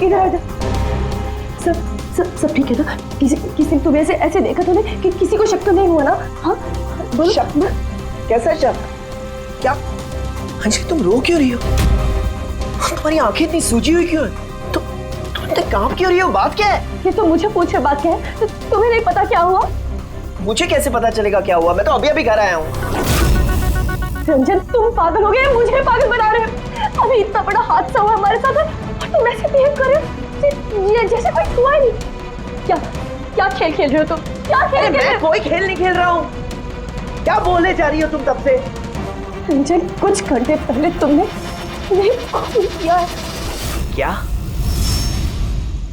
इधर सब ठीक है ना? किसी तुम्हें ऐसे देखा तो नहीं कि किसी को शक तो नहीं हुआ ना? हाँ बोलो। शक? कैसा शक? क्या अंजलि तुम रो क्यों रही हो? तुम्हारी आंखें इतनी सूजी हुई क्यों है? तुम इतने कांप क्यों रही हो? बात क्या है? ये तो मुझे पूछे बात क्या है? तो तुम्हें नहीं पता क्या हुआ? मुझे कैसे पता चलेगा क्या हुआ? मैं तो अभी घर आया हूँ। रंजन तुम पागल हो गए, मुझे पागल बना रहे हो। अभी इतना बड़ा हादसा हुआ हमारे साथ और तुम ऐसे बिहेव कर रहे हो जैसे कोई हुआ ही नहीं। क्या खेल खेल रहे हो तुम? क्या खेल खेल रहे हो? मैं कोई खेल नहीं खेल रहा हूँ। क्या बोले जा रही हो तुम तब से? रंजन कुछ घंटे पहले तुमने खून किया है। क्या?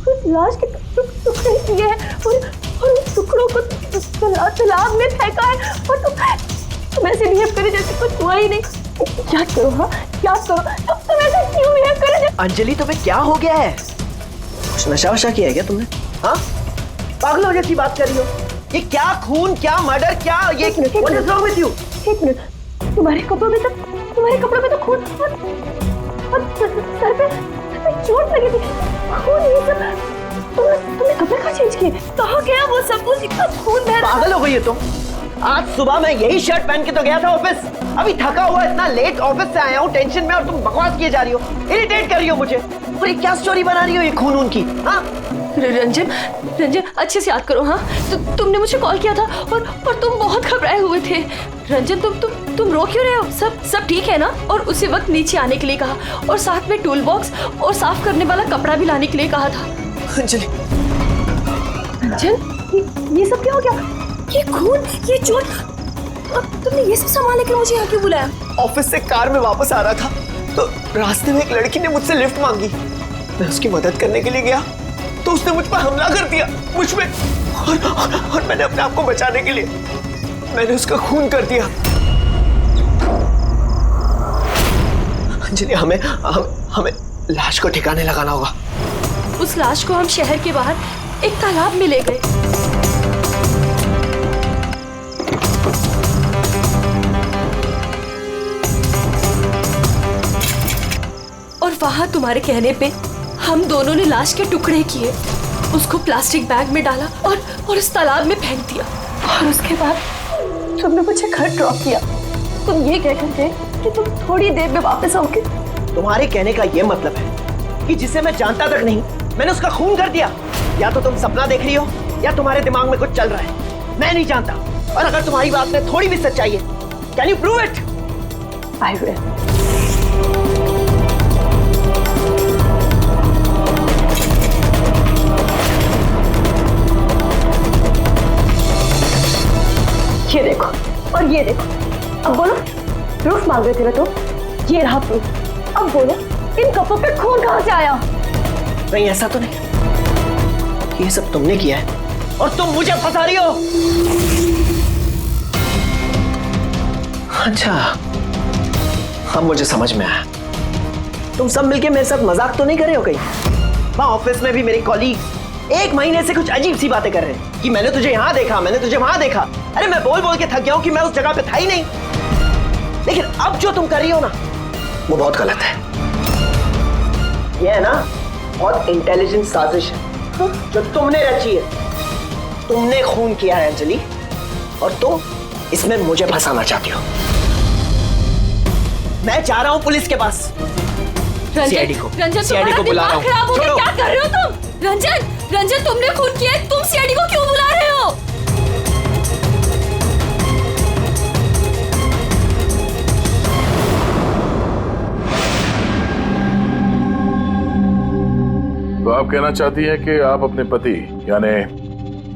उस लाश के टुकड़े किए हैं और उस टुकड़ों को तालाब में फेंका है और तुम ऐसे बिहेव करे जैसे कुछ हुआ ही नहीं। क्या करो? हाँ क्या करो? तुम ऐसे क्यों बिहेव करे? अंजलि तुम्हें क्या हो गया है? कुछ नशा वशा किया है क्या तुमने? हाँ पागलों जैसी बात कर रही हो। ये क्या खून, क्या मर्डर, क्या ये What is wrong with you? एक मिनट, तुम्हारे कपड़ों में तो खून और सर पे चोट लगी थी। खून ये सब तुमने कपड़े कहाँ चेंज किए? कहाँ गया वो सब कुछ? इतना खून बह रहा है। पागल हो गई है तुम? आज सुबह मैं यही शर्ट पहन के तो गया था ऑफिस। अभी थका हुआ इतना लेट ऑफिस से आया हूँ टेंशन में और तुम बकवास किए जा रही हो, इरिटेट कर रही हो मुझे। और ये क्या स्टोरी बना रही हो ये खून की? हाँ रंजन अच्छे से याद करो। हाँ तुमने मुझे कॉल किया था और तुम बहुत घबराए हुए थे। रंजन तुम रो क्यों रहे हो? सब ठीक है ना? और उसी वक्त नीचे आने के लिए कहा और साथ में टूल बॉक्स और साफ करने वाला कपड़ा भी लाने के लिए कहा था। अंजलि रंजन ये सब क्या हो गया? ये खून, ये चोट, अब तुमने ये सब संभालने के लिए मुझे यहाँ क्यों बुलाया? ऑफिस से कार में वापस आ रहा था तो रास्ते में एक लड़की ने मुझसे लिफ्ट मांगी। मैं उसकी मदद करने के लिए गया तो उसने मुझ पर हमला कर दिया, मुझ पे। और मैंने अपने आप को बचाने के लिए मैंने उसका खून कर दिया। अंजलि हमें लाश को ठिकाने लगाना होगा। उस लाश को हम शहर के बाहर एक तालाब में ले गए। और वहां तुम्हारे कहने पे हम दोनों ने लाश के टुकड़े किए, उसको प्लास्टिक बैग में डाला और इस तालाब में फेंक दिया। और उसके बाद तुमने मुझे घर ड्रॉप किया। तुम ये कहकर गए कि तुम थोड़ी देर में वापस आओगे। तुम्हारे कहने का ये मतलब है कि जिसे मैं जानता तक नहीं मैंने उसका खून कर दिया? या तो तुम सपना देख रही हो या तुम्हारे दिमाग में कुछ चल रहा है, मैं नहीं जानता। और अगर तुम्हारी बात में थोड़ी भी सच्चाई है, can you prove it? I will. ये देखो और ये देखो। अब बोलो, प्रूफ मांग रहे थे ना तुम? ये रहा प्रूफ। अब बोलो, इन कपड़ों पे खून कहां से आया? नहीं ऐसा तो नहीं, ये सब तुमने किया है और तुम मुझे फंसा रही हो। अच्छा अब मुझे समझ में आया। तुम सब मिलके मेरे साथ मजाक तो नहीं कर रहे हो कहीं? वहां ऑफिस में भी मेरे कॉलीग 1 महीने से कुछ अजीब सी बातें कर रहे हैं कि मैंने तुझे यहाँ देखा, मैंने तुझे वहां देखा। अरे मैं बोल बोल के थक गया हूं कि मैं उस जगह पे था ही नहीं। लेकिन अब जो तुम कर रही हो ना वो बहुत गलत है। ये है ना बहुत इंटेलिजेंट साजिश है जो तुमने रची है। तुमने खून किया है अंजलि और तुम इसमें मुझे फंसाना चाहती हो। मैं जा रहा हूं पुलिस के पास। सीआईडी को बुला रहा हूं। क्या कर रहे हो तुम? रंजन तुमने खून किया है, तुम सीआईडी को क्यों बुला रहे हो? तो आप कहना चाहती हैं कि आप अपने पति यानी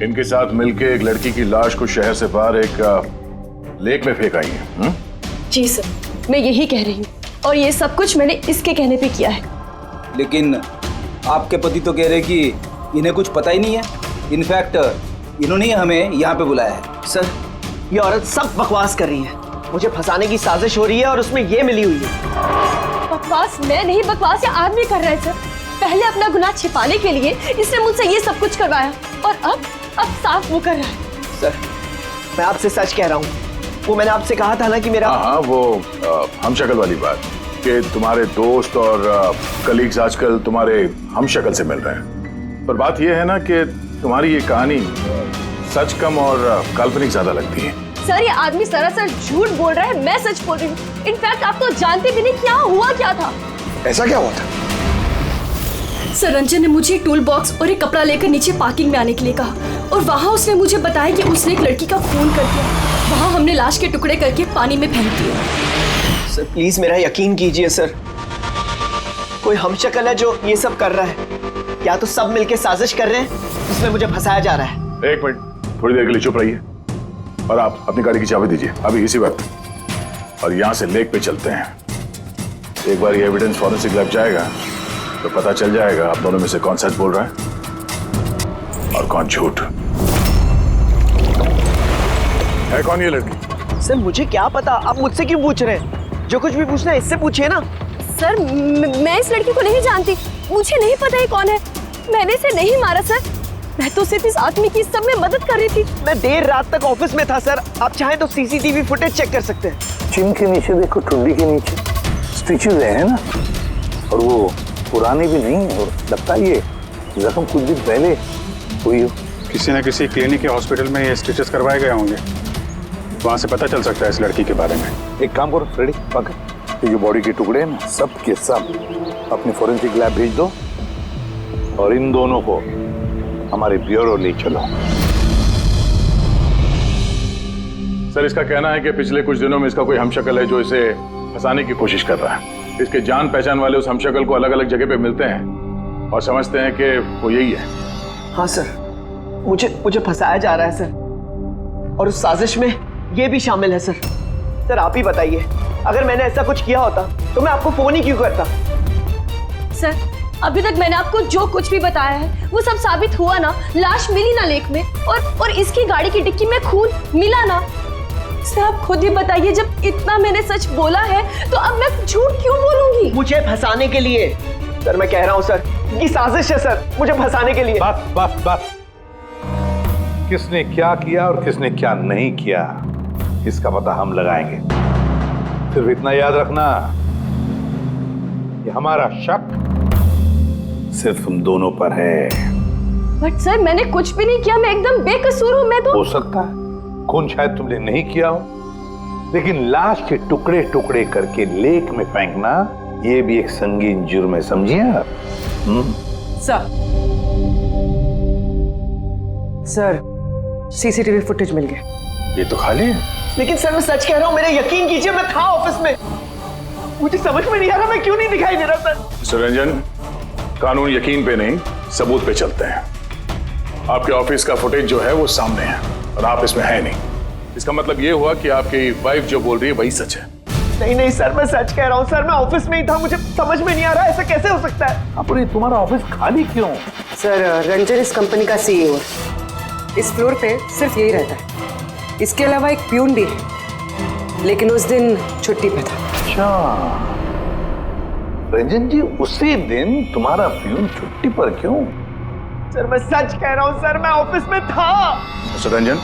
इनके साथ मिलकर एक लड़की की लाश को शहर से बाहर एक लेक में फेंक आई हैं? जी सर, मैं यही कह रही हूँ और ये सब कुछ मैंने इसके कहने पे किया है। लेकिन आपके पति तो कह रहे कि इन्हें कुछ पता ही नहीं है। इनफैक्ट इन्होंने हमें यहाँ पे बुलाया है। सर ये औरत सब बकवास कर रही है, मुझे फंसाने की साजिश हो रही है और उसमें ये मिली हुई है। बकवास मैं नहीं, बकवास ये आदमी कर रहा है सर। पहले अपना गुनाह छिपाने के लिए इसने मुझसे ये सब कुछ करवाया और अब साफ वो कर रहा है। सर मैं आपसे सच कह रहा हूँ, वो मैंने आपसे कहा था ना कि मेरा हाँ वो हम शक्ल वाली बात। कि तुम्हारे दोस्त और कलीग्स आजकल तुम्हारे हम शक्ल से मिल रहे हैं, पर बात यह है ना कि तुम्हारी ये कहानी सच कम और काल्पनिक ज्यादा लगती है। सर ये आदमी सरासर झूठ बोल रहा है, मैं सच बोल रही हूँ। इनफैक्ट आप तो जानते भी नहीं क्या हुआ क्या था। ऐसा क्या हुआ था? सर रंजन ने मुझे एक टूल बॉक्स और एक कपड़ा लेकर नीचे पार्किंग में आने के लिए कहा और वहाँ उसने मुझे बताया कि उसने एक लड़की का खून कर दिया। वहाँ हमने लाश के टुकड़े करके पानी में फेंक दिया। सर प्लीज मेरा यकीन कीजिए सर, कोई हमशक्ल है जो ये सब कर रहा है, या तो सब मिलके साजिश कर रहे हैं जिसमें मुझे फंसाया जा रहा है। एक मिनट, थोड़ी देर के लिए चुप रहिए और आप अपनी गाड़ी की चाबी दीजिए अभी इसी वक्त, और यहाँ से लेक पे चलते हैं। एक बार ये एविडेंस फॉरेंसिक लैब जाएगा तो पता चल जाएगा आप दोनों में से कौन सच बोल रहा है और कौन झूठ है। कौन ये लड़की? सर मुझे क्या पता, आप मुझसे क्यों पूछ रहे हैं? जो कुछ भी पूछना है इससे पूछिए ना। सर मैं इस लड़की को नहीं जानती, मुझे नहीं पता ये कौन है। मैंने इसे नहीं मारा सर, मैं तो सिर्फ इस आदमी की सब में मदद कर रही थी। मैं देर रात तक ऑफिस में था सर, आप चाहें तो सीसीटीवी फुटेज चेक कर सकते हैं। चिन के नीचे देखो, ठुड्डी के नीचे स्टिचेज है ना, और वो पुराने भी नहीं, और लगता है ये जख्म कुछ दिन पहले हुई हो। किसी न किसी क्लिनिक या हॉस्पिटल में ये स्टिचेस करवाए गए होंगे, वहाँ से पता चल सकता है इस लड़की के बारे में। एक काम करो फ्रेडी, पकड़ ये जो बॉडी के टुकड़े हैं ना, सब के सब अपनी फोरेंसिक लैब भेज दो और इन दोनों को हमारे ब्यूरो ले चलो। सर इसका कहना है कि पिछले कुछ दिनों में इसका कोई हमशक्ल है जो इसे फंसाने की कोशिश कर रहा है। इसके जान पहचान वाले उस हमशक्ल को अलग अलग जगह पे मिलते हैं और समझते हैं कि वो यही है। हाँ सर, मुझे फंसाया जा रहा है सर, और उस साजिश में ये भी शामिल है सर। सर आप ही बताइए, अगर मैंने ऐसा कुछ किया होता तो मैं आपको फोन ही क्यों करता? सर अभी तक मैंने आपको जो कुछ भी बताया है वो सब साबित हुआ ना। लाश मिली ना लेक में, और इसकी गाड़ी की डिक्की में खून मिला ना। सर आप खुद ही बताइए, जब इतना मैंने सच बोला है तो अब मैं झूठ क्यों बोलूंगी? मुझे फंसाने के लिए। सर मैं कह रहा हूँ सर, ये साजिश है सर, मुझे फंसाने के लिए। बस किसने क्या किया और किसने क्या नहीं किया इसका पता हम लगाएंगे। सिर्फ इतना याद रखना कि हमारा शक सिर्फ हम दोनों पर है। बट सर मैंने कुछ भी नहीं किया, मैं एकदम बेकसूर हूँ। मैं तो हो सकता है खून शायद तुमने नहीं किया हो, लेकिन लाश के टुकड़े टुकड़े करके लेक में फेंकना ये भी एक संगीन जुर्म है, समझिए आप? सर सीसीटीवी फुटेज मिल गया। ये तो खाली है। लेकिन सर मैं सच कह रहा हूँ, मेरा यकीन कीजिए, मैं था ऑफिस में। मुझे समझ में नहीं आ रहा मैं क्यों नहीं दिखाई दे रहा सर। मिस्टर रंजन, कानून यकीन पे नहीं सबूत पे चलते हैं। आपके ऑफिस का फुटेज जो है वो सामने है और आप इसमें है नहीं। इसका मतलब ये हुआ कि आपकी वाइफ जो बोल रही है वही सच है। नहीं सर, मैं सच कह रहा हूँ सर, मैं ऑफिस में ही था, मुझे समझ में नहीं आ रहा ऐसा कैसे हो सकता है। अपने तुम्हारा ऑफिस खाली क्यों? सर रंजन इस कंपनी का सीईओ है, इस फ्लोर पे सिर्फ यही रहता है। इसके अलावा एक प्यून भी है, लेकिन उस दिन छुट्टी पे था। अच्छा रंजन जी, उसी दिन तुम्हारा प्यून छुट्टी पर क्यों? सर मैं सच कह रहा हूँ सर, मैं ऑफिस में था। मिस्टर रंजन,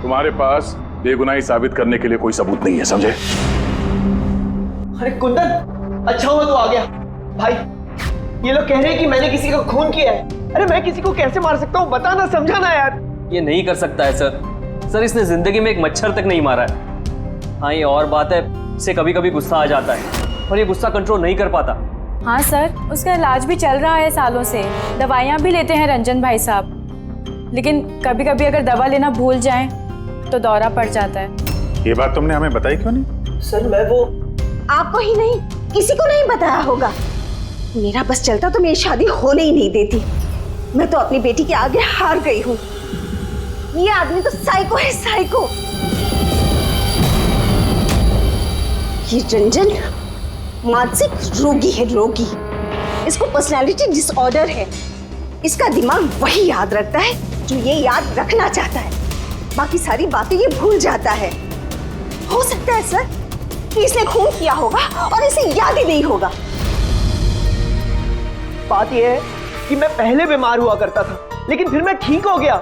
तुम्हारे पास बेगुनाही साबित करने के लिए कोई सबूत नहीं है, समझे? अरे कुंदन, अच्छा हुआ तो आ गया। भाई ये लोग कह रहे हैं कि मैंने किसी का खून किया है। अरे मैं किसी को कैसे मार सकता हूँ, बताना, समझाना यार। ये नहीं कर सकता है सर इसने जिंदगी में एक मच्छर तक नहीं मारा है। हाँ ये और बात है, इसे कभी कभी गुस्सा आ जाता है और ये गुस्सा कंट्रोल नहीं कर पाता। हाँ सर, उसका इलाज भी चल रहा है सालों से, दवाइयाँ भी लेते हैं रंजन भाई साहब, लेकिन कभी कभी अगर दवा लेना भूल जाएं तो दौरा पड़ जाता है। ये बात तुमने हमें बताई क्यों नहीं? सर मैं वो आपको ही नहीं किसी को नहीं बताया होगा। मेरा बस चलता तो मेरी शादी होने ही नहीं देती। मैं तो अपनी बेटी के आगे हार गई हूँ। ये आदमी तो साइको है, साइको। ये रंजन मानसिक रोगी है, रोगी। इसको पर्सनालिटी डिसऑर्डर है। इसका दिमाग वही याद रखता है जो ये याद रखना चाहता है, बाकी सारी बातें ये भूल जाता है। हो सकता है सर कि इसने खून किया होगा और इसे याद ही नहीं होगा। बात यह है कि मैं पहले बीमार हुआ करता था, लेकिन फिर मैं ठीक हो गया।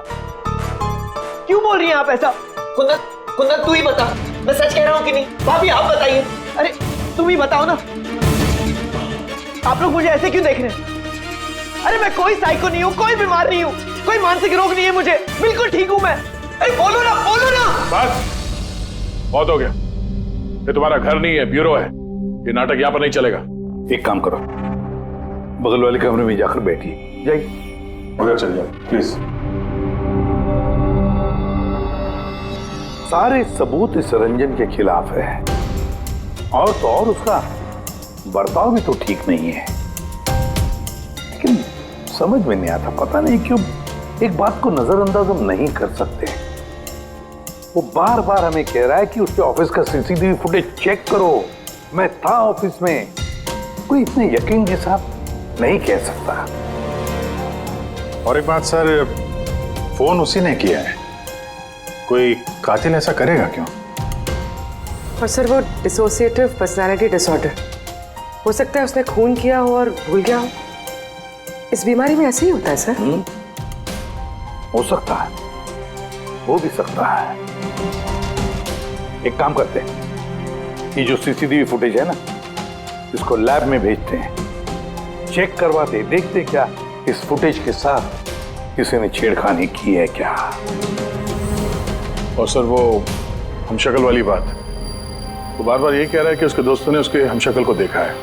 क्यों बोल रही हैं आप ऐसा? कुंदन तू ही बता, मैं सच कह रहा हूँ कि नहीं? भाभी आप बताइए। अरे तुम ही बताओ ना, आप लोग मुझे ऐसे क्यों देख रहे हैं? अरे मैं कोई साइको नहीं हूँ, कोई बीमार नहीं हूँ, कोई मानसिक रोग नहीं है मुझे, बिल्कुल ठीक हूँ मैं। अरे बोलो ना, बोलो ना। बस, बहुत हो गया। ये तुम्हारा घर नहीं है, ब्यूरो है। ये नाटक यहाँ पर नहीं चलेगा। एक काम करो, बगल वाले कमरे में जाकर बैठिए। जाइए। उधर चल जाओ प्लीज। सारे सबूत इस रंजन के खिलाफ है, और तो और उसका बर्ताव भी तो ठीक नहीं है। लेकिन समझ में नहीं आता, पता नहीं क्यों एक बात को नजरअंदाज हम नहीं कर सकते। वो बार बार हमें कह रहा है कि उसके ऑफिस का सीसीटीवी फुटेज चेक करो, मैं था ऑफिस में। कोई इतने यकीन के साथ नहीं कह सकता। और एक बात सर, फोन उसी ने किया है, कोई कातिल ऐसा करेगा क्यों? और सर वो डिसोसिएटिव पर्सनालिटी डिसऑर्डर, हो सकता है उसने खून किया हो और भूल गया हो। इस बीमारी में ऐसे ही होता है सर। हो सकता है, हो भी सकता है। एक काम करते हैं, ये जो सीसीटीवी फुटेज है ना, इसको लैब में भेजते हैं, चेक करवाते, देखते क्या इस फुटेज के साथ किसी ने छेड़खानी की है क्या। और सर वो हमशक्ल वाली बात, वो बार बार ये कह रहा है कि उसके दोस्तों ने उसके हमशक्ल को देखा है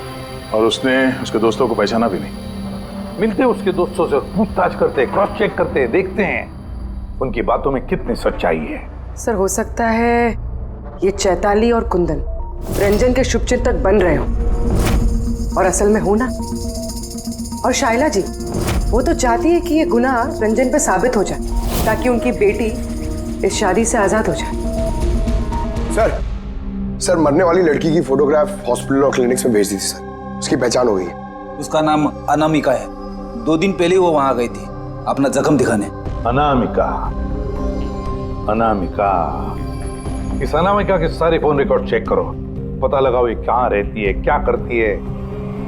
और उसने उसके दोस्तों को पहचाना भी नहीं। मिलते उसके दोस्तों से, पूछताछ करते, क्रॉस चेक करते, देखते हैं उनकी बातों में कितनी सच्चाई है। सर हो सकता है ये चैताली और कुंदन रंजन के शुभचिंतक बन रहे हो, और असल में हो ना। और शाइला जी, वो तो चाहती है कि ये गुनाह रंजन पे साबित हो जाए ताकि उनकी बेटी इस शादी से आजाद हो जाए। सर मरने वाली लड़की की फोटोग्राफ हॉस्पिटल और क्लिनिक्स में भेज दी थी सर, उसकी पहचान हो गई है। उसका नाम अनामिका है। 2 दिन पहले वो वहां गई थी अपना जख्म दिखाने। अनामिका, अनामिका, इस अनामिका के सारे फोन रिकॉर्ड चेक करो, पता लगाओ ये कहाँ रहती है, क्या करती है,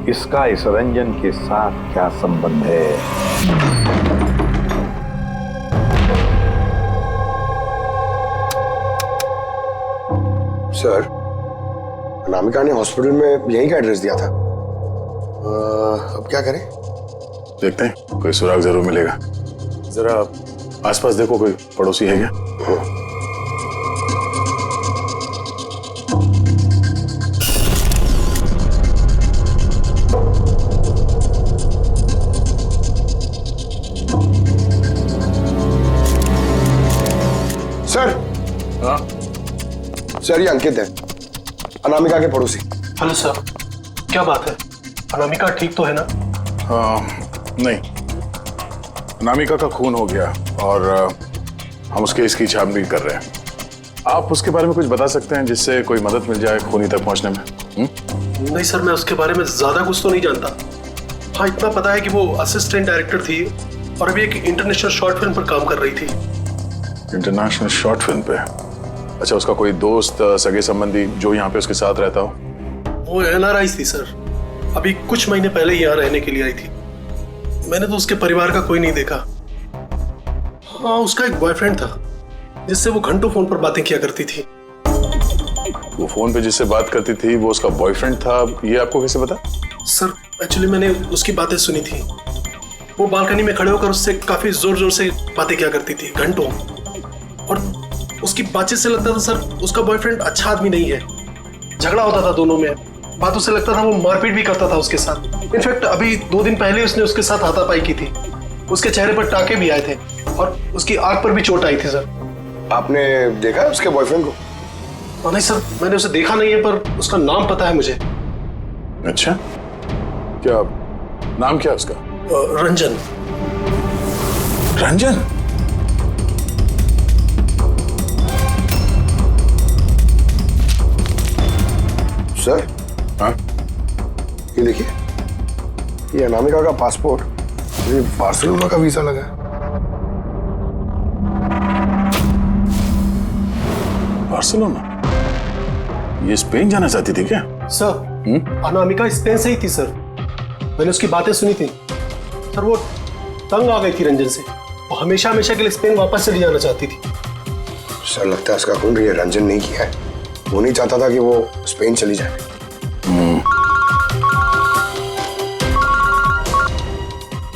इसका इस रंजन के साथ क्या संबंध है। सर अनामिका ने हॉस्पिटल में यहीं का एड्रेस दिया था। अब क्या करें? देखते हैं, कोई सुराग जरूर मिलेगा। जरा आसपास देखो, कोई पड़ोसी है क्या? सर। हाँ सर ये अंकित है, अनामिका के पड़ोसी। हेलो सर, क्या बात है? अनामिका ठीक तो है ना? नहीं, अनामिका का खून हो गया और हम उसके इसकी छानबीन कर रहे हैं। आप उसके बारे में कुछ बता सकते हैं जिससे कोई मदद मिल जाए खूनी तक पहुंचने में? नहीं सर, मैं उसके बारे में ज्यादा कुछ तो नहीं जानता। हाँ इतना पता है कि वो असिस्टेंट डायरेक्टर थी और अभी एक इंटरनेशनल शॉर्ट फिल्म पर काम कर रही थी। इंटरनेशनल शॉर्ट फिल्म पे? अच्छा, उसका कोई दोस्त, सगे संबंधी जो यहाँ पे उसके साथ रहता हो? वो NRI थी सर, अभी कुछ महीने पहले यहाँ रहने के लिए आई थी। मैंने तो उसके परिवार का कोई नहीं देखा। हाँ उसका एक बॉयफ्रेंड था जिससे वो घंटों फोन पर बातें किया करती थी। वो फोन पे जिससे बात करती थी वो उसका बॉयफ्रेंड था, ये आपको कैसे पता? सर एक्चुअली मैंने उसकी बातें सुनी थी। वो बालकनी में खड़े होकर उससे काफी जोर जोर से बातें किया करती थी घंटों, और उसकी बातचीत से लगता था सर उसका बॉयफ्रेंड अच्छा आदमी नहीं है। झगड़ा होता था दोनों में, बातों से लगता था वो मारपीट भी करता था उसके साथ। इनफैक्ट अभी 2 दिन पहले उसने उसके साथ हाथापाई की थी। उसके चेहरे पर टाके भी आए थे और उसकी आंख पर भी चोट आई थी सर। आपने देखा है उसके बॉयफ्रेंड को? नहीं सर, मैंने उसे देखा नहीं है, पर उसका नाम पता है मुझे। अच्छा, क्या नाम क्या उसका? रंजन। रंजन? सर। हाँ? ये देखिए, ये अनामिका का पासपोर्ट, ये बार्सिलोना का वीजा लगा है। बार्सिलोना? ये स्पेन जाना चाहती थी क्या? सर अनामिका स्पेन से ही थी सर, मैंने उसकी बातें सुनी थी सर। वो तंग आ गई थी रंजन से, वो हमेशा हमेशा के लिए स्पेन वापस चली जाना चाहती थी। सर लगता है उसका खून ये रंजन नहीं किया है, वो नहीं चाहता था कि वो स्पेन चली जाए।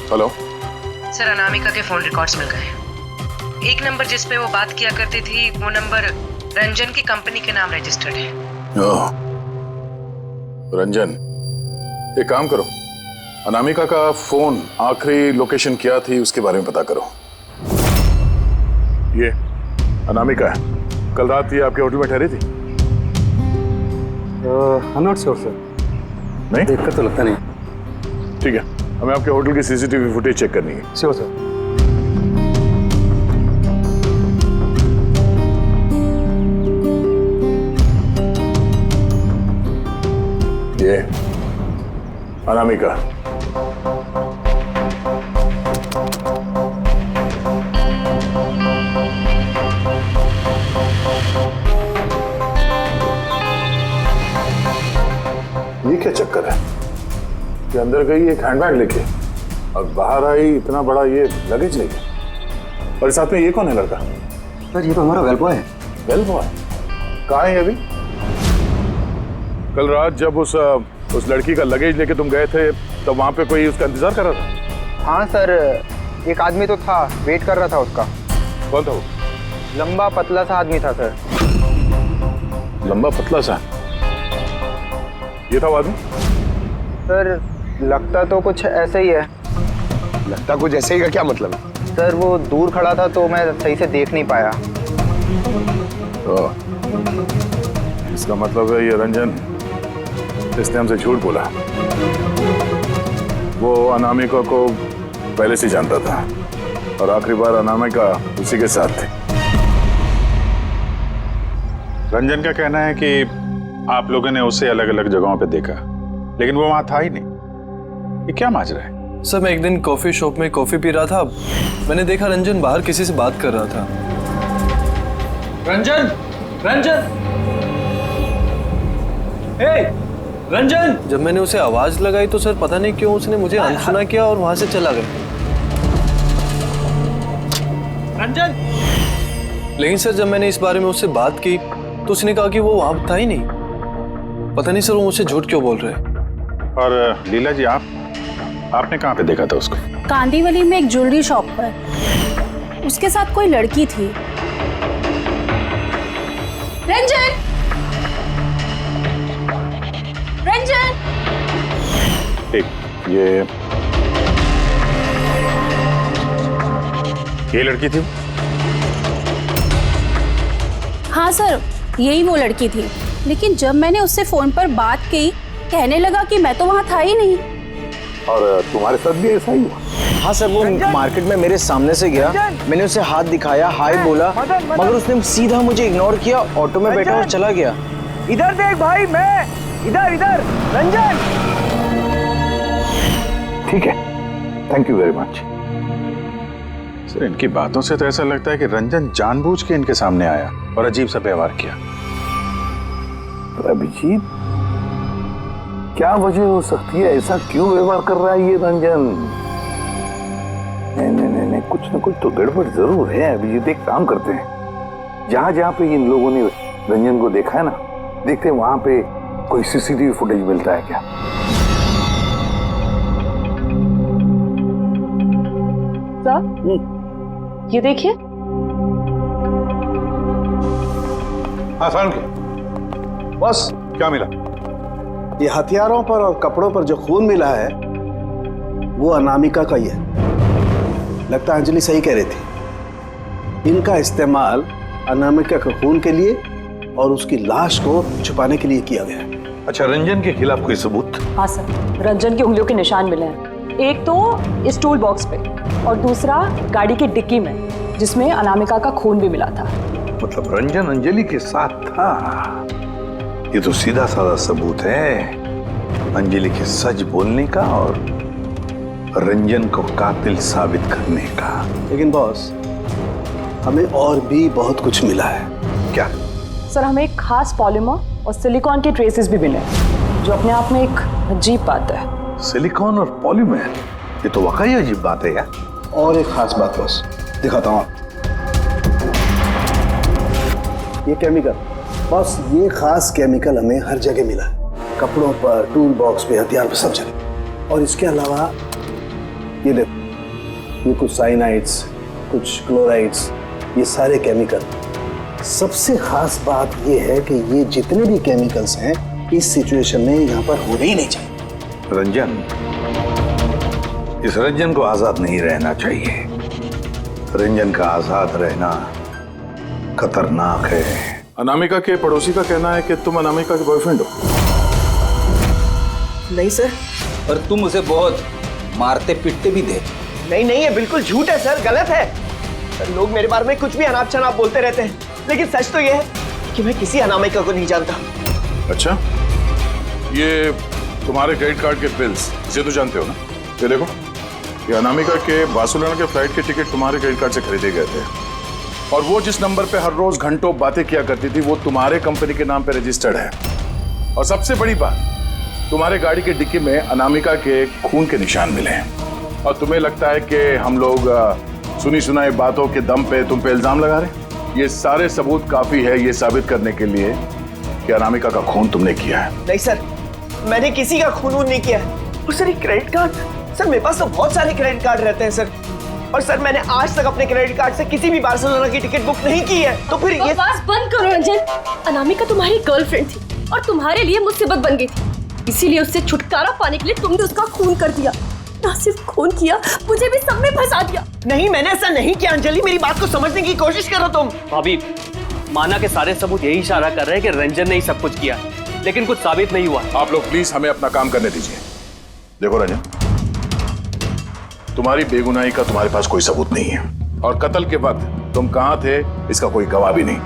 हेलो सर, अनामिका के फोन रिकॉर्ड्स मिल गए। एक नंबर जिस पे वो बात किया करती थी, वो नंबर रंजन की कंपनी के नाम रजिस्टर्ड है। ओह, रंजन, एक काम करो, अनामिका का फोन आखिरी लोकेशन क्या थी उसके बारे में पता करो। ये अनामिका है, कल रात ये आपके होटल में ठहरी थी? आई नॉट श्योर सर, नहीं देखकर तो लगता नहीं। ठीक है, हमें आपके होटल की सीसीटीवी फुटेज चेक करनी है। Sure sir. ये अनामिका, ये क्या चक्कर है कि अंदर गई एक हैंडबैग लेके और बाहर आई इतना बड़ा ये लगेज लेके, और साथ में ये कौन है लड़का? सर, ये तो हमारा वेल बॉय है। वेल बॉय कहाँ है अभी? कल रात जब उस लड़की का लगेज लेके तुम गए थे तब वहां पे कोई उसका इंतजार कर रहा था? हाँ सर, एक आदमी तो था, वेट कर रहा था उसका। कौन था वो? लंबा पतला सा आदमी था सर। लंबा पतला सा? ये था वो आदमी? सर, लगता तो कुछ ऐसे ही है। लगता कुछ ऐसे ही का क्या मतलब है? सर, वो दूर खड़ा था तो मैं सही से देख नहीं पाया। तो इसका मतलब है ये रंजन, इसने हमसे झूठ बोला। वो अनामिका को पहले से जानता था और आखिरी बार अनामिका उसी के साथ थी। रंजन का कहना है कि आप लोगों ने उसे अलग अलग जगहों पे देखा, लेकिन वो वहां था ही नहीं। ये क्या माजरा है? सर, मैं एक दिन कॉफी शॉप में कॉफी पी रहा था, मैंने देखा रंजन बाहर किसी से बात कर रहा था। रंजन, रंजन, हे रंजन! जब मैंने उसे आवाज लगाई तो सर पता नहीं क्यों उसने मुझे अनसुना किया और वहां से चला गया। रंजन! लेकिन सर जब मैंने इस बारे में उससे बात की तो उसने कहा कि वो वहां था ही नहीं। पता नहीं सर वो मुझसे झूठ क्यों बोल रहे हैं। और लीला जी, आपने कहाँ पे देखा था उसको? कांदीवली में एक ज्वेलरी शॉप पर, उसके साथ कोई लड़की थी। रंजन! रंजन! एक ये लड़की थी? हाँ सर, यही वो लड़की थी, लेकिन जब मैंने उससे फोन पर बात की, कहने लगा कि मैं तो वहाँ था ही नहीं। और तुम्हारे साथ भी ऐसा ही हुआ? हाँ सर, वो मार्केट में मेरे सामने से गया, मैंने उसे हाथ दिखाया, हाय बोला, मगर उसने सीधा मुझे इग्नोर किया, ऑटो में बैठा और चला गया। इधर देख भाई, मैं इधर इधर। रंजन! ठीक है, thank you very much. Sir, इनकी बातों से तो ऐसा लगता है कि रंजन जानबूझ के इनके सामने आया और अजीब सा व्यवहार किया। अभिजीत, क्या वजह हो सकती है? ऐसा क्यों व्यवहार कर रहा है ये रंजन? नहीं, कुछ ना कुछ तो गड़बड़ जरूर है। अभिजीत, एक काम करते हैं, जहां जहां पे इन लोगों ने रंजन को देखा है ना, देखते हैं वहां पे कोई सीसीटीवी फुटेज मिलता है क्या। सर, ये देखिए। हाँ सारण के बस क्या मिला? ये हथियारों पर और कपड़ों पर जो खून मिला है वो अनामिका का ही है। लगता है अंजलि सही कह रही थी, इनका इस्तेमाल अनामिका के खून के लिए और उसकी लाश को छुपाने के लिए किया गया है। अच्छा, रंजन के खिलाफ कोई सबूत? हाँ सर, रंजन की उंगलियों के निशान मिले हैं। एक तो इस टूल बॉक्स पे और दूसरा गाड़ी की डिक्की में, जिसमें अनामिका का खून भी मिला था। मतलब रंजन अंजलि के साथ था? ये तो सीधा साधा सबूत है अंजलि के सच बोलने का और रंजन को कातिल साबित करने का। लेकिन बॉस, हमें और भी बहुत कुछ मिला है। क्या? सर, हमें एक खास पॉलीमर और सिलिकॉन के ट्रेसेस भी मिले, जो अपने आप में एक अजीब बात है। सिलिकॉन और पॉलीमर, ये तो वाकई अजीब बात है यार। और एक खास बात बॉस, दिखाता हूँ। ये केमिकल बॉस, ये खास केमिकल हमें हर जगह मिला है, कपड़ों पर, टूल बॉक्स पे, हथियार पर, सब जगह। और इसके अलावा ये देखो, ये कुछ साइनाइड्स, कुछ क्लोराइड्स, ये सारे केमिकल। सबसे खास बात ये है कि ये जितने भी केमिकल्स हैं इस सिचुएशन में यहाँ पर होने ही नहीं चाहिए। रंजन, इस रंजन को आजाद नहीं रहना चाहिए। रंजन का आजाद रहना खतरनाक है। अनामिका के पड़ोसी का कहना है कि तुम अनामिका के बॉयफ्रेंड हो। नहीं सर। और तुम उसे बहुत मारते पीटते भी थे। नहीं नहीं, ये बिल्कुल झूठ है सर, गलत है सर। लोग मेरे बारे में कुछ भी अनाप शनाप बोलते रहते हैं, लेकिन सच तो ये है कि मैं किसी अनामिका को नहीं जानता। अच्छा, ये तुम्हारे क्रेडिट कार्ड के बिल्स, इसे तो जानते हो ना? ये देखो, ये अनामिका के बार्सिलोना के फ्लाइट के टिकट तुम्हारे क्रेडिट कार्ड से खरीदे गए थे, और वो जिस नंबर पे हर रोज घंटों बातें किया करती थी वो तुम्हारे कंपनी के नाम पे रजिस्टर्ड है। और सबसे बड़ी बात, तुम्हारे गाड़ी के डिक्की में अनामिका के खून के निशान मिले हैं। और तुम्हें लगता है कि हम लोग सुनी सुनाई बातों के दम पे तुम पे इल्जाम लगा रहे हैं? ये सारे सबूत काफी है ये साबित करने के लिए कि अनामिका का खून तुमने किया है। नहीं सर, मैंने किसी का खून नहीं किया है। और सर, ये क्रेडिट कार्ड, सर मेरे पास तो बहुत सारे क्रेडिट कार्ड रहते हैं सर। और सर, मैंने आज तक अपने क्रेडिट कार्ड से किसी भी बार्सिलोना की टिकट बुक नहीं की है। तो फिर ये बकवास बंद करो रंजन। अनामिका तुम्हारी गर्लफ्रेंड थी और तुम्हारे लिए मुसीबत बन गई थी, इसीलिए उससे छुटकारा पाने के लिए तुमने उसका खून कर दिया। ना सिर्फ खून किया, मुझे भी सब में फंसा दिया। नहीं, मैंने ऐसा नहीं किया अंजलि, मेरी बात को समझने की कोशिश करो तुम। भाभी, माना के सारे सबूत यही इशारा कर रहे हैं कि रंजन ने ही सब कुछ किया, लेकिन कुछ साबित नहीं हुआ। आप लोग प्लीज हमें अपना काम करने दीजिए। देखो रंजन, तुम्हारी बेगुनाही का तुम्हारे पास कोई सबूत नहीं है, और कत्ल के वक्त तुम कहां थे इसका कोई गवाह भी नहीं,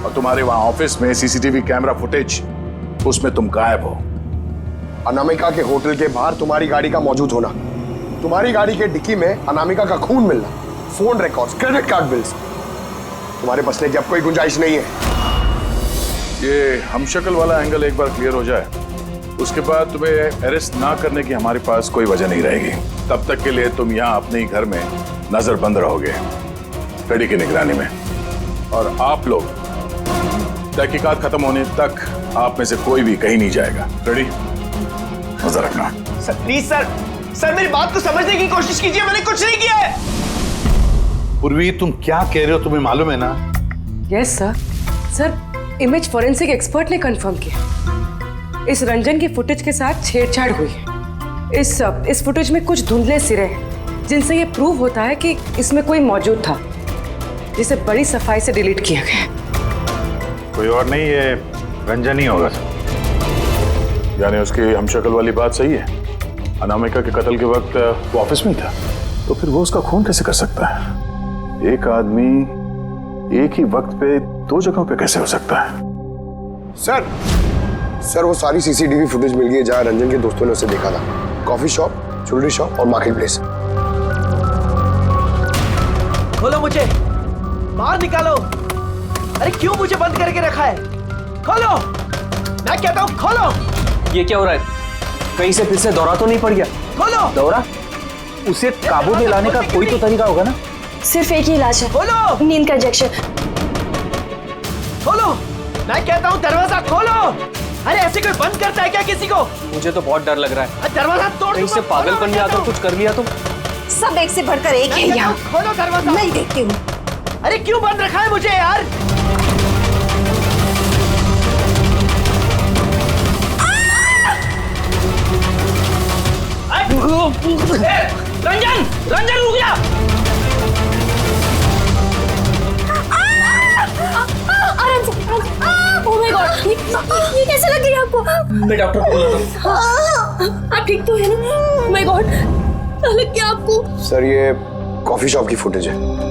और तुम्हारे वहां ऑफिस में सीसीटीवी कैमरा फुटेज, उसमें तुम गायब हो। अनामिका के होटल के बाहर तुम्हारी गाड़ी का मौजूद होना, तुम्हारी गाड़ी के डिक्की में अनामिका का खून मिलना, phone records, credit card bills, तुम्हारे बचने की अब कोई गुंजाइश नहीं है। ये हमशक्ल वाला एंगल एक बार क्लियर हो जाए, उसके बाद तुम्हें अरेस्ट ना करने की हमारे पास कोई वजह नहीं रहेगी। तब तक के लिए तुम यहाँ अपने ही घर में नजरबंद रहोगे, फ्रेडी की निगरानी में। और आप लोग तहकीकात खत्म होने तक आप में से कोई भी कहीं नहीं जाएगा। फ्रेडी, नजर रखना। सर प्लीज सर, सर मेरी बात को समझने की कोशिश कीजिए, मैंने कुछ नहीं किया है। पूर्वी, तुम क्या कह रहे हो, तुम्हें मालूम है ना? Yes sir. Sir, image forensic expert ने कंफर्म किया, इस रंजन की फुटेज के साथ छेड़छाड़ हुई है। इस फुटेज में कुछ धुंधले सिरे हैं, जिनसे ये प्रूव होता है कि इसमें कोई मौजूद था, जिसे बड़ी सफाई से डिलीट किया गया। कोई और नहीं, ये रंजन ही होगा सर। यानी उसकी हमशक्ल वाली बात सही है, अनामिका के कत्ल के वक्त वो ऑफिस में था, तो फिर वो उसका खून कैसे कर सकता है? एक आदमी एक ही वक्त पे दो जगहों पे कैसे हो सकता है? सर वो सारी सीसीटीवी फुटेज मिल गई है जहां रंजन के दोस्तों ने उसे देखा था। कॉफी शॉप, ज्वेलरी शॉप और मार्केट प्लेस। खोलो मुझे, बाहर निकालो। अरे क्यों मुझे बंद करके रखा है? खोलो, मैं कहता हूँ खोलो। ये क्या हो रहा है? कहीं से फिर से दौरा तो नहीं पड़ गया? खोलो। दौरा? उसे काबू में लाने का कोई तो तरीका होगा ना? सिर्फ एक ही इलाज है, खोलो, नींद का इंजेक्शन। खोलो, मैं कहता हूँ दरवाजा खोलो। अरे ऐसे कोई बंद करता है क्या किसी को? मुझे तो बहुत डर लग रहा है। दरवाजा तोड़। कहीं से पागलपन में आकर कुछ कर लिया तो? सब एक से बढ़कर एक है यहाँ। खोलो दरवाजा। मैं देखती हूँ। अरे क्यों बंद रखा है मुझे यार? रंजन, रंजन रुक जा। आराम से, आराम से। ओह माय गॉड, ये कैसे लग गई आपको? मैं डॉक्टर को बुलाता हूं। आप ठीक तो है ना? ओह माय गॉड, लग गया आपको? सर ये कॉफी शॉप की फुटेज है।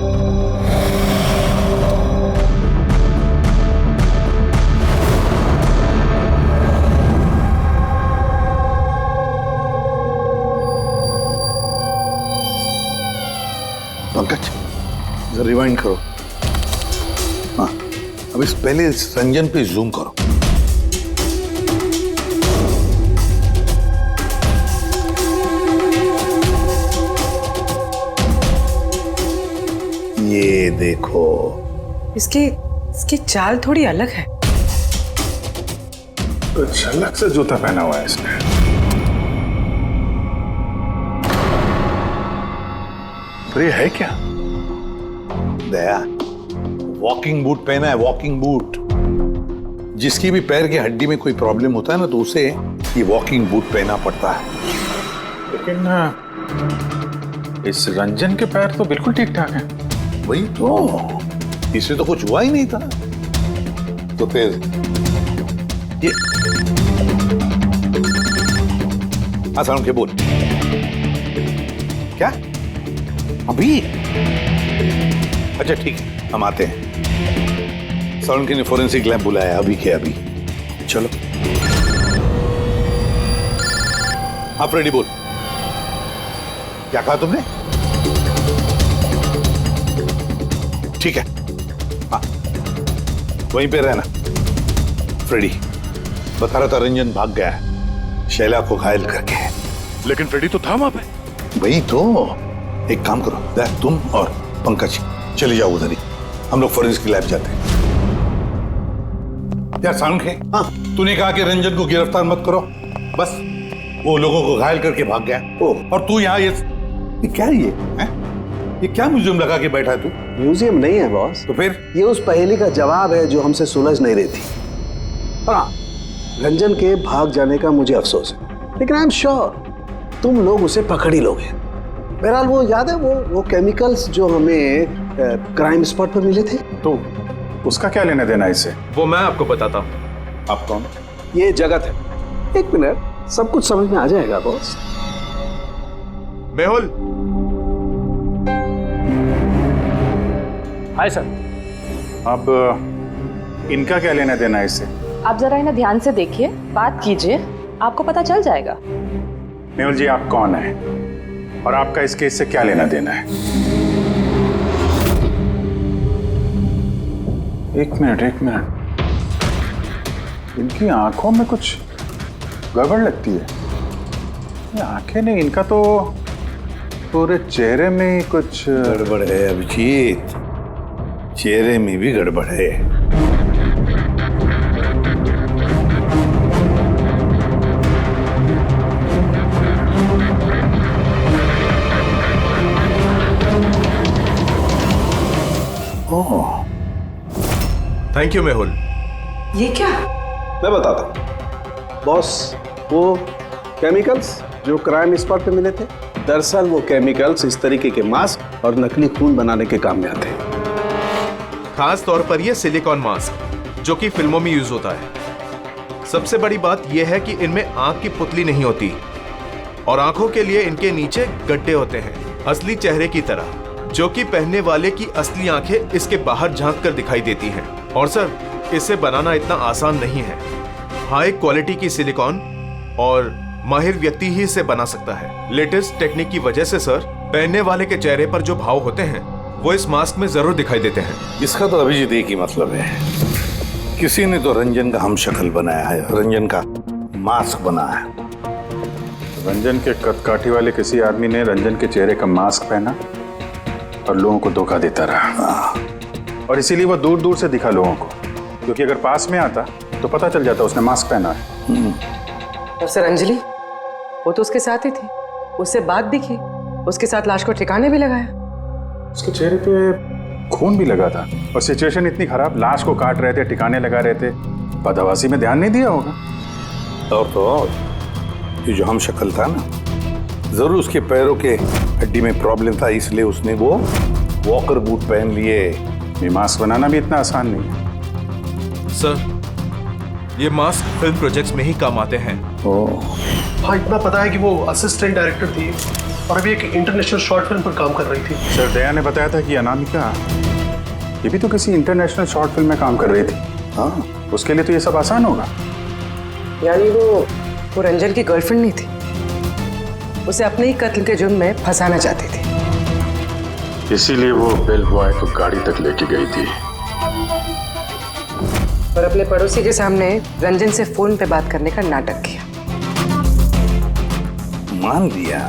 पंकज, जरा रिवाइंड करो। हाँ, अब इस पहले इस रंजन पे जूम करो। ये देखो, इसकी चाल थोड़ी अलग है। तो झलक से जूता पहना हुआ है इसने। पर ये है क्या? दया, वॉकिंग बूट पहना है, वॉकिंग बूट। जिसकी भी पैर की हड्डी में कोई प्रॉब्लम होता है ना, तो उसे ये वॉकिंग बूट पहनना पड़ता है। लेकिन इस रंजन के पैर तो बिल्कुल ठीक ठाक हैं। वही तो, इसे तो कुछ हुआ ही नहीं था। तो फिर ये आसान के बोल, क्या अभी? अच्छा ठीक है, हम आते हैं। साउंड ने फोरेंसिक लैब बुलाया, अभी के अभी। चलो आप रेडी, बोल क्या कहा तुमने? ठीक है, हाँ वहीं पे रहना। फ्रेडी बता रहा था रंजन भाग गया है शैला को घायल करके। लेकिन फ्रेडी तो था वहां पे। वही तो, एक काम करो, तुम और पंकज चले जाओ उधर ही, हम लोग फोरेंसिक लैब जाते हैं। यार साउंड है, हाँ तूने कहा कि रंजन को गिरफ्तार मत करो, बस वो लोगों को घायल करके भाग गया। और तू यहाँ ये क्या है ये क्या म्यूजियम लगा के बैठा है तू? म्यूजियम नहीं है बॉस। तो फिर? ये उस पहेली का जवाब है जो हमसे सुलझ नहीं रही थी। हाँ, रंजन के भाग जाने का मुझे अफसोस है, लेकिन आई एम श्योर तुम लोग उसे पकड़ ही लोगे। बहरहाल वो याद है वो केमिकल्स जो हमें क्राइम स्पॉट पर मिले थे? तो उसका क्या लेना देना इससे? वो मैं आपको बताता हूँ। आप कौन? ये जगत है। एक मिनट, सब कुछ समझ में आ जाएगा बॉस। मेहुल। Hi sir. अब इनका क्या लेना देना इससे? आप जरा इन्हें ध्यान से देखिए, बात कीजिए, आपको पता चल जाएगा। मेहुल जी, आप कौन है और आपका इस केस से क्या लेना देना है? एक मिनट, इनकी आंखों में कुछ गड़बड़ लगती है। ये आंखें नहीं, इनका तो पूरे चेहरे में कुछ गड़बड़ है अभिजीत, चेहरे में भी गड़बड़ है। Thank you Mehul. ये क्या? मैं बताता हूँ बॉस, वो केमिकल्स जो क्राइम स्पॉट पे मिले थे, दरअसल वो केमिकल्स इस तरीके के मास्क और नकली खून बनाने के काम में आते हैं। खास तौर पर ये सिलिकॉन मास्क जो कि फिल्मों में यूज होता है। सबसे बड़ी बात यह है कि इनमें आंख की पुतली नहीं होती और आंखों के लिए इनके नीचे गड्ढे होते हैं, असली चेहरे की तरह, जो कि पहनने वाले की असली आंखें इसके बाहर झांक कर दिखाई देती हैं। और सर, इसे बनाना इतना आसान नहीं है। हाई क्वालिटी की सिलिकॉन और माहिर व्यक्ति ही इसे बना सकता है। लेटेस्ट टेक्निक की वजह से सर, पहनने वाले के चेहरे पर जो भाव होते हैं वो इस मास्क में जरूर दिखाई देते हैं। इसका तो अभिजीत एक ही मतलब है, किसी ने तो रंजन का हमशक्ल बनाया है, रंजन का मास्क बनाया है। रंजन के कदकाठी वाले किसी आदमी ने रंजन के चेहरे का मास्क पहना और लोगों को धोखा देता रहा, और इसीलिए वो दूर दूर से दिखा लोगों को, क्योंकि अगर पास में आता तो पता चल जाता उसने मास्क पहना है। और सर अंजलि, वो तो उसके साथ ही थी, उससे बात भी की, उसके साथ लाश को ठिकाने भी लगाया। उसके चेहरे पे खून भी लगा था और सिचुएशन इतनी खराब, लाश को काट रहे थे, ठिकाने लगा रहे थे, बदहवासी में ध्यान नहीं दिया होगा। और तो और ये जो हमशक्ल था ना, जरूर उसके पैरों के हड्डी में प्रॉब्लम था, इसलिए उसने वो वॉकर बूट पहन लिए। ये मास्क बनाना भी इतना आसान नहीं है सर। ये मास्क फिल्म प्रोजेक्ट्स में ही काम आते हैं। हाँ, इतना पता है कि वो असिस्टेंट डायरेक्टर थी और अभी एक इंटरनेशनल शॉर्ट फिल्म पर काम कर रही थी। सर, दया ने बताया था कि अनामिका ये भी तो किसी इंटरनेशनल शॉर्ट फिल्म में काम कर रही थी। हाँ, उसके लिए तो ये सब आसान होगा। यानी वो रंजन की गर्लफ्रेंड नहीं थी, उसे अपने ही कत्ल के जुर्म में फंसाना चाहती थी, इसीलिए वो बेल बॉय को गाड़ी तक लेके गई थी और अपने पड़ोसी के सामने रंजन से फोन पे बात करने का नाटक किया। मान लिया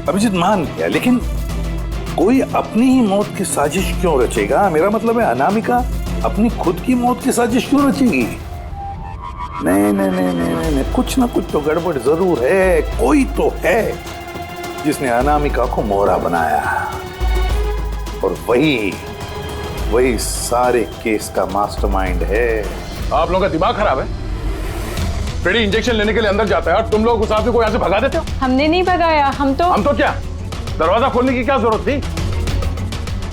अभिजीत, मान लिया, लेकिन कोई अपनी ही मौत की साजिश क्यों रचेगा? मेरा मतलब है अनामिका अपनी खुद की मौत की साजिश क्यों रचेगी? नहीं नहीं नहीं नहीं नहीं, कुछ ना कुछ तो गड़बड़ जरूर है, कोई तो है। जिसने अनामिका को मोहरा बनाया, और वही सारे केस का मास्टरमाइंड है। आप लोगों का दिमाग खराब है। फ्रेडी इंजेक्शन लेने के लिए अंदर जाता है और तुम लोग उस आदमी को यहाँ से भगा देते हो। हमने नहीं भगाया, हम तो क्या, दरवाजा खोलने की क्या जरूरत थी?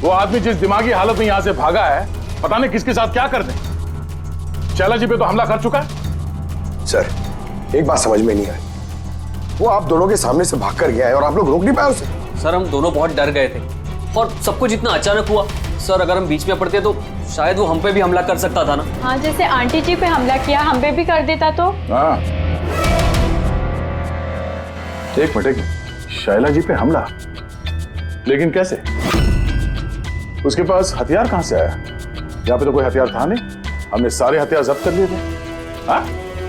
वो आदमी जिस दिमागी हालत में यहाँ से भागा है, पता नहीं किसके साथ क्या कर दे। शैला जी पे तो हमला कर चुका है। सर, एक बात समझ में नहीं आई, वो आप दोनों के सामने से भाग कर गया है और आप लोग रोक नहीं पाए उसे। सर हम दोनों बहुत डर गए थे और सब कुछ इतना अचानक हुआ। सर अगर हम बीच में पड़ते तो शायद वो हम पे भी हमला कर सकता था ना। हाँ, जैसे आंटी जी पे हमला किया, हम पे भी कर देता तो। हाँ। एक मिनट, शैला जी पे हमला, लेकिन कैसे? उसके पास हथियार कहां से आया? यहाँ पे तो कोई हथियार था नहीं, हमने सारे हथियार जब्त कर लिए थे।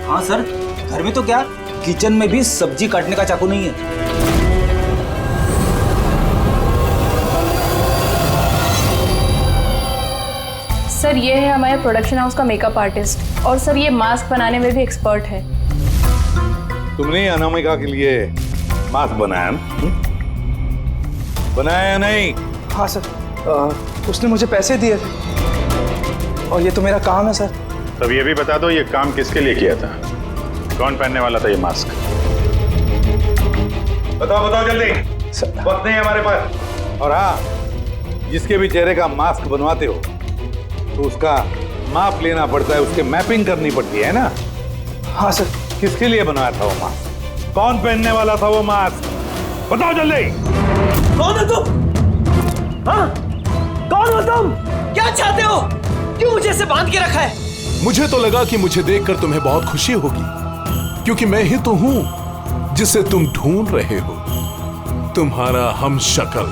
हाँ सर, घर में तो क्या, किचन में भी सब्जी काटने का चाकू नहीं है। सर ये है हमारे प्रोडक्शन हाउस का मेकअप आर्टिस्ट, और सर ये मास्क बनाने में भी एक्सपर्ट है। तुमने अनामिका के लिए मास्क बनाया ना? बनाया या नहीं? हाँ सर, उसने मुझे पैसे दिए थे और ये तो मेरा काम है सर। तब ये भी बता दो, ये काम किसके लिए किया था? कौन पहनने वाला था ये मास्क? बताओ जल्दी, वक्त नहीं है हमारे पास। और हाँ, जिसके भी चेहरे का मास्क बनवाते हो तो उसका माप लेना पड़ता है, उसके मैपिंग करनी पड़ती है ना? हाँ सर। किसके लिए बनवाया था वो मास्क? कौन पहनने वाला था वो मास्क? बताओ जल्दी। कौन हो तुम? हाँ? कौन हो तुम? क्या चाहते हो? क्यों मुझे ऐसे बांध के रखा है? मुझे तो लगा कि मुझे देखकर तुम्हें बहुत खुशी होगी, क्योंकि मैं ही तो हूं जिसे तुम ढूंढ रहे हो, तुम्हारा हमशक्ल।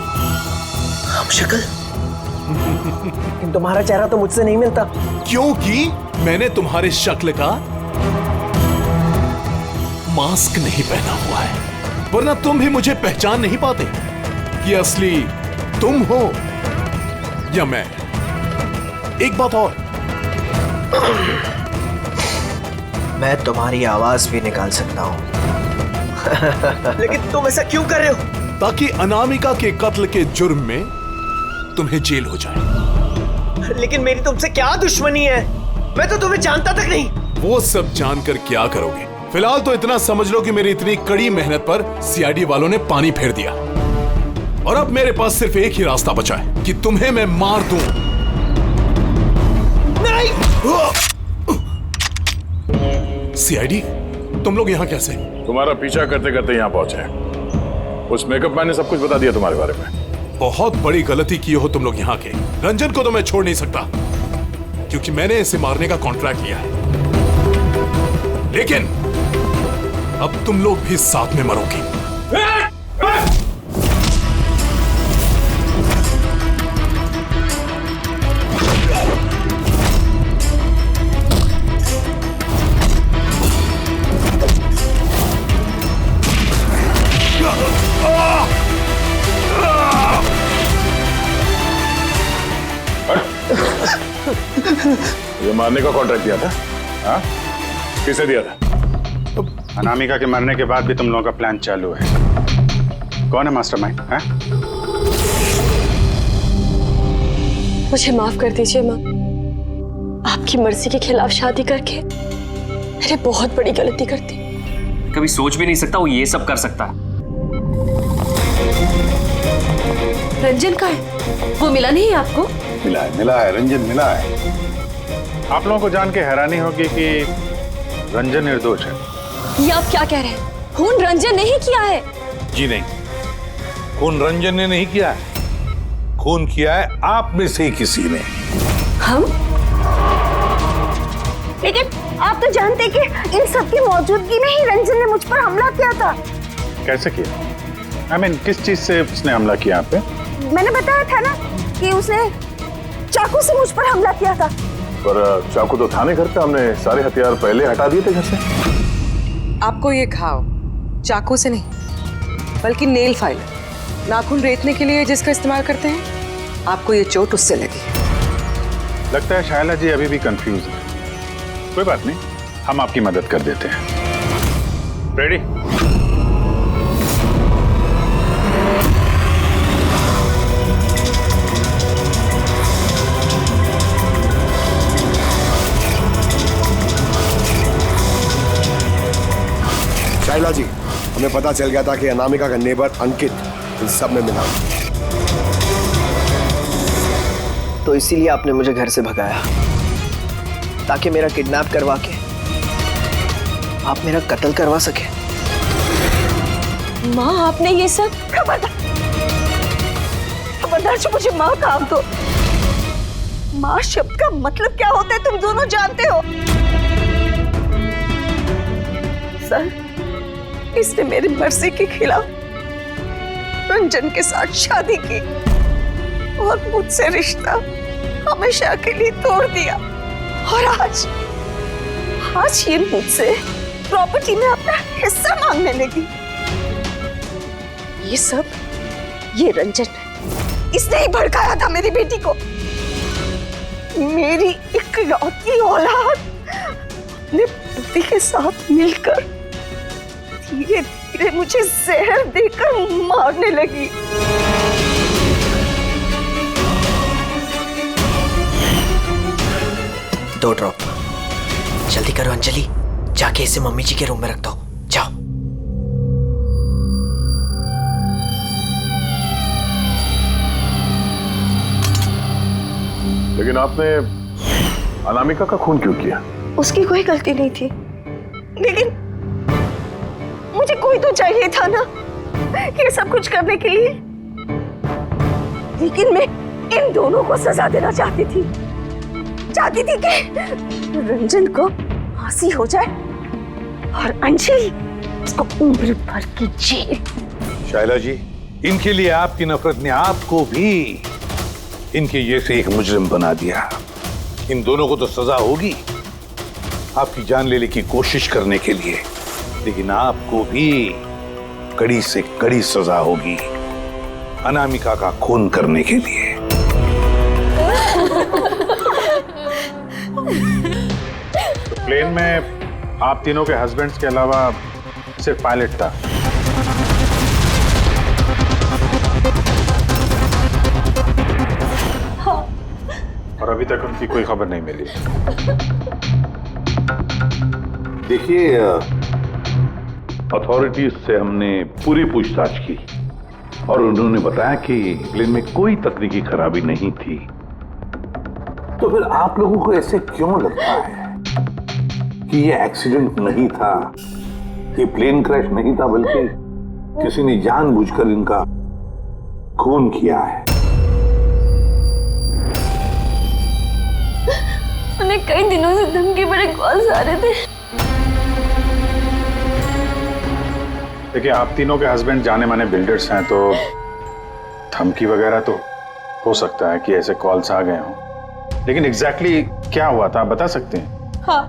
हमशक्ल? तुम्हारा चेहरा तो मुझसे नहीं मिलता। क्योंकि मैंने तुम्हारे शक्ल का मास्क नहीं पहना हुआ है, वरना तुम भी मुझे पहचान नहीं पाते कि असली तुम हो या मैं। एक बात और, मैं तुम्हारी आवाज भी निकाल सकता हूं। लेकिन तुम ऐसा क्यों कर रहे हो? ताकि अनामिका के कत्ल के जुर्म में तुम्हें जेल हो जाए। लेकिन मेरी तुमसे क्या दुश्मनी है? मैं तो तुम्हें जानता तक नहीं। वो सब जानकर क्या करोगे? फिलहाल तो इतना समझ लो कि मेरी इतनी कड़ी मेहनत पर सीआईडी वालों ने पानी फेर दिया, और अब मेरे पास सिर्फ एक ही रास्ता बचा है कि तुम्हें मैं मार दूं। नहीं! सीआईडी, तुम लोग यहाँ कैसे? तुम्हारा पीछा करते करते यहाँ पहुंचे। उस मेकअप मैन ने सब कुछ बता दिया तुम्हारे बारे में। बहुत बड़ी गलती की हो तुम लोग यहाँ के। रंजन को तो मैं छोड़ नहीं सकता, क्योंकि मैंने इसे मारने का कॉन्ट्रैक्ट लिया है। लेकिन अब तुम लोग भी साथ में मरोगे। ये मारने का कॉन्ट्रैक्ट दिया था? हाँ? किसे दिया था? अनामिका के मरने के बाद भी तुम लोगों का प्लान चालू है। कौन है मास्टरमाइंड? मुझे माफ कर दीजिए माँ, आपकी मर्जी के खिलाफ शादी करके मैंने बहुत बड़ी गलती कर दी। कभी सोच भी नहीं सकता वो ये सब कर सकता है। रंजन का है? वो मिला नहीं आपको? मिला है, रंजन मिला है। आप लोगों को जान के हैरानी होगी कि रंजन निर्दोष है। ये आप क्या कह रहे हैं? खून रंजन ने ही किया है। जी नहीं, खून रंजन ने नहीं किया है, खून किया है आप में से किसी ने। हम? लेकिन आप तो जानते कि इन सब की मौजूदगी में ही रंजन ने मुझ पर हमला किया था। कैसे किया? किस चीज से उसने हमला किया आप पे? मैंने बताया था ना कि उसने चाकू से मुझ पर हमला किया था। पर चाकू तो था नहीं घर पे, हमने सारे हथियार पहले हटा दिए थे घर से। आपको ये घाव चाकू से नहीं, बल्कि नेल फाइलर, नाखून रेतने के लिए जिसका इस्तेमाल करते हैं, आपको ये चोट उससे लगी। लगता है शायला जी अभी भी कंफ्यूज है। कोई बात नहीं, हम आपकी मदद कर देते हैं। रेडी? हमें पता चल गया था कि अनामिका का नेबर अंकित इन सब में मिला। तो इसीलिए आपने मुझे घर से भगाया, ताकि मेरा किडनैप करवा के आप मेरा कत्ल करवा सके। माँ, आपने ये सब खबरदार जो मुझे माँ कहा तो। माँ शब्द का मतलब क्या होता है तुम दोनों जानते हो। सर, इसने मेरी मर्जी के खिलाफ रंजन के साथ शादी की और मुझसे रिश्ता हमेशा के लिए तोड़ दिया। और आज ये मुझसे प्रॉपर्टी में अपना हिस्सा मांगने लगी। ये रंजन, इसने ही भड़काया था मेरी बेटी को। मेरी इकलौती औलाद अपने पति के साथ मिलकर धीरे धीरे मुझे जहर देकर मारने लगी। 2 ड्रॉप। जल्दी करो अंजलि, जाके इसे मम्मी जी के रूम में रख दो। जाओ। लेकिन आपने अनामिका का खून क्यों किया? उसकी कोई गलती नहीं थी, लेकिन मुझे कोई तो चाहिए था ना ये सब कुछ करने के लिए। लेकिन मैं इन दोनों को सजा देना चाहती थी कि रंजन को फांसी हो जाए और अंजलि उसको उम्र भर की जेल। शायला जी, इनके लिए आपकी नफरत ने आपको भी इनके जैसे एक मुजरिम बना दिया। इन दोनों को तो सजा होगी आपकी जान लेने की कोशिश करने के लिए, लेकिन आपको भी कड़ी से कड़ी सजा होगी अनामिका का खून करने के लिए। प्लेन में आप तीनों के हस्बैंड्स के अलावा सिर्फ पायलट था। और अभी तक उनकी कोई खबर नहीं मिली। देखिए, अथॉरिटीज से हमने पूरी पूछताछ की और उन्होंने बताया कि प्लेन में कोई तकनीकी खराबी नहीं थी। तो फिर आप लोगों को ऐसे क्यों लगता है कि ये एक्सीडेंट नहीं था, ये प्लेन क्रैश नहीं था, बल्कि किसी ने जानबूझकर इनका खून किया है? उन्हें कई दिनों से धमकी भरे कॉल्स आ रहे थे। देखिए, आप तीनों के हस्बैंड जाने माने बिल्डर्स हैं, तो धमकी वगैरह तो हो सकता है कि ऐसे कॉल्स आ गए हों, लेकिन एग्जैक्टली क्या हुआ था आप बता सकते हैं? हाँ,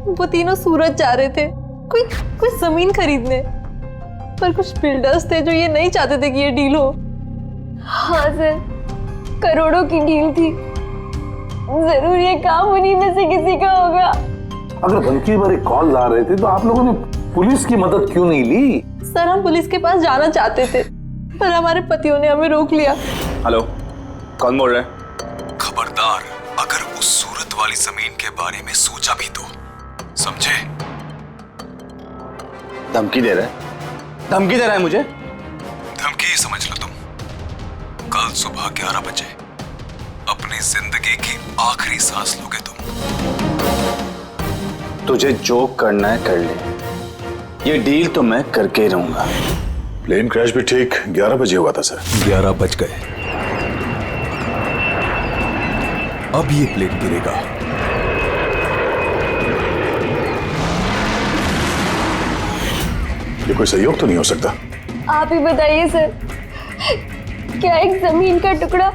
वो तीनों सूरत जा रहे थे कोई जमीन खरीदने, पर कुछ बिल्डर्स थे जो ये नहीं चाहते थे कि ये डील हो। हाँ सर, करोड़ों की डील थी, जरूर ये काम उन्हीं में से किसी का होगा। अगर धमकी भरे कॉल आ रहे थे तो आप लोगों ने पुलिस की मदद क्यों नहीं ली? सर, हम पुलिस के पास जाना चाहते थे, पर हमारे पतियों ने हमें रोक लिया। हेलो, कौन बोल रहा है? खबरदार, अगर उस सूरत वाली जमीन के बारे में सोचा भी तो, समझे? धमकी दे रहा है? धमकी दे रहा है मुझे? धमकी ही समझ लो तुम। कल सुबह 11 बजे अपनी जिंदगी की आखिरी सांस लोगे तुम। तुझे जो करना है कर ले, ये डील तो मैं करके ही रहूंगा। प्लेन क्रैश भी ठीक 11 बजे हुआ था सर। 11 बज गए, अब ये प्लेन गिरेगा। ये कोई सहयोग तो नहीं हो सकता? आप ही बताइए सर, क्या एक जमीन का टुकड़ा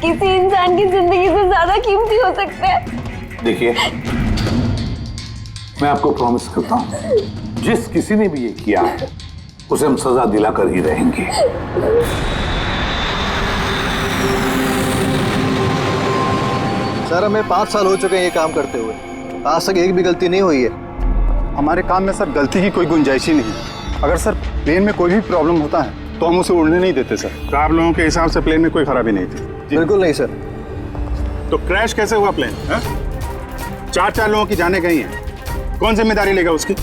किसी इंसान की जिंदगी से ज्यादा कीमती हो सकता है? देखिए, मैं आपको प्रॉमिस करता हूं, जिस किसी ने भी ये किया है उसे हम सजा दिलाकर ही रहेंगे। सर, हमें 5 साल हो चुके हैं ये काम करते हुए, आज तक एक भी गलती नहीं हुई है। हमारे काम में सर गलती की कोई गुंजाइश ही नहीं। अगर सर प्लेन में कोई भी प्रॉब्लम होता है तो हम उसे उड़ने नहीं देते सर। तो आप लोगों के हिसाब से प्लेन में कोई खराबी नहीं थी? बिल्कुल नहीं सर। तो क्रैश कैसे हुआ प्लेन? 4 लोगों की जानें गई हैं, कौन जिम्मेदारी लेगा उसकी?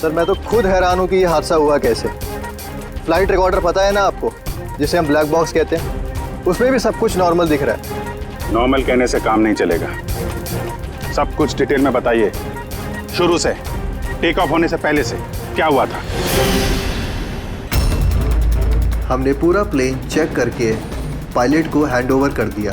सर मैं तो खुद हैरान हूँ कि ये हादसा हुआ कैसे। फ्लाइट रिकॉर्डर पता है ना आपको, जिसे हम ब्लैक बॉक्स कहते हैं, उसमें भी सब कुछ नॉर्मल दिख रहा है। नॉर्मल कहने से काम नहीं चलेगा, सब कुछ डिटेल में बताइए, शुरू से, टेक ऑफ होने से पहले से क्या हुआ था। हमने पूरा प्लेन चेक करके पायलट को हैंडओवर कर दिया।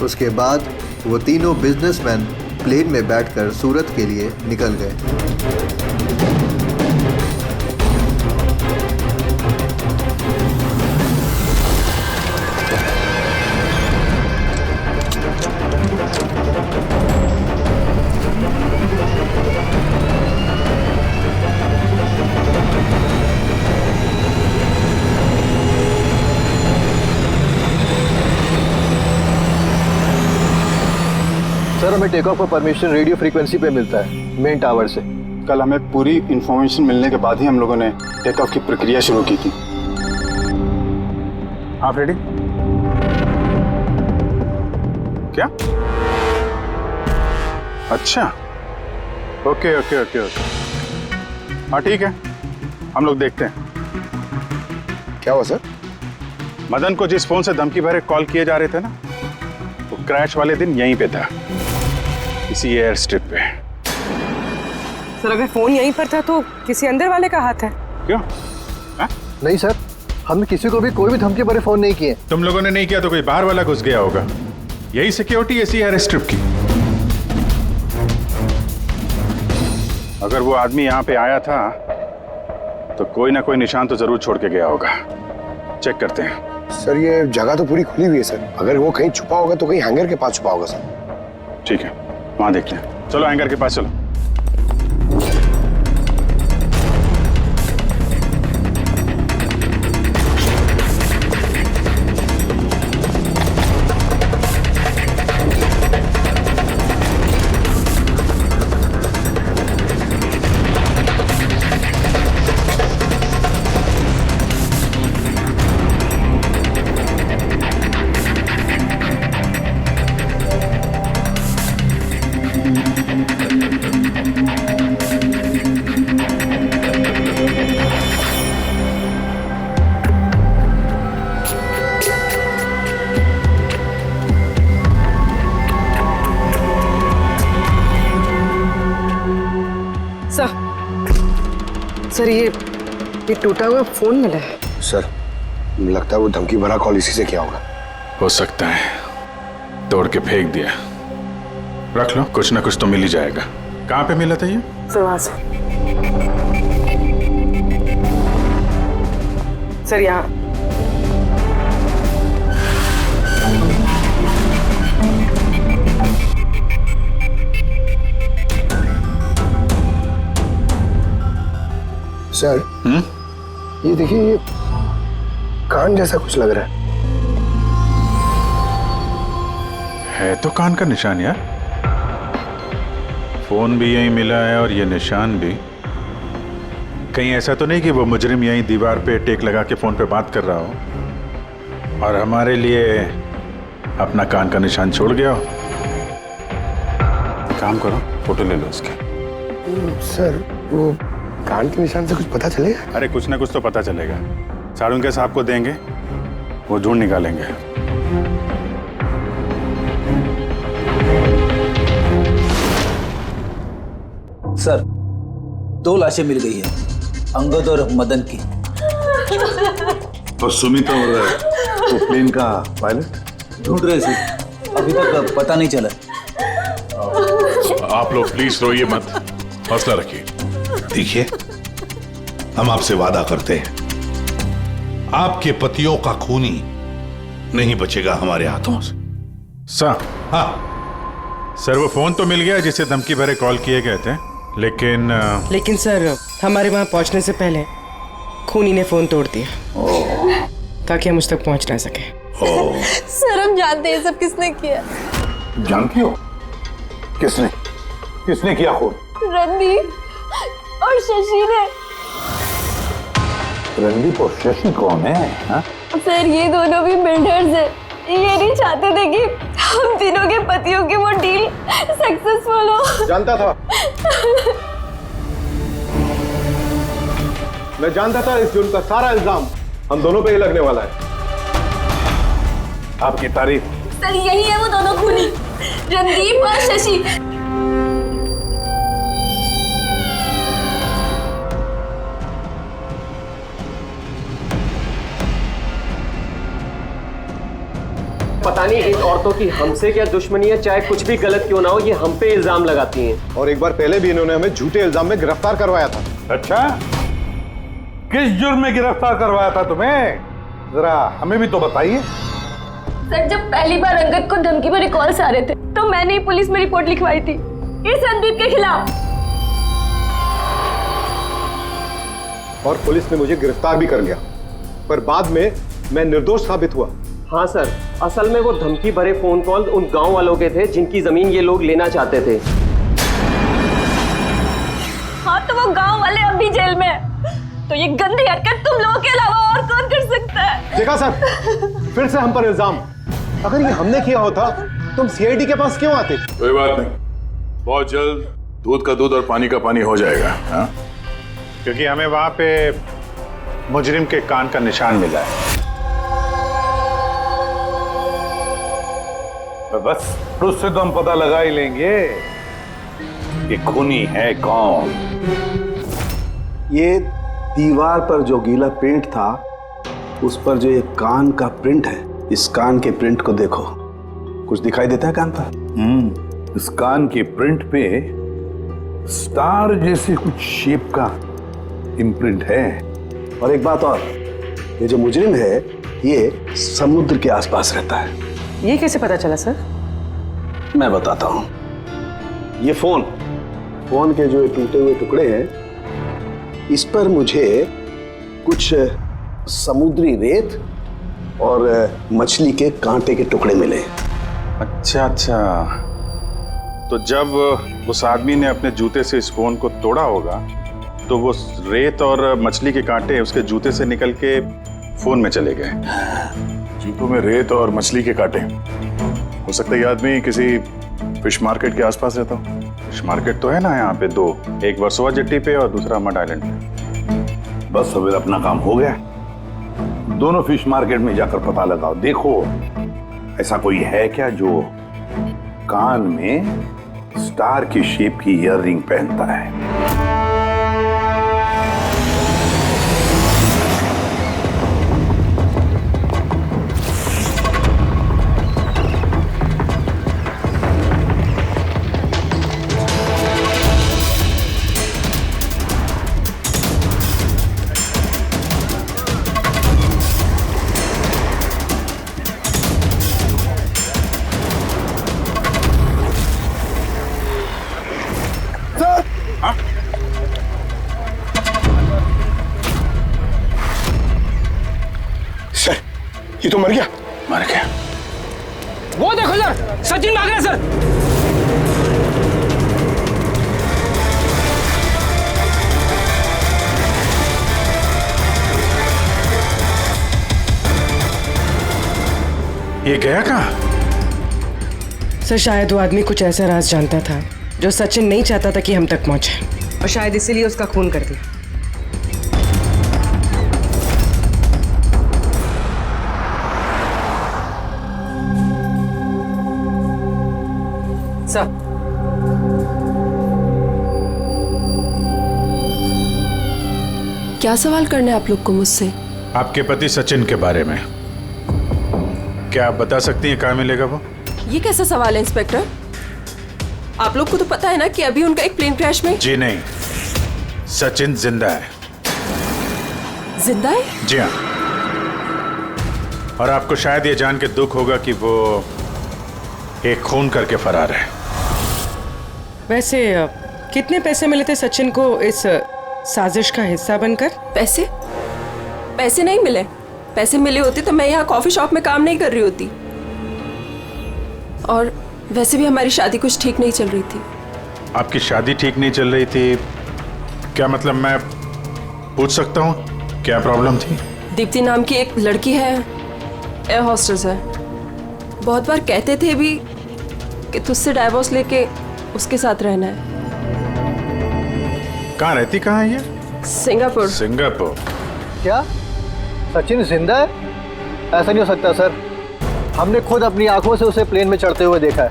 उसके बाद वो तीनों बिजनेसमैन प्लेन में बैठकर सूरत के लिए निकल गए। सर हमें टेक ऑफ का परमिशन रेडियो फ्रीक्वेंसी पे मिलता है, मेन टावर से। कल हमें पूरी इंफॉर्मेशन मिलने के बाद ही हम लोगों ने टेक ऑफ की प्रक्रिया शुरू की थी। आप रेडी? क्या? अच्छा, ओके ओके ओके ओके, हाँ ठीक है, हम लोग देखते हैं। क्या हुआ सर? मदन को जिस फोन से धमकी भरे कॉल किए जा रहे थे ना, वो क्रैश वाले दिन यहीं पे था, इसी एयर स्ट्रिप पे। सर अगर फोन यहीं पर था तो किसी अंदर वाले का हाथ है। क्यों? नहीं सर, हमने किसी को भी कोई भी धमकी भरे फोन नहीं किए। तुम लोगों ने नहीं किया तो कोई बाहर वाला घुस गया होगा, यही सिक्योरिटी इसी एयर स्ट्रिप की। अगर वो आदमी यहाँ पे आया था तो कोई ना कोई निशान तो जरूर छोड़ के गया होगा, चेक करते हैं। सर ये जगह तो पूरी खुली हुई है सर, अगर वो कहीं छुपा होगा तो कहीं हैंगर के पास छुपा होगा सर। ठीक है, वहां देखते हैं, चलो हैंगर के पास चलो। सर ये टूटा हुआ फोन मिला है। सर लगता है वो धमकी भरा कॉल इसी से किया होगा। हो सकता है, तोड़ के फेंक दिया। रख लो, कुछ ना कुछ तो मिल ही जाएगा। कहाँ पे मिला था ये? सर वहां से। सर यहाँ। सर ये देखिए, ये कान जैसा कुछ लग रहा है तो कान का निशान यार। फोन भी यहीं मिला है और ये निशान भी। कहीं ऐसा तो नहीं कि वो मुजरिम यहीं दीवार पे टेक लगा के फोन पे बात कर रहा हो और हमारे लिए अपना कान का निशान छोड़ गया हो। काम करो, फोटो ले लो उसकी। सर वो कान के निशान से कुछ पता चलेगा? अरे कुछ ना कुछ तो पता चलेगा। सारुंके साहब को देंगे, वो ढूंढ निकालेंगे। सर 2 लाशें मिल गई है, अंगद और मदन की। और सुमित और वो प्लेन का पायलट ढूंढ रहे सर, अभी तक पता नहीं चला। आप लोग प्लीज रोइए मत, हौसला रखिए। देखिए हम आपसे वादा करते हैं, आपके पतियों का खूनी नहीं बचेगा हमारे हाथों से। सर, हाँ सर वो फोन तो मिल गया जिसे धमकी भरे कॉल किए गए थे, लेकिन सर हमारे वहां पहुंचने से पहले खूनी ने फोन तोड़ दिया ताकि हम उस तक पहुंच ना सके। सर हम जानते हैं सब किसने किया। जानती हो किसने किसने किया खून? रणदीप और शशि ने। रणदीप और शशि कौन है? हा? सर ये दोनों भी बिल्डर्स हैं। ये नहीं चाहते थे कि हम तीनों के पतियों की वो डील सक्सेसफुल हो। जानता था, मैं जानता था इस जुर्म का सारा इल्जाम हम दोनों पे ही लगने वाला है। आपकी तारीफ। सर यही है वो दोनों खूनी, रणदीप और शशि। पता नहीं इन औरतों की हमसे क्या दुश्मनी है, चाहे कुछ भी गलत क्यों ना हो, ये हम पे इल्जाम लगाती हैं। और एक बार पहले भी इन्होंने हमें झूठे इल्जाम में गिरफ्तार करवाया था। अच्छा, किस जुर्म में गिरफ्तार करवाया था तुम्हें? जरा हमें भी तो बताइए। सर जब पहली बार अंगद को धमकी भरे कॉल्स आ रहे थे तो मैंने ही पुलिस में रिपोर्ट लिखवाई थी इस रणदीप के खिलाफ, और पुलिस ने मुझे गिरफ्तार भी कर लिया, पर बाद में मैं निर्दोष साबित हुआ। हाँ सर, असल में वो धमकी भरे फोन कॉल उन गांव वालों के थे जिनकी जमीन ये लोग लेना चाहते थे। हाँ तो वो गांव वाले अब भी जेल में हैं। तो ये गंदी हरकत तुम लोगों के अलावा और कौन कर सकता है? देखा सर, फिर से हम पर इल्जाम। अगर ये हमने किया होता तुम सीआईडी के पास क्यों आते? कोई बात नहीं, बहुत जल्द दूध का दूध और पानी का पानी हो जाएगा। हाँ? क्योंकि हमें वहां पे मुजरिम के कान का निशान मिला है। तो बस उससे तो हम पता लगा ही लेंगे कि खूनी है कौन। ये दीवार पर जो गीला पेंट था उस पर जो ये कान का प्रिंट है, इस कान के प्रिंट को देखो, कुछ दिखाई देता है कान पर? इस कान के प्रिंट पे स्टार जैसे कुछ शेप का इम्प्रिंट है। और एक बात और, ये जो मुजरिम है ये समुद्र के आसपास रहता है। ये कैसे पता चला सर? मैं बताता हूँ। ये फोन के जो टूटे हुए टुकड़े हैं, इस पर मुझे कुछ समुद्री रेत और मछली के कांटे के टुकड़े मिले। अच्छा, तो जब उस आदमी ने अपने जूते से इस फोन को तोड़ा होगा तो वो रेत और मछली के कांटे उसके जूते से निकल के फोन में चले गए। जूतों में रेत और मछली के कांटे, हो सकता है ये आदमी किसी फिश मार्केट के आसपास रहता हो। फिश मार्केट तो है ना यहाँ पे दो, एक वर्सोवा जेट्टी पे और दूसरा मड आइलैंड पे। बस अब अपना काम हो गया, दोनों फिश मार्केट में जाकर पता लगाओ। देखो ऐसा कोई है क्या जो कान में स्टार की शेप की ईयररिंग पहनता है। ये तो मर गया। वो देखो सर, सचिन भाग रहा है सर। ये गया कहाँ? सर शायद वो आदमी कुछ ऐसा राज जानता था जो सचिन नहीं चाहता था कि हम तक पहुंचे, और शायद इसीलिए उसका खून कर दिया। सर क्या सवाल करना है आप लोग को मुझसे? आपके पति सचिन के बारे में क्या आप बता सकती हैं? कहाँ मिलेगा वो? ये कैसा सवाल है इंस्पेक्टर? आप लोग को तो पता है ना कि अभी उनका एक प्लेन क्रैश में। जी नहीं, सचिन जिंदा है। जिंदा है? जी हाँ। और आपको शायद ये जान के दुख होगा कि वो एक खून करके फरार है। वैसे कितने पैसे मिले थे सचिन को इस साजिश का हिस्सा बनकर? पैसे नहीं मिले। पैसे मिले होते तो मैं यहाँ कॉफी शॉप में काम नहीं कर रही होती। और वैसे भी हमारी शादी कुछ ठीक नहीं चल रही थी। आपकी शादी ठीक नहीं चल रही थी? क्या मतलब, मैं पूछ सकता हूँ क्या प्रॉब्लम थी? दीप्ति नाम की एक लड़की है, एयर हॉस्टेस है। बहुत बार कहते थे भी कि तुझसे डाइवोर्स लेके उसके साथ रहना है। कहाँ रहती कहाँ है ये? सिंगापुर। सिंगापुर? क्या सचिन जिंदा है? ऐसा नहीं हो सकता सर, हमने खुद अपनी आंखों से उसे प्लेन में चढ़ते हुए देखा है।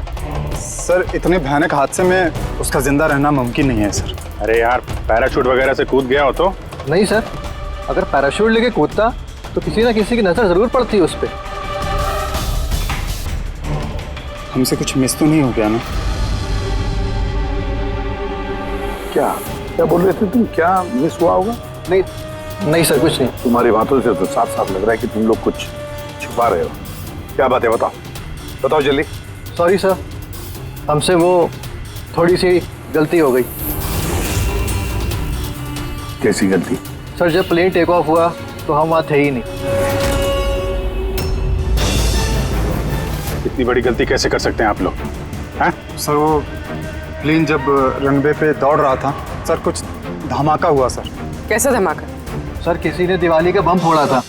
सर इतने भयानक हादसे में उसका जिंदा रहना मुमकिन नहीं है सर। अरे यार, पैराशूट वगैरह से कूद गया हो तो? नहीं सर, अगर पैराशूट लेके कूदता तो किसी ना किसी की नजर जरूर पड़ती उस पर। हमसे कुछ मिस तो नहीं हो गया ना? क्या क्या बोल रहे थे तुम? क्या मिस हुआ होगा? नहीं सर, कुछ नहीं। तुम्हारी बातों से तो साफ साफ लग रहा है कि तुम लोग कुछ छुपा रहे हो। क्या बात है, बताओ बताओ जल्दी। सॉरी सर, हमसे वो थोड़ी सी गलती हो गई। कैसी गलती? सर जब प्लेन टेक ऑफ हुआ तो हम वहाँ थे ही नहीं। इतनी बड़ी गलती कैसे कर सकते हैं आप लोग? हैं? सर वो प्लेन जब रनवे पे दौड़ रहा था सर, कुछ धमाका हुआ सर। कैसा धमाका? सर किसी ने दिवाली का बम फोड़ा था,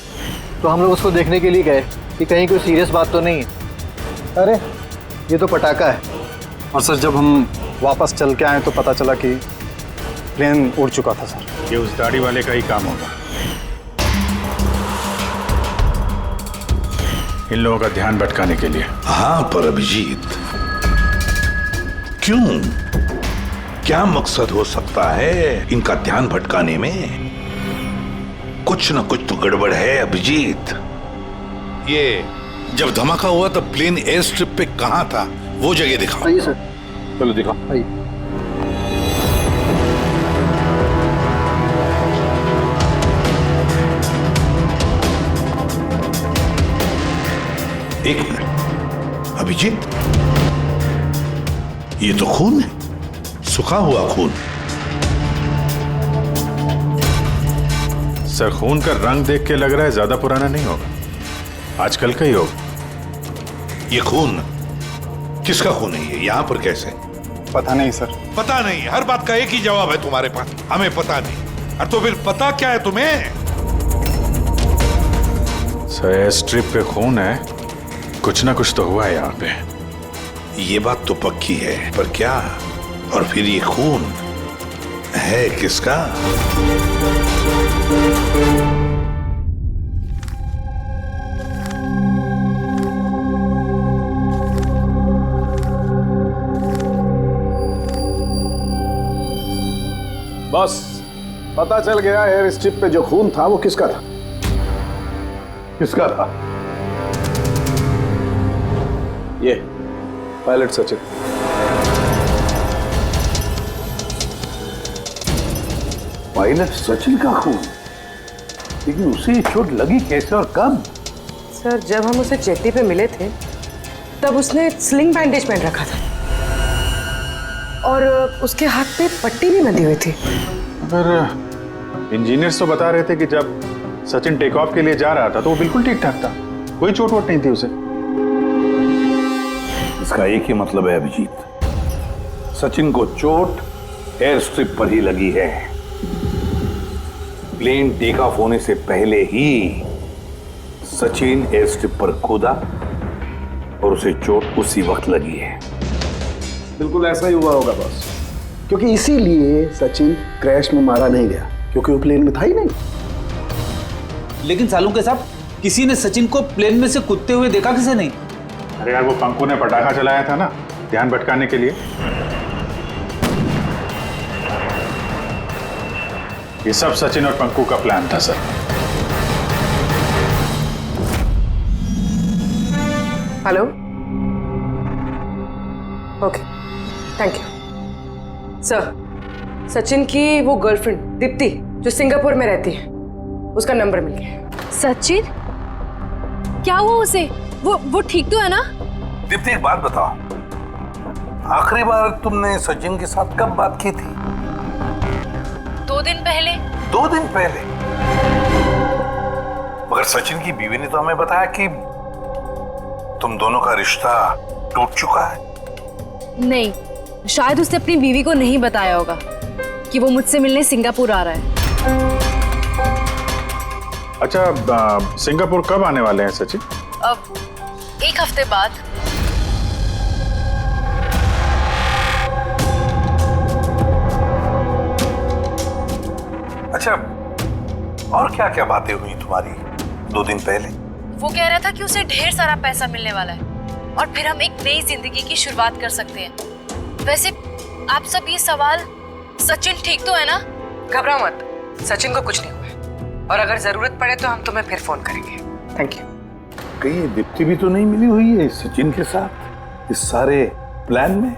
तो हम लोग उसको देखने के लिए गए कि कहीं कोई सीरियस बात तो नहीं है। अरे ये तो पटाखा है। और सर जब हम वापस चल के आए तो पता चला कि प्लेन उड़ चुका था सर। ये उस दाढ़ी वाले का ही काम होगा। इन लोगों का ध्यान भटकाने के लिए। हाँ पर अभिजीत, क्यों? क्या मकसद हो सकता है इनका ध्यान भटकाने में? कुछ ना कुछ तो गड़बड़ है अभिजीत। ये जब धमाका हुआ तब प्लेन एयर स्ट्रिप पे कहाँ था, वो जगह दिखाओ। आइए सर। चलो दिखाओ। आइए। एक मिनट अभिजीत, ये तो खून है, सूखा हुआ खून। सर खून का रंग देख के लग रहा है ज्यादा पुराना नहीं होगा, आजकल का ही होगा। ये खून किसका खून है? ये यहाँ पर कैसे? पता नहीं सर। पता नहीं? हर बात का एक ही जवाब है तुम्हारे पास, हमें पता नहीं। और तो फिर पता क्या है तुम्हें? सर स्ट्रिप पे खून है, कुछ ना कुछ तो हुआ है यहाँ पे। ये बात तो पक्की है, पर क्या? और फिर ये खून है किसका? बस पता चल गया, एयर स्ट्रिप पे जो खून था वो किसका था। किसका था? ये पायलट सचिन। पायलट सचिन का खून? लेकिन उसे चोट लगी कैसे और कब? सर जब हम उसे जेटी पे मिले थे तब उसने स्लिंग बैंडेज पहन रखा था और उसके हाथ पे पट्टी भी बंधी हुई थी। पर इंजीनियर्स तो बता रहे थे कि जब सचिन टेक ऑफ के लिए जा रहा था तो वो बिल्कुल ठीक ठाक था, कोई चोट वोट नहीं थी उसे। इसका एक ही मतलब है अभिजीत, सचिन को चोट एयर स्ट्रिप पर ही लगी है। प्लेन टेक ऑफ होने से पहले ही सचिन एयर स्ट्रिप पर कूदा और उसे चोट उसी वक्त लगी है। बिल्कुल ऐसा ही हुआ होगा बॉस, क्योंकि इसीलिए सचिन क्रैश में मारा नहीं गया, क्योंकि वो प्लेन में था ही नहीं। लेकिन सालू के साहब, किसी ने सचिन को प्लेन में से कूदते हुए देखा किसे नहीं? अरे यार वो पंकु ने पटाखा चलाया था ना ध्यान भटकाने के लिए। ये सब सचिन और पंकु का प्लान था sir. Hello, okay, thank you sir. Sachin की वो गर्लफ्रेंड दीप्ति जो सिंगापुर में रहती है, उसका नंबर मिल गया। सचिन? क्या हुआ उसे? वो ठीक तो है ना? दीप्ति एक बात बताओ, आखिरी बार तुमने सचिन के साथ कब बात की थी? 2 दिन पहले। 2 दिन पहले? मगर सचिन की बीवी ने तो हमें बताया कि तुम दोनों का रिश्ता टूट चुका है। नहीं, शायद उसने अपनी बीवी को नहीं बताया होगा कि वो मुझसे मिलने सिंगापुर आ रहा है। अच्छा, सिंगापुर कब आने वाले हैं सचिन? अब 1 हफ्ते बाद। अच्छा, और क्या क्या बातें हुई तुम्हारी 2 दिन पहले? वो कह रहा था कि उसे ढेर सारा पैसा मिलने वाला है और फिर हम एक नई जिंदगी की शुरुआत कर सकते हैं। वैसे आप सब ये सवाल, सचिन ठीक तो है ना? घबराओ मत, सचिन को कुछ नहीं हुआ है। और अगर जरूरत पड़े तो हम तुम्हें फिर फोन करेंगे। Thank you. कहीं ये दीप्ति भी तो नहीं मिली हुई है सचिन के साथ इस सारे प्लान में?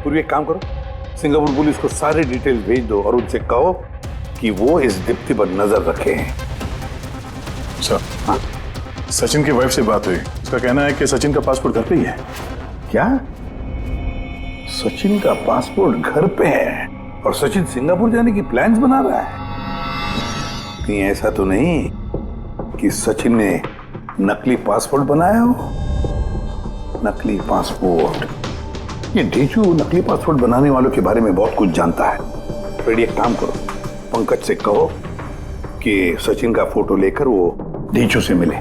पूरी एक काम करो, सिंगापुर पुलिस को सारे डिटेल्स भेज दो और उनसे कहो कि वो इस दीप्ति पर नजर रखे हैं। सर, हाँ? सचिन की वाइफ से बात हुई, उसका कहना है कि सचिन का पासपोर्ट घर पे ही है। क्या? सचिन का पासपोर्ट घर पे है और सचिन सिंगापुर जाने की प्लान्स बना रहा है? कहीं ऐसा तो नहीं कि सचिन ने नकली पासपोर्ट बनाया हो? नकली पासपोर्ट, ये ढीचू नकली पासपोर्ट बनाने वालों के बारे में बहुत कुछ जानता है। फिर एक काम करो, पंकज से कहो कि सचिन का फोटो लेकर वो ढीचू से मिले।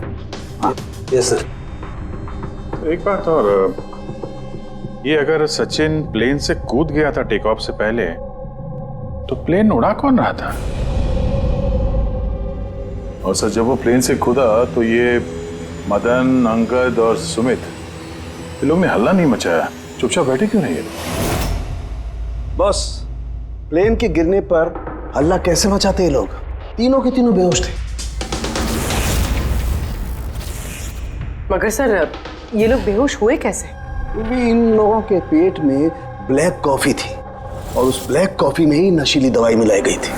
हाँ? Yes sir. एक बात और, ये अगर सचिन प्लेन से कूद गया था टेक ऑफ से पहले, तो प्लेन उड़ा कौन रहा था? और सर, जब वो प्लेन से कूदा तो ये मदन, अंगद और सुमित, ये लोग ने हल्ला नहीं मचाया, चुपचाप बैठे क्यों नहीं? बॉस, प्लेन के गिरने पर हल्ला कैसे मचाते हैं लोग? तीनों के तीनों बेहोश थे। मगर सर, ये लोग बेहोश हुए कैसे? भी इन लोगों के पेट में ब्लैक कॉफी थी और उस ब्लैक कॉफी में ही नशीली दवाई मिलाई गई थी।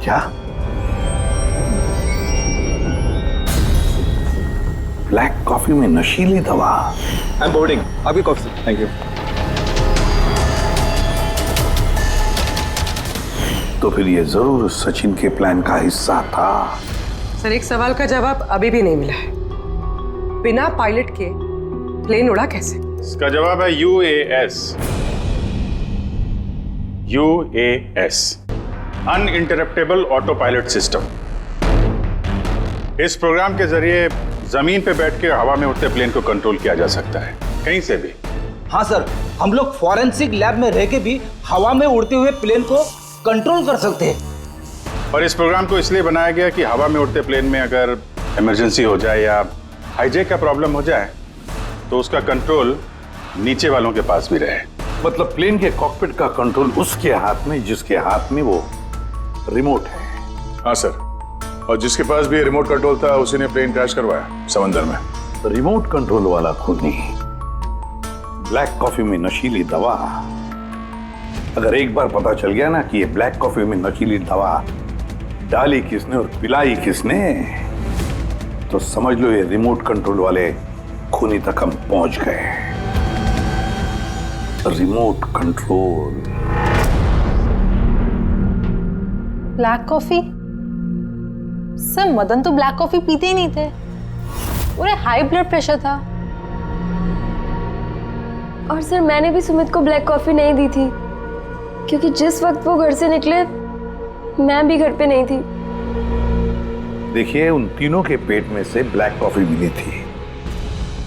क्या? ब्लैक कॉफी में नशीली दवा? आई एम बोर्डिंग, आपकी कॉफी। Thank you. तो फिर ये जरूर सचिन के प्लान का हिस्सा था। सर, एक सवाल का जवाब अभी भी नहीं मिला है। बिना पायलट के प्लेन उड़ा कैसे? इसका जवाब है UAS। UAS, uninterruptible auto pilot system. इस प्रोग्राम के जरिए जमीन पे बैठ के हवा में उड़ते प्लेन को कंट्रोल किया जा सकता है, कहीं से भी। हाँ सर, हम लोग फॉरेंसिक लैब में रह के भी हवा में उड़ते हुए प्लेन को कंट्रोल कर सकते हैं। और इस प्रोग्राम को इसलिए बनाया गया कि हवा में उड़ते प्लेन में अगर इमरजेंसी हो जाए या हाईजैक का प्रॉब्लम हो जाए तो उसका कंट्रोल नीचे वालों के पास भी रहे। मतलब प्लेन के कॉकपिट का कंट्रोल उसके हाथ में जिसके हाथ में वो रिमोट है। हाँ सर, और जिसके पास भी रिमोट कंट्रोल था उसी ने प्लेन क्रैश करवाया समंदर में। रिमोट कंट्रोल वाला खुद नहीं, ब्लैक कॉफी में नशीली दवा। अगर एक बार पता चल गया ना कि ये ब्लैक कॉफी में नशीली दवा डाली किसने और पिलाई किसने, तो समझ लो ये रिमोट कंट्रोल वाले खूनी तक हम पहुंच गए। Remote control. Black coffee? Sir, Madan तो ब्लैक कॉफी पीते ही नहीं थे, उन्हें हाई ब्लड प्रेशर था। और सर, मैंने भी सुमित को ब्लैक कॉफी नहीं दी थी क्योंकि जिस वक्त वो घर से निकले मैं भी घर पे नहीं थी। देखिए, उन तीनों के पेट में से ब्लैक कॉफी मिली थी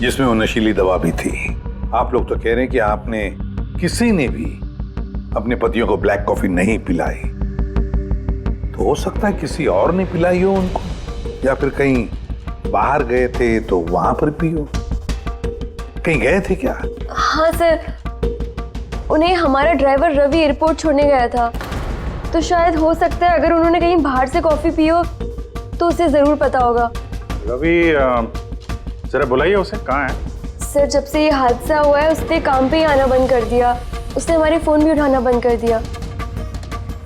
जिसमें वो नशीली दवा भी थी। आप लोग तो कह रहे हैं कि आपने किसी ने भी अपने पतियों को ब्लैक कॉफी नहीं पिलाई, तो हो सकता है किसी और ने पिलाई हो उनको, या फिर कहीं बाहर गए थे तो वहां पर पियो। कहीं गए थे क्या? हाँ सर, उन्हें हमारा ड्राइवर रवि एयरपोर्ट छोड़ने गया था, तो शायद हो सकता है अगर उन्होंने कहीं बाहर से कॉफी पी हो तो उसे जरूर पता होगा। रवि, जरा बुलाइए उसे, कहाँ है? सर, जब से ये हादसा हुआ है उसने काम पे ही आना बंद कर दिया, उसने हमारे फोन भी उठाना बंद कर दिया।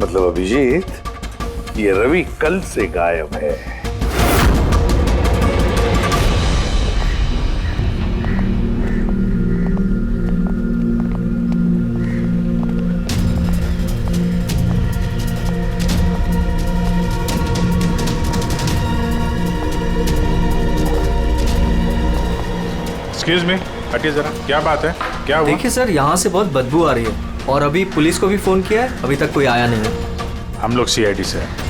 मतलब अभिजीत, ये रवि कल से गायब है। एक्सक्यूज मी, हटिए जरा, क्या बात है, क्या हुआ? देखिए सर, यहाँ से बहुत बदबू आ रही है और अभी पुलिस को भी फोन किया है, अभी तक कोई आया नहीं है। हम लोग CID से हैं।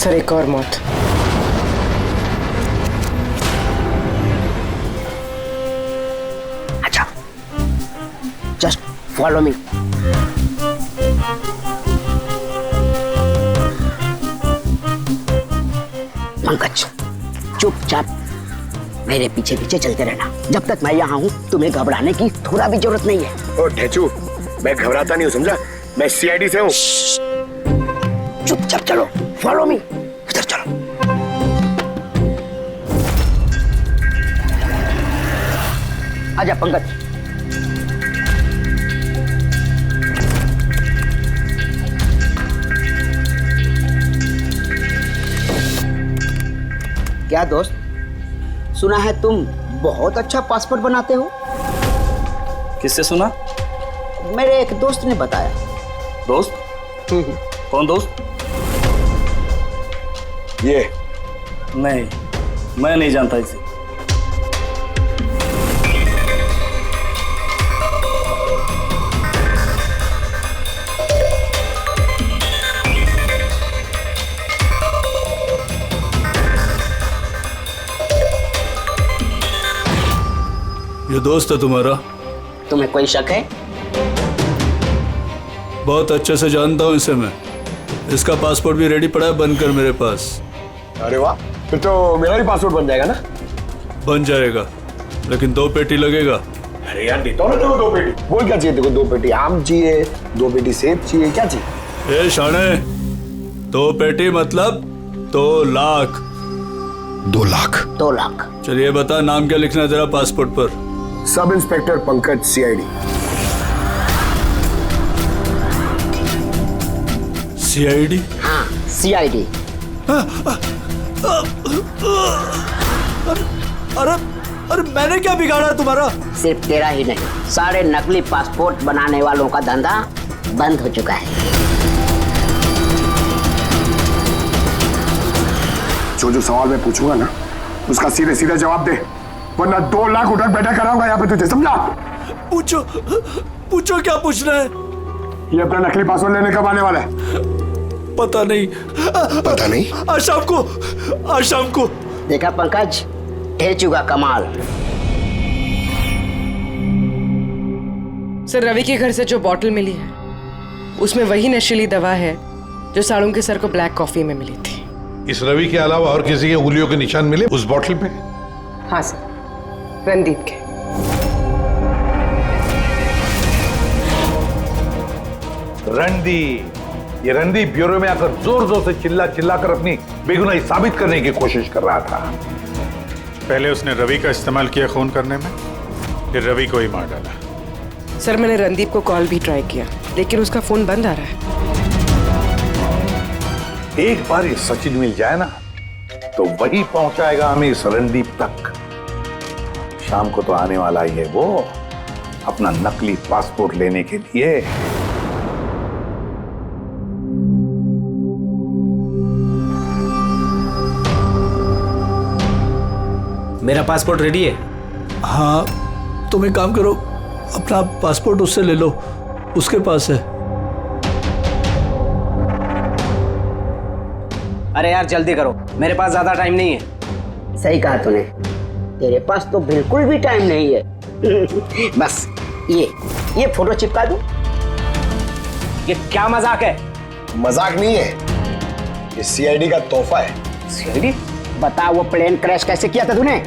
सर एक और मौत। अच्छा, जस्ट फॉलो मी। पंकज, चुपचाप मेरे पीछे पीछे चलते रहना। जब तक मैं यहाँ हूँ तुम्हें घबराने की थोड़ा भी जरूरत नहीं है। ओ ढेचू, मैं घबराता नहीं हूँ, समझा? मैं सीआईडी से हूँ। चुपचाप चलो, फॉलो मी। इधर चलो। आजा पंकज। क्या दोस्त, सुना है तुम बहुत अच्छा पासपोर्ट बनाते हो? किससे सुना? मेरे एक दोस्त ने बताया। दोस्त? कौन दोस्त? ये नहीं, मैं नहीं जानता इसे। ये दोस्त है तुम्हारा? तुम्हें कोई शक है? बहुत अच्छे से जानता हूँ इसे मैं। इसका पासपोर्ट भी रेडी पड़ा है बनकर मेरे पास। अरे वाह, फिर तो मेरा भी पासपोर्ट बन जाएगा ना? बन जाएगा, लेकिन 2 पेटी लगेगा। अरे यार, देता हूँ ना तेरे को 2 पेटी। बोल क्या चाहिए तेरे को? 2 पेटी आम चाहिए, 2 पेटी सेब चाहिए, क्या चाहिए? ए शाने, 2 पेटी मतलब 2 लाख। 2 लाख? 2 लाख। चलिए बता, नाम क्या लिखना है तेरा पासपोर्ट पर? Sub inspector Pankaj, CID. CID? हाँ, सीआईडी। अरे अरे मैंने क्या बिगाड़ा तुम्हारा? सिर्फ तेरा ही नहीं, सारे नकली पासपोर्ट बनाने वालों का धंधा बंद हो चुका है। जो सवाल मैं पूछूंगा ना, उसका सीधे सीधे जवाब दे, वरना 2 लाख उठक बैठक कराऊंगा यहाँ पे तुझे, समझा? पूछो क्या पूछना है? ये अपना नकली पासपोर्ट लेने कब आने वाला है? पता नहीं। पता नहीं? आज शाम को। देखा पंकज, ढेचू का कमाल। सर रवि के घर से जो बॉटल मिली है उसमें वही नशीली दवा है जो साड़ू के सर को ब्लैक कॉफी में मिली थी। इस रवि के अलावा और किसी के उंगलियों के निशान मिले उस बोतल पे? हाँ सर, रणदीप के। रणदीप, ये रणदीप ब्यूरो में आकर जोर जोर से चिल्ला कर अपनी बेगुनाही साबित करने की कोशिश कर रहा था। पहले उसने रवि का इस्तेमाल किया खून करने में, फिर रवि को ही मार डाला। सर मैंने रणदीप को कॉल भी ट्राई किया, लेकिन उसका फोन बंद आ रहा है। एक बार ये सचिन मिल जाए ना, तो वही पहुंचाएगा हमें इस रणदीप तक। शाम को तो आने वाला ही है वो, अपना नकली पासपोर्ट लेने के लिए। मेरा पासपोर्ट रेडी है? हाँ, तुम एक काम करो, अपना पासपोर्ट उससे ले लो, उसके पास है। अरे यार जल्दी करो, मेरे पास ज्यादा टाइम नहीं है। सही कहा तूने, तेरे पास तो बिल्कुल भी टाइम नहीं है। बस ये फोटो चिपका दूं? ये क्या मजाक है? मजाक नहीं है, ये सीआईडी का तोहफा है। सीआईडी? बता, वो प्लेन क्रैश कैसे किया था तूने?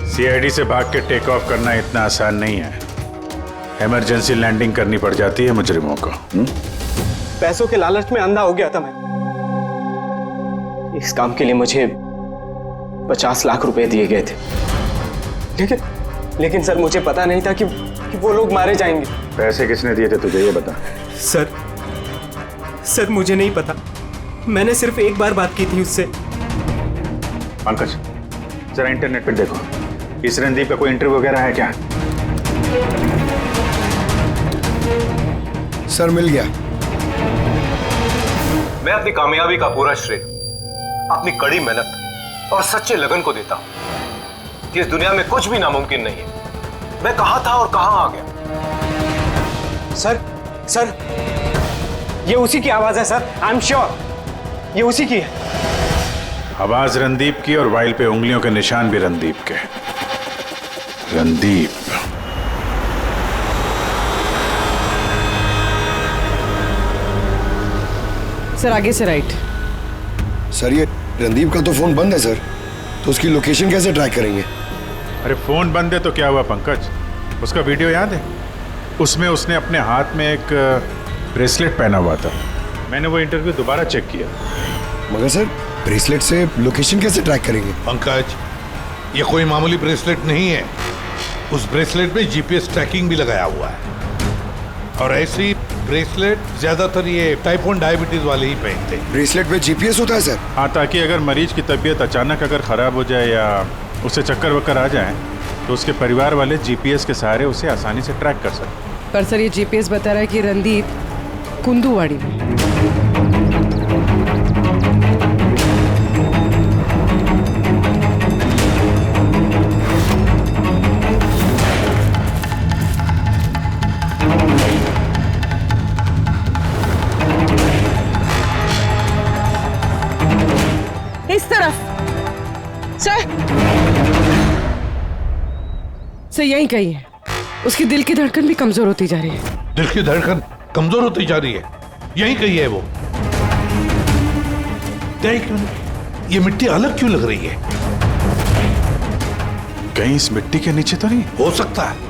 सीआईडी से भाग के टेक ऑफ करना इतना आसान नहीं है। इमरजेंसी लैंडिंग करनी पड़ जाती है मुजरिमों को। पैसों के लालच में अंधा हो गया था मैं। इस काम के लिए मुझे 50 लाख रुपए दिए गए थे, लेकिन सर मुझे पता नहीं था कि वो लोग मारे जाएंगे। पैसे किसने दिए थे तुझे, ये बता। सर मुझे नहीं पता, मैंने सिर्फ एक बार बात की थी उससे। पंकज, जरा इंटरनेट पे देखो, इस रणदीप का कोई इंटरव्यू वगैरह है क्या? सर मिल गया। मैं अपनी कामयाबी का पूरा श्रेय अपनी कड़ी मेहनत और सच्चे लगन को देता हूं। कि इस दुनिया में कुछ भी नामुमकिन नहीं है। मैं कहाँ था और कहाँ आ गया। सर ये उसी की आवाज है सर, आई एम श्योर ये उसी की है। आवाज रणदीप की और वाइल पे उंगलियों के निशान भी रणदीप के। रणदीप। सर आगे से राइट। सर ये रणदीप का तो फोन बंद है सर, तो उसकी लोकेशन कैसे ट्रैक करेंगे? अरे फोन बंद है तो क्या हुआ पंकज, उसका वीडियो याद है? उसमें उसने अपने हाथ में एक ब्रेसलेट पहना हुआ था। मैंने वो इंटरव्यू दोबारा चेक किया। मगर सर ब्रेसलेट से लोकेशन कैसे ट्रैक करेंगे? पंकज, ये कोई मामूली ब्रेसलेट नहीं है। उस ब्रेसलेट में जीपीएस ट्रैकिंग भी लगाया हुआ है, और ऐसी ब्रेसलेट ज्यादातर ये टाइप 1 डायबिटीज वाले ही पहनते हैं। ब्रेसलेट में जीपीएस होता है सर? हाँ, ताकि अगर मरीज की तबीयत अचानक अगर खराब हो जाए या उसे चक्कर वक्कर आ जाए तो उसके परिवार वाले जीपीएस के सहारे उसे आसानी से ट्रैक कर सकते। पर सर ये जीपीएस बता रहा है कि रणदीप कुंदूवाड़ी में। इस तरफ सर यहीं कहीं है। उसकी दिल की धड़कन भी कमजोर होती जा रही है। दिल की धड़कन कमजोर होती जा रही है, यही कही है वो। क्यों ये मिट्टी अलग क्यों लग रही है? कहीं इस मिट्टी के नीचे तो नहीं हो सकता है।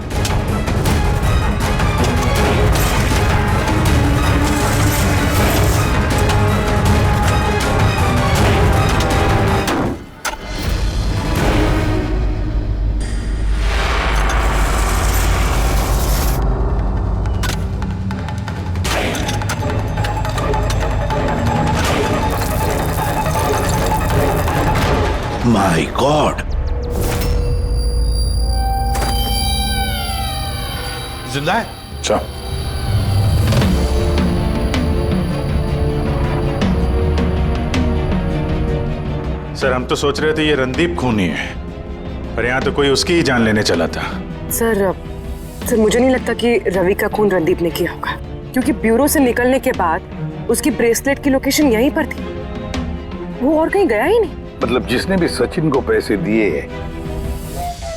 माय गॉड, जिंदा है? अच्छा, सर हम तो सोच रहे थे ये रणदीप खूनी है, पर यहाँ तो कोई उसकी ही जान लेने चला था। सर मुझे नहीं लगता कि रवि का खून रणदीप ने किया होगा, क्योंकि ब्यूरो से निकलने के बाद उसकी ब्रेसलेट की लोकेशन यहीं पर थी, वो और कहीं गया ही नहीं। मतलब जिसने भी सचिन को पैसे दिए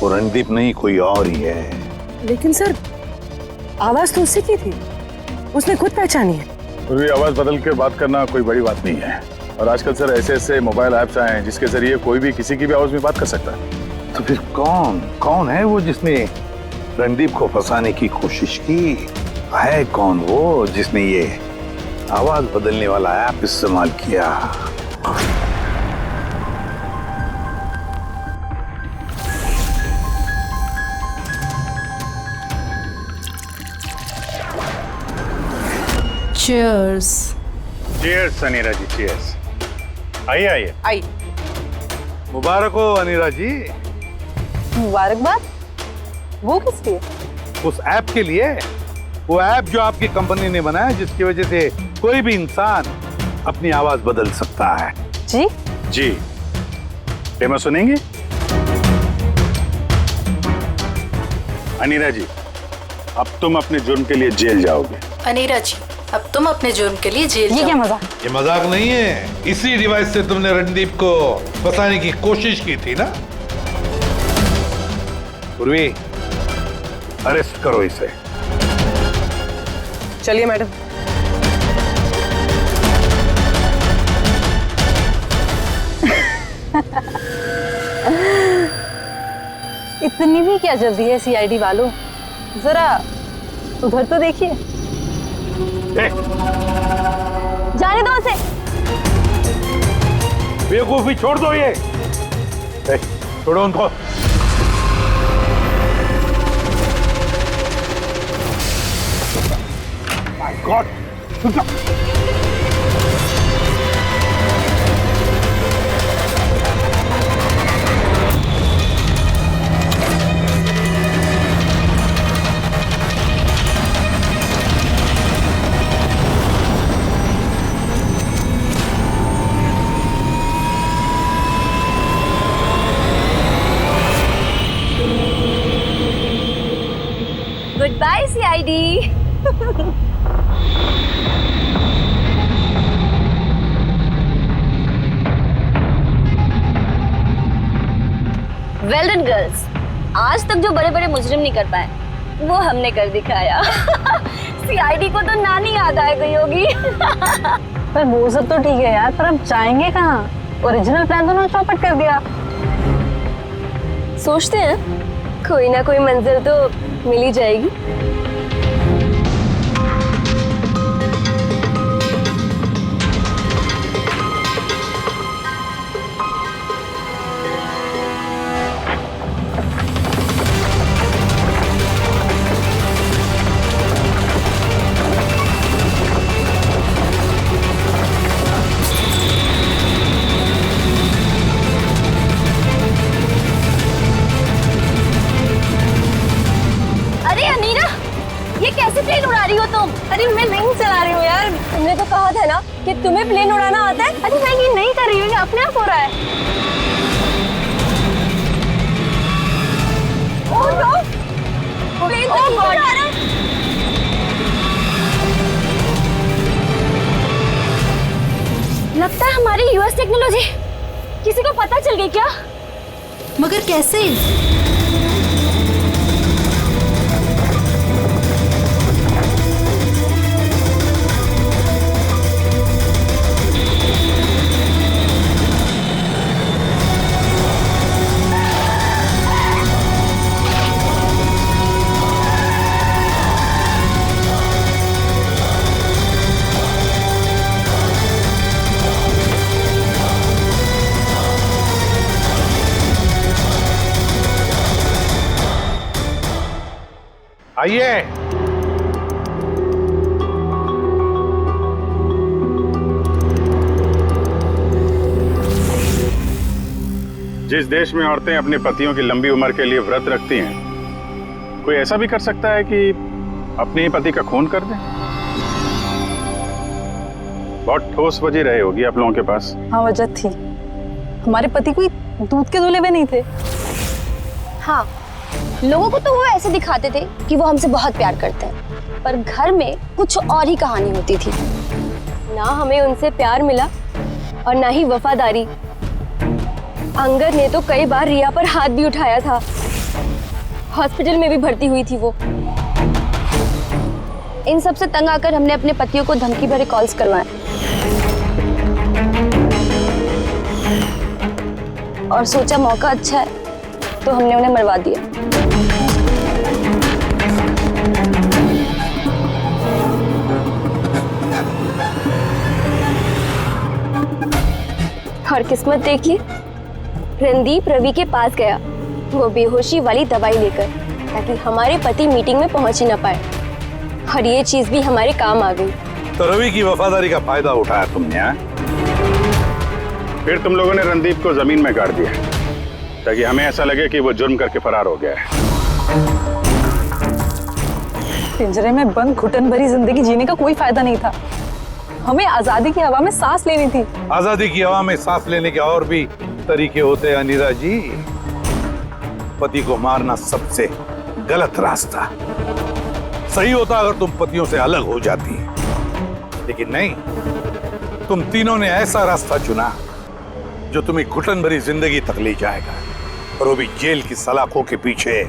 वो रणदीप नहीं, कोई और ही है। लेकिन सर आवाज तो उससे की थी, उसने खुद पहचानी है। पूरी आवाज बदल के बात करना कोई बड़ी बात नहीं है, और आजकल सर ऐसे ऐसे मोबाइल ऐप्स आए हैं जिसके जरिए कोई भी किसी की भी आवाज में बात कर सकता है। तो फिर कौन है वो जिसने रणदीप को फंसाने की कोशिश की? है कौन वो जिसने ये आवाज बदलने वाला ऐप इस्तेमाल किया? चीयर्स। चीयर्स अनीरा जी, चीयर्स। आइए आई। मुबारक हो अनीरा जी। मुबारकबाद? वो किस लिए? उस ऐप के लिए, वो ऐप जो आपकी कंपनी ने बनाया जिसकी वजह से कोई भी इंसान अपनी आवाज बदल सकता है। जी जी, डेमो सुनेंगे? अनीरा जी, अब तुम अपने जुर्म के लिए जेल जाओगे। अनीरा जी, अब तुम अपने जुर्म के लिए जेल ये क्या मजाक? ये मजाक नहीं है। इसी डिवाइस से तुमने रणदीप को फंसाने की कोशिश की थी ना? पूर्वी, अरेस्ट करो इसे। चलिए मैडम। इतनी भी क्या जल्दी है सीआईडी वालों, जरा उधर तो देखिए। जाने दो उसे। बेवकूफी छोड़ दो ये। छोड़ो उनको। My God, CID. Well done girls, आज तक जो बड़े बड़े मुजरिम नहीं कर पाए वो हमने कर दिखाया। सीआईडी को तो नानी याद आ गई होगी। पर वो सब तो ठीक है यार, पर अब जाएंगे कहाँ? ओरिजिनल प्लान तो ना चौपट कर दिया। सोचते हैं कोई ना कोई मंजिल तो मिल ही जाएगी। अरे मैं नहीं चला रही हूँ यार, तुमने तो कहा था ना कि तुम्हें प्लेन उड़ाना आता है। अरे मैं ये नहीं कर रही हूँ, ये अपने आप हो रहा है। ओह नो, प्लेन तो नहीं उड़ा रहा। लगता है हमारी यूएस टेक्नोलॉजी किसी को पता चल गई क्या? मगर कैसे? आइए। जिस देश में औरतें अपने पतियों की लंबी उम्र के लिए व्रत रखती हैं, कोई ऐसा भी कर सकता है कि अपने ही पति का खून कर दे? बहुत ठोस वजह रहे होगी आप लोगों के पास। हाँ वजह थी, हमारे पति कोई दूध के धुले हुए नहीं थे। हाँ, लोगों को तो वो ऐसे दिखाते थे कि वो हमसे बहुत प्यार करते हैं, पर घर में कुछ और ही कहानी होती थी। ना हमें उनसे प्यार मिला और ना ही वफादारी। अंगद ने तो कई बार रिया पर हाथ भी उठाया था, हॉस्पिटल में भी भर्ती हुई थी वो। इन सब से तंग आकर हमने अपने पतियों को धमकी भरे कॉल्स करवाए और सोचा मौका अच्छा है तो हमने उन्हें मरवा दिया। और किस्मत देखिए, रणदीप रवि के पास गया वो बेहोशी वाली दवाई लेकर, ताकि हमारे पति मीटिंग में पहुंच ही ना पाए। और ये चीज भी हमारे काम आ गई। तो रवि की वफादारी का फायदा उठाया तुमने, हाँ? फिर तुम लोगों ने रणदीप को जमीन में गाड़ दिया ताकि हमें ऐसा लगे कि वो जुर्म करके फरार हो गया है। पिंजरे में बंद घुटन भरी जिंदगी जीने का कोई फायदा नहीं था। हमें आजादी की हवा में सांस लेनी थी। आजादी की हवा में सांस लेने के और भी तरीके होते हैं अनीता जी। पति को मारना सबसे गलत रास्ता। सही होता अगर तुम पतियों से अलग हो जाती, लेकिन नहीं, तुम तीनों ने ऐसा रास्ता चुना जो तुम्हें घुटन भरी जिंदगी तक ले जाएगा, और वो भी जेल की सलाखों के पीछे।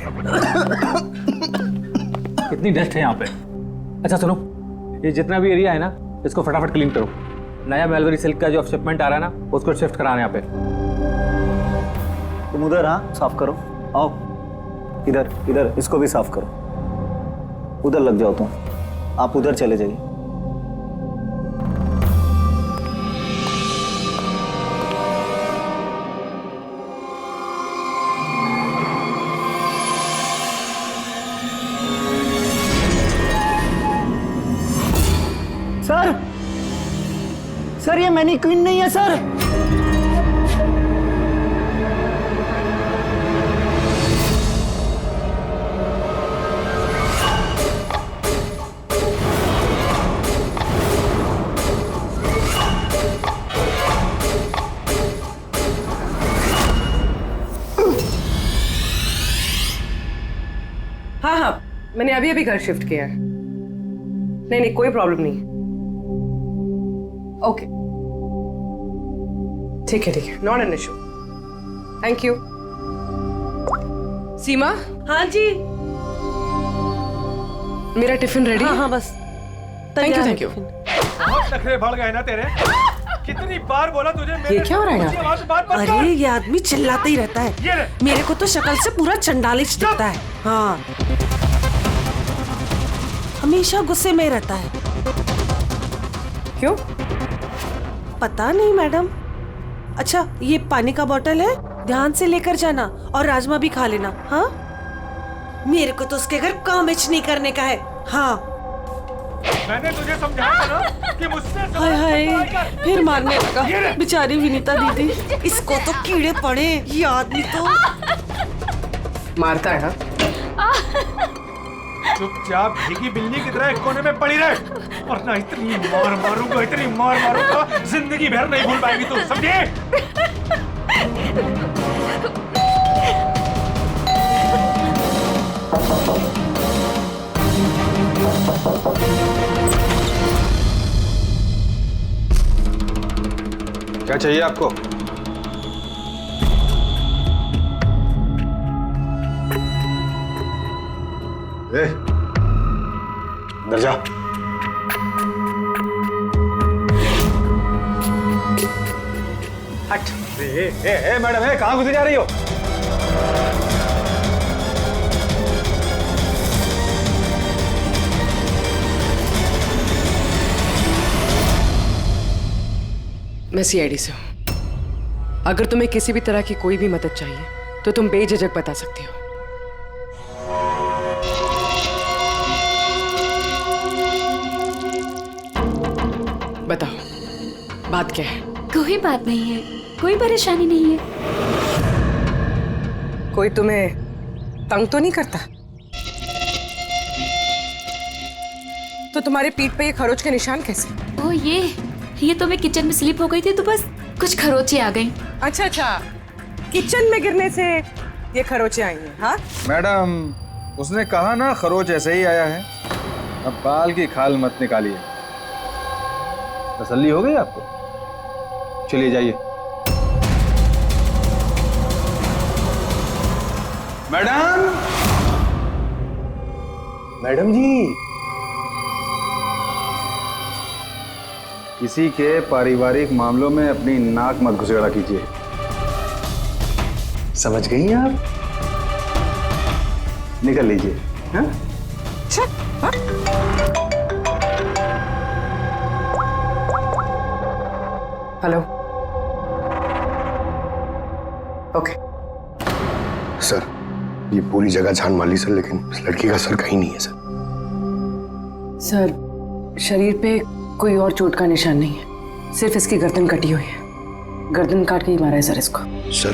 कितनी डस्ट है यहाँ पे। अच्छा सुनो, ये जितना भी एरिया है ना, इसको फटाफट क्लीन करो। नया मेलबरी सिल्क का जो शिपमेंट आ रहा है ना, उसको शिफ्ट कराना यहाँ पे। तुम उधर, हाँ साफ करो। आओ इधर, इधर इसको भी साफ करो। उधर लग जाओ तुम, आप उधर चले जाइए। सर, सर ये मैनीक्वीन नहीं है सर। हाँ हाँ, मैंने अभी अभी घर शिफ्ट किया है। नहीं, कोई प्रॉब्लम नहीं है। ओके, ठीक है, not an issue. Thank you. Seema. हाँ जी। मेरा टिफिन रेडी? हाँ बस। Thank you. बहुत नखरे बढ़ गए ना तेरे। कितनी बार बोला तुझे? ये क्या हो रहा है यहाँ पे? अरे ये आदमी चिल्लाते ही रहता है। मेरे को तो शक्ल से पूरा चंडालिश दिखता है। हाँ, हमेशा गुस्से में रहता है। क्यों? पता नहीं मैडम। अच्छा, ये पानी का बोतल है, ध्यान से लेकर जाना और राजमा भी खा लेना। हाँ, मेरे को तो उसके घर काम नहीं करने का है। हाँ, मैंने तुझे समझाया था ना कि मुझसे हाय हाय, फिर मारने लगा बेचारी विनीता दीदी। इसको तो कीड़े पड़े, ये आदमी तो मारता है। हाँ, चुपचाप भीगी बिल्ली की तरह एक कोने में पड़ी रहे, और ना इतनी मार मारूंगा जिंदगी भर नहीं भूल पाएगी तू, समझे? क्या चाहिए आपको? अंदर जा। हट। मैडम, कहाँ घुसी जा रही हो? मैं सीआईडी से हूँ। अगर तुम्हें किसी भी तरह की कोई भी मदद चाहिए तो तुम बेझिझक बता सकती हो। बताओ, बात क्या है? कोई बात नहीं है, कोई परेशानी नहीं है। कोई तुम्हें तंग तो नहीं करता? तो तुम्हारे पीठ पे ये खरोच के निशान कैसे? ओ ये तो मैं किचन में स्लिप हो गई थी तो बस कुछ खरोचे आ गई। अच्छा, किचन में गिरने से ये खरोचे आई हैं? हाँ मैडम, उसने कहा ना खरोच ऐसे ही आया है। अब बाल की खाल मत निकालिए। तसल्ली हो गई आपको? चलिए जाइए। मैडम जी, किसी के पारिवारिक मामलों में अपनी नाक मत घुसेड़ा कीजिए। समझ गई हैं आप? निकल लीजिए। हाँ? हेलो। ओके। सर, ये पूरी जगह जान माली सर, लेकिन इस लड़की का सर कहीं नहीं है सर। सर, शरीर पे कोई और चोट का निशान नहीं है, सिर्फ इसकी गर्दन कटी हुई है। गर्दन काट के ही मारा है सर इसको। सर,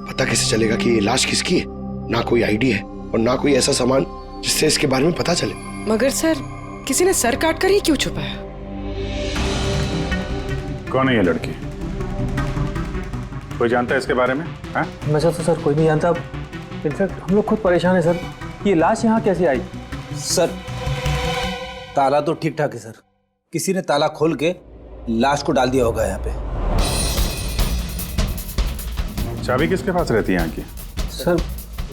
पता कैसे चलेगा कि ये लाश किसकी है? ना कोई आईडी है और ना कोई ऐसा सामान जिससे इसके बारे में पता चले। मगर सर, किसी ने सर काट कर ही क्यों छुपाया? कौन है ये लड़की? कोई जानता है इसके बारे में? हाँ? वैसे तो सर कोई नहीं जानता। इनफैक्ट हम लोग खुद परेशान है सर, ये लाश यहाँ कैसे आई? सर, ताला तो ठीक ठाक है सर। किसी ने ताला खोल के लाश को डाल दिया होगा यहाँ पे। चाबी किसके पास रहती है यहाँ की? सर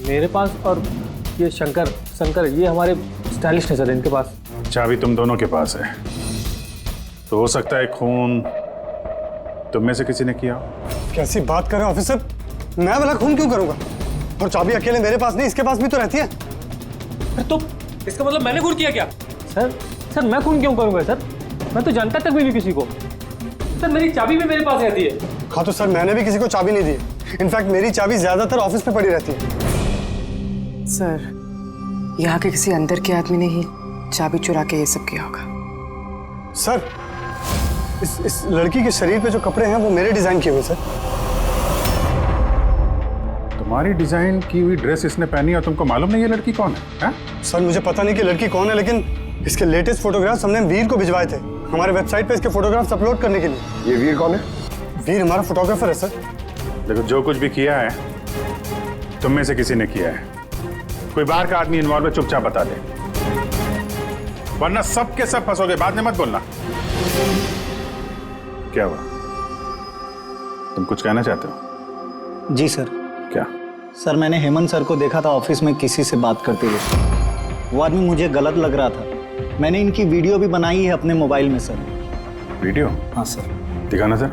मेरे पास, और ये शंकर ये हमारे स्टाइलिस्ट है सर, इनके पास। चाबी तुम दोनों के पास है, तो हो सकता है खून तुम में से किसी ने किया। कैसी बात कर रहे हैं ऑफिसर? मैं भला खून क्यों करूंगा? और चाबी अकेले मेरे पास नहीं, इसके पास भी तो रहती है। तो इसका मतलब मैंने खून किया क्या? सर मैं खून क्यों करूंगा सर? मैं तो जानता तक भी नहीं किसी को। सर मेरी चाबी भी मेरे पास रहती है। हाँ तो सर, मैंने भी किसी को चाबी नहीं दी। इनफैक्ट मेरी चाबी ज्यादातर ऑफिस पे पड़ी रहती है। सर, यहाँ के किसी अंदर के आदमी ने ही चाबी चुरा के ये सब किया होगा। सर, इस लड़की के शरीर पे जो कपड़े हैं वो मेरे डिजाइन किए हुए सर। तुम्हारी डिजाइन की हुई ड्रेस इसने पहनी और तुमको मालूम नहीं ये लड़की कौन है? सर मुझे पता नहीं कि लड़की कौन है, लेकिन इसके लेटेस्ट फोटोग्राफ्स हमने वीर को भिजवाए थे हमारे वेबसाइट पे इसके फोटोग्राफ्स अपलोड करने के लिए। ये वीर कौन है? वीर हमारा फोटोग्राफर है सर। देखो, जो कुछ भी किया है तुम में से किसी ने किया है। कोई बाहर का आदमी इन्वॉल्व है, चुपचाप बता दे। वरना सब के सब फंसोगे। बाद में मत बोलना। क्या हुआ? तुम कुछ कहना चाहते हो? जी सर। क्या? सर मैंने हेमंत सर को देखा था ऑफिस में किसी से बात करते हुए। वो आदमी मुझे गलत लग रहा था। मैंने इनकी वीडियो भी बनाई है अपने मोबाइल में सर। वीडियो? हाँ सर। दिखाना सर।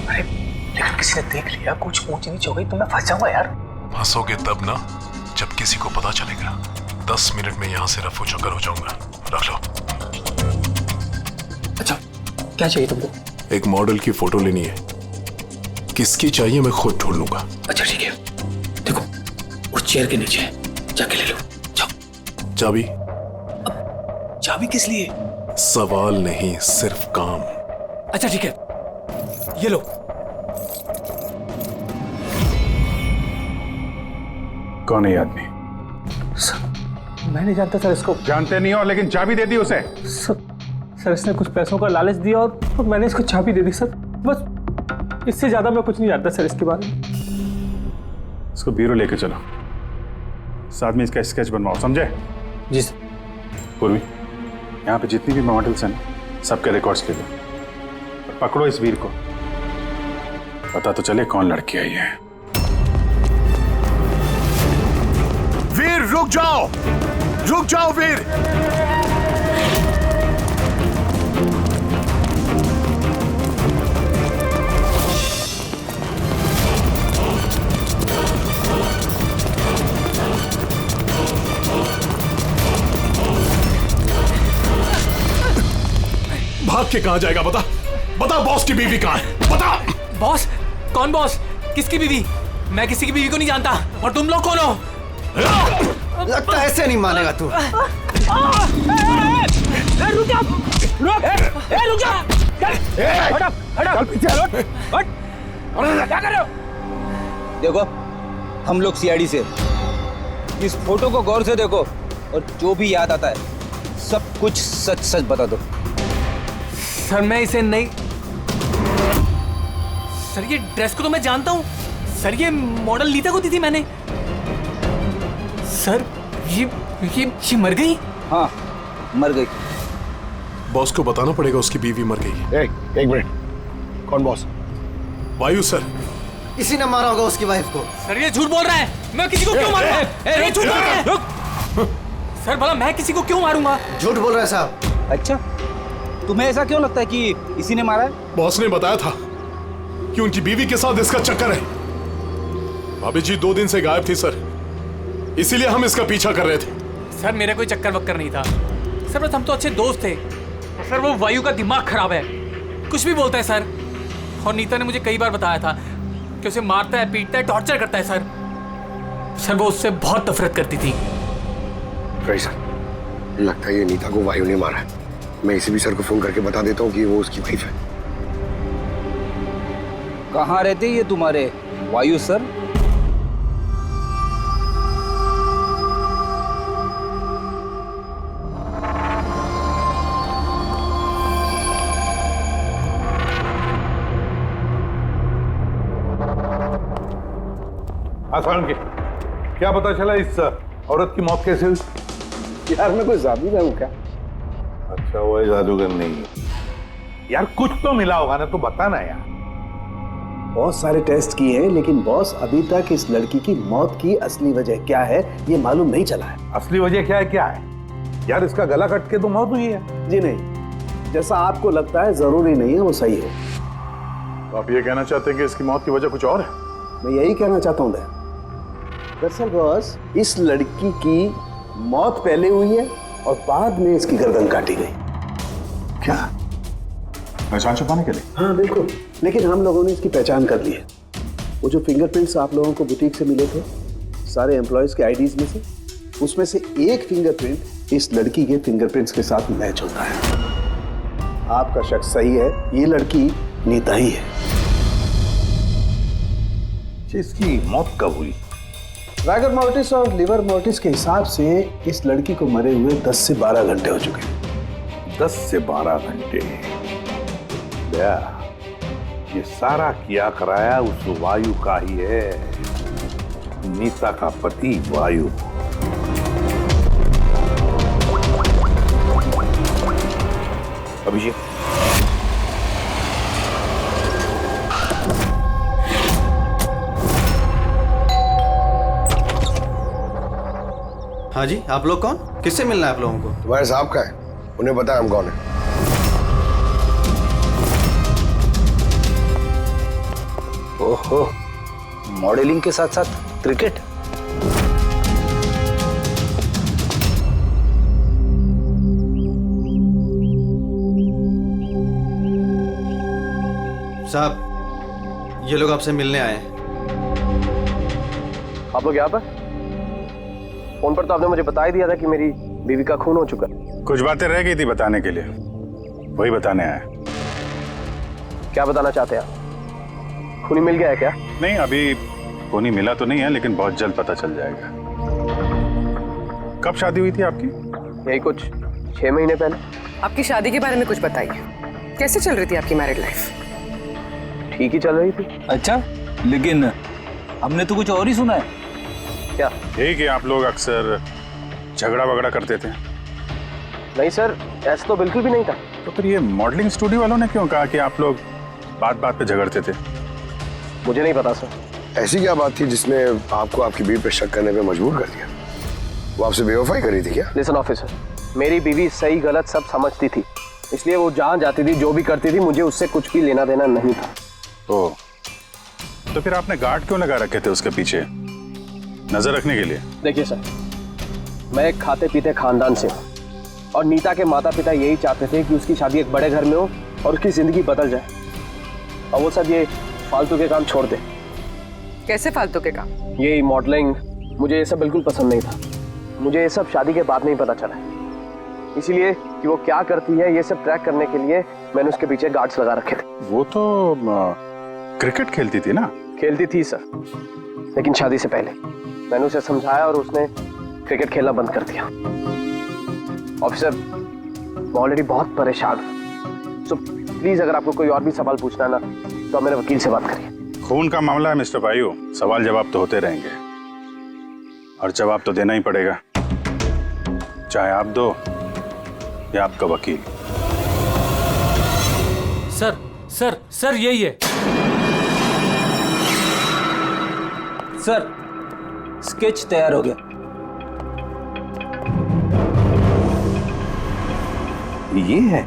अरे लेकिन किसी ने देख लिया, कुछ ऊंच नीच हो गई तो मैं फंस जाऊंगा यार। फंसोगे तब ना जब किसी को पता चलेगा। 10 मिनट में यहाँ से रफू चक्कर हो जाऊंगा। रख लो। अच्छा क्या चाहिए तुमको? एक मॉडल की फोटो लेनी है। किसकी चाहिए मैं खुद ढूंढ लूंगा। अच्छा ठीक है, देखो उस चेयर के नीचे जाके ले लो। जाओ। चाबी? चाबी किस लिए? सवाल नहीं, सिर्फ काम। अच्छा ठीक है, ये लो। कौन है ये आदमी? सर मैं नहीं जानता सर इसको। जानते नहीं हो, लेकिन चाबी दे दी उसे। सर इसने कुछ पैसों का लालच दिया और मैंने इसको चाबी दे दी सर। बस इससे ज्यादा मैं कुछ नहीं जानता सर इसके बारे में। इसको ब्यूरो लेके चलो, साथ में इसका स्केच बनवाओ, समझे? जी सर। पूर्वी, यहाँ पे जितनी भी मॉडल्स हैं सबके रिकॉर्ड्स ले लो और पकड़ो इस वीर को। पता तो चले कौन लड़की आई है। वीर रुक जाओ, रुक जाओ वीर। भाग के कहां जाएगा? बता बता, बॉस की बीवी कहां है? बता। बॉस? कौन बॉस? किसकी बीवी? मैं किसी की बीवी को नहीं जानता। और तुम लोग कौन हो? लगता है ऐसे नहीं मानेगा तू। रुक जा, रुक जा। हट, हट, पीछे हट। क्या कर रहे हो? देखो हम लोग सीआईडी से, इस फोटो को गौर से देखो और जो भी याद आता है सब कुछ सच सच बता दो। सर मैं इसे नहीं। सर ये ड्रेस को तो मैं जानता हूँ सर, ये मॉडल नीता को दी थी मैंने। सर ये मर गई? हाँ मर गई। बॉस को बताना पड़ेगा उसकी बीवी मर गई। एक मिनट, कौन बॉस? वायु सर। इसी ने मारा होगा उसकी वाइफ को। सर ये झूठ बोल रहा है। मैं किसी को क्यों मारूंगा? ये झूठ बोल रहा है। रुक। सर भला मैं किसी को क्यों मारूंगा? झूठ बोल रहा है साहब। अच्छा तुम्हें ऐसा क्यों लगता है कि इसी ने मारा है? बॉस ने बताया था कि उनकी बीवी के साथ इसका चक्कर है। भाभी जी 2 दिन से गायब थी सर, इसीलिए हम इसका पीछा कर रहे थे। सर मेरा कोई चक्कर वक्कर नहीं था सर, बस हम तो अच्छे दोस्त थे। सर वो वायु का दिमाग खराब है, कुछ भी बोलता है सर। और नीता ने मुझे कई बार बताया था कि उसे मारता है, पीटता है, टॉर्चर करता है सर। सर वो उससे बहुत नफरत करती थी। सर लगता है ये नीता को वायु ने मारा है। मैं इसी भी सर को फोन करके बता देता हूँ कि वो उसकी वाइफ है। कहाँ रहते ये तुम्हारे वायु सर? आसान की क्या पता चला इस औरत की मौत कैसे हुई? यार मैं कोई जादूगर हूँ क्या? अच्छा वो जादूगर नहीं है यार, कुछ तो मिला होगा ना, तो बताना यार। बहुत सारे टेस्ट किए हैं लेकिन बॉस अभी तक इस लड़की की मौत की असली वजह क्या है ये मालूम नहीं चला है। असली वजह क्या है? क्या है यार, इसका गला कट के तो मौत हुई है। जी नहीं, जैसा आपको लगता है जरूरी नहीं है वो सही हो। तो आप ये कहना चाहते हैं कि इसकी मौत की वजह कुछ और है? मैं यही कहना चाहता हूँ दरअसल बॉस, इस लड़की की मौत पहले हुई है और बाद में इसकी गर्दन काटी गई। क्या? पहचान छुपाने के लिए? हाँ बिल्कुल, लेकिन हम लोगों ने इसकी पहचान कर ली है। वो जो फिंगरप्रिंट्स आप लोगों को बुटीक से मिले थे सारे एम्प्लॉयज के आईडीज में से, उसमें से एक फिंगरप्रिंट इस लड़की के फिंगरप्रिंट्स के साथ मैच होता है। आपका शक सही है, ये लड़की नीता ही है। इसकी मौत कब हुई? रागर मोर्टिस और लिवर मोर्टिस के हिसाब से इस लड़की को मरे हुए 10 से 12 घंटे हो चुके हैं। 10 से 12 घंटे? ये सारा किया कराया उस वायु का ही है, नीता का पति वायु। अभिषेक, हाँ जी, आप लोग कौन? किससे मिलना है आप लोगों को? तुम्हारे साहब का है, उन्हें पता है हम कौन है। ओहो, मॉडलिंग के साथ साथ क्रिकेट। साहब, ये लोग आपसे मिलने आए हैं। आप लोग यहाँ पर? फोन पर तो आपने मुझे बता ही दिया था कि मेरी बीवी का खून हो चुका है। कुछ बातें रह गई थी बताने के लिए, वही बताने आया। क्या बताना चाहते हैं आप? खूनी मिल गया है क्या? नहीं, अभी खूनी मिला तो नहीं है, लेकिन बहुत जल्द पता चल जाएगा। कब शादी हुई थी आपकी? यही कुछ 6 महीने पहले। आपकी शादी के बारे में कुछ बताइए, कैसे चल रही थी आपकी मैरिड लाइफ? ठीक ही चल रही थी। अच्छा, लेकिन हमने तो कुछ और ही सुना है। क्या? यही कि आप लोग अक्सर झगड़ा वगड़ा करते थे। नहीं सर, ऐसा तो बिल्कुल भी नहीं था। तो फिर ये मॉडलिंग स्टूडियो वालों ने क्यों कहा कि आप लोग बात बात पे झगड़ते थे? मुझे नहीं पता सर। ऐसी क्या बात थी जिसने आपको आपकी बीवी पे शक करने पे मजबूर कर दिया? वो आपसे बेवफाई कर रही थी क्या? लिसन ऑफिसर, मेरी बीवी सही गलत सब समझती थी, इसलिए वो जहाँ जाती थी जो भी करती थी मुझे उससे कुछ भी लेना देना नहीं था। ओ, तो फिर आपने गार्ड क्यों लगा रखे थे उसके पीछे? नजर रखने के लिए? देखिए सर, मैं एक खाते पीते खानदान से हूँ और नीता के माता पिता यही चाहते थे कि उसकी शादी एक बड़े घर में हो और उसकी जिंदगी बदल जाए, और वो सब ये फालतू के काम छोड़ दे। कैसे फालतू के काम? ये मॉडलिंग, मुझे ये सब बिल्कुल पसंद नहीं था। मुझे ये सब शादी के बाद नहीं पता चला, इसीलिए कि वो क्या करती है ये सब ट्रैक करने के लिए मैंने उसके पीछे गार्ड्स लगा रखे थे। वो तो क्रिकेट खेलती थी ना? खेलती थी सर, लेकिन शादी से पहले मैंने उसे समझाया और उसने क्रिकेट खेलना बंद कर दिया। ऑफिसर, मैं ऑलरेडी बहुत परेशान हूँ, सो प्लीज अगर आपको कोई और भी सवाल पूछना है ना तो आप मेरे वकील से बात करिए। खून का मामला है मिस्टर भाइयों, सवाल जवाब तो होते रहेंगे और जवाब तो देना ही पड़ेगा, चाहे आप दो या आपका वकील। सर सर सर यही है सर, स्केच तैयार हो गया। ये है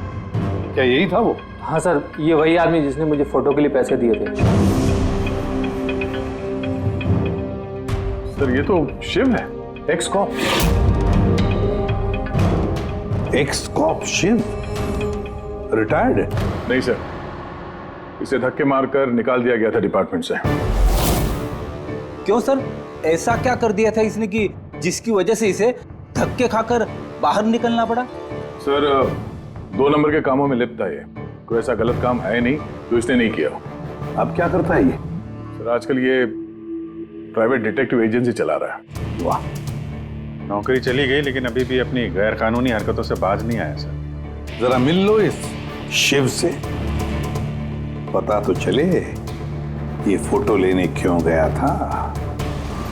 क्या? यही था वो? हाँ सर, ये वही आदमी जिसने मुझे फोटो के लिए पैसे दिए थे। सर ये तो शिव है, ex cop. Ex cop Shiv retired है? नहीं सर, इसे धक्के मारकर निकाल दिया गया था डिपार्टमेंट से। क्यों सर, ऐसा क्या कर दिया था इसने कि जिसकी वजह से इसे धक्के खाकर बाहर निकलना पड़ा? सर 2 नंबर के कामों में लिप्त है ये, कोई ऐसा गलत काम है नहीं जो इसने नहीं किया। अब क्या करता है ये? सर आजकल ये प्राइवेट डिटेक्टिव एजेंसी चला रहा है। वाह, नौकरी चली गई लेकिन अभी भी अपनी गैर कानूनी हरकतों से बाज नहीं आया सर। जरा मिल लो इस शिव से, पता तो चले ये फोटो लेने क्यों गया था।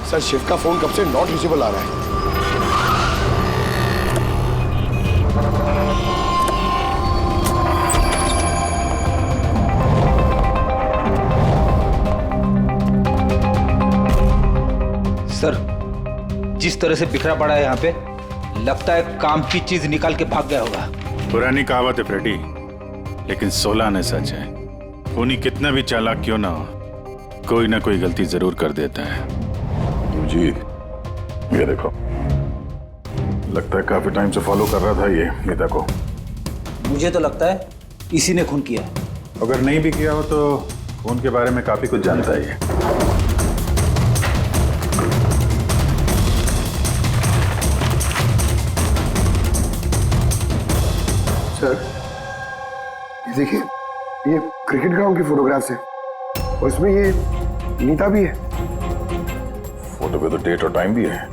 सर शिव का फोन कब से नॉट रीचेबल आ रहा है। सर, जिस तरह से बिखरा पड़ा है यहाँ पे, लगता है काम की चीज निकाल के भाग गया होगा। पुरानी कहावत है फ्रेडी, लेकिन 16 ने सच है। खूनी कितना भी चालाक क्यों ना हो, कोई ना कोई गलती जरूर कर देता है। जी ये देखो, लगता है काफी टाइम से फॉलो कर रहा था ये नीता को। मुझे तो लगता है इसी ने खून किया। अगर नहीं भी किया हो तो खून के बारे में काफी कुछ जानता है ये। सर ये देखिए, ये क्रिकेट ग्राउंड की फोटोग्राफ्स है और इसमें ये नीता भी है। फोटो पे तो डेट और टाइम भी है,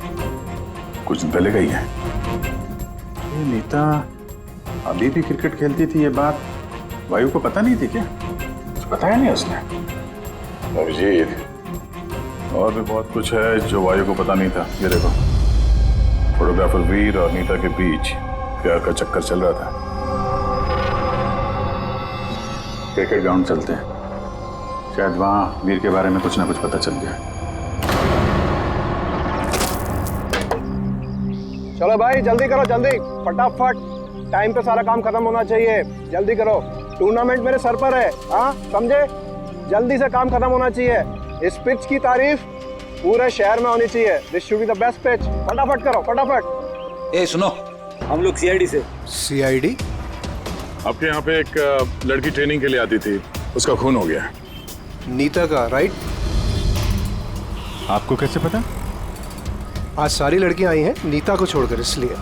कुछ दिन पहले का ही है। ये नीता अभी भी क्रिकेट खेलती थी, ये बात वायु को पता नहीं थी क्या? कुछ बताया नहीं उसने? अभिजीत, और भी बहुत कुछ है जो वायु को पता नहीं था। ये देखो, फोटोग्राफर वीर और नीता के बीच प्यार का चक्कर चल रहा था। क्रिकेट ग्राउंड चलते हैं, शायद वहाँ वीर के बारे में कुछ ना कुछ पता चल गया। चलो भाई जल्दी करो, जल्दी फटाफट, टाइम पे सारा काम खत्म होना चाहिए, जल्दी करो। टूर्नामेंट मेरे सर पर है, हाँ समझे? जल्दी से काम खत्म होना चाहिए। इस पिच की तारीफ पूरे शहर में होनी चाहिए। This should be the best pitch. फटाफट करो, फटाफट। ए सुनो, हम लोग सीआईडी से। सीआईडी? आपके यहाँ पे एक लड़की ट्रेनिंग के लिए आती थी, उसका खून हो गया। नीता का, राइट? आपको कैसे पता? आज सारी लड़कियां आई हैं नीता को छोड़कर, इसलिए।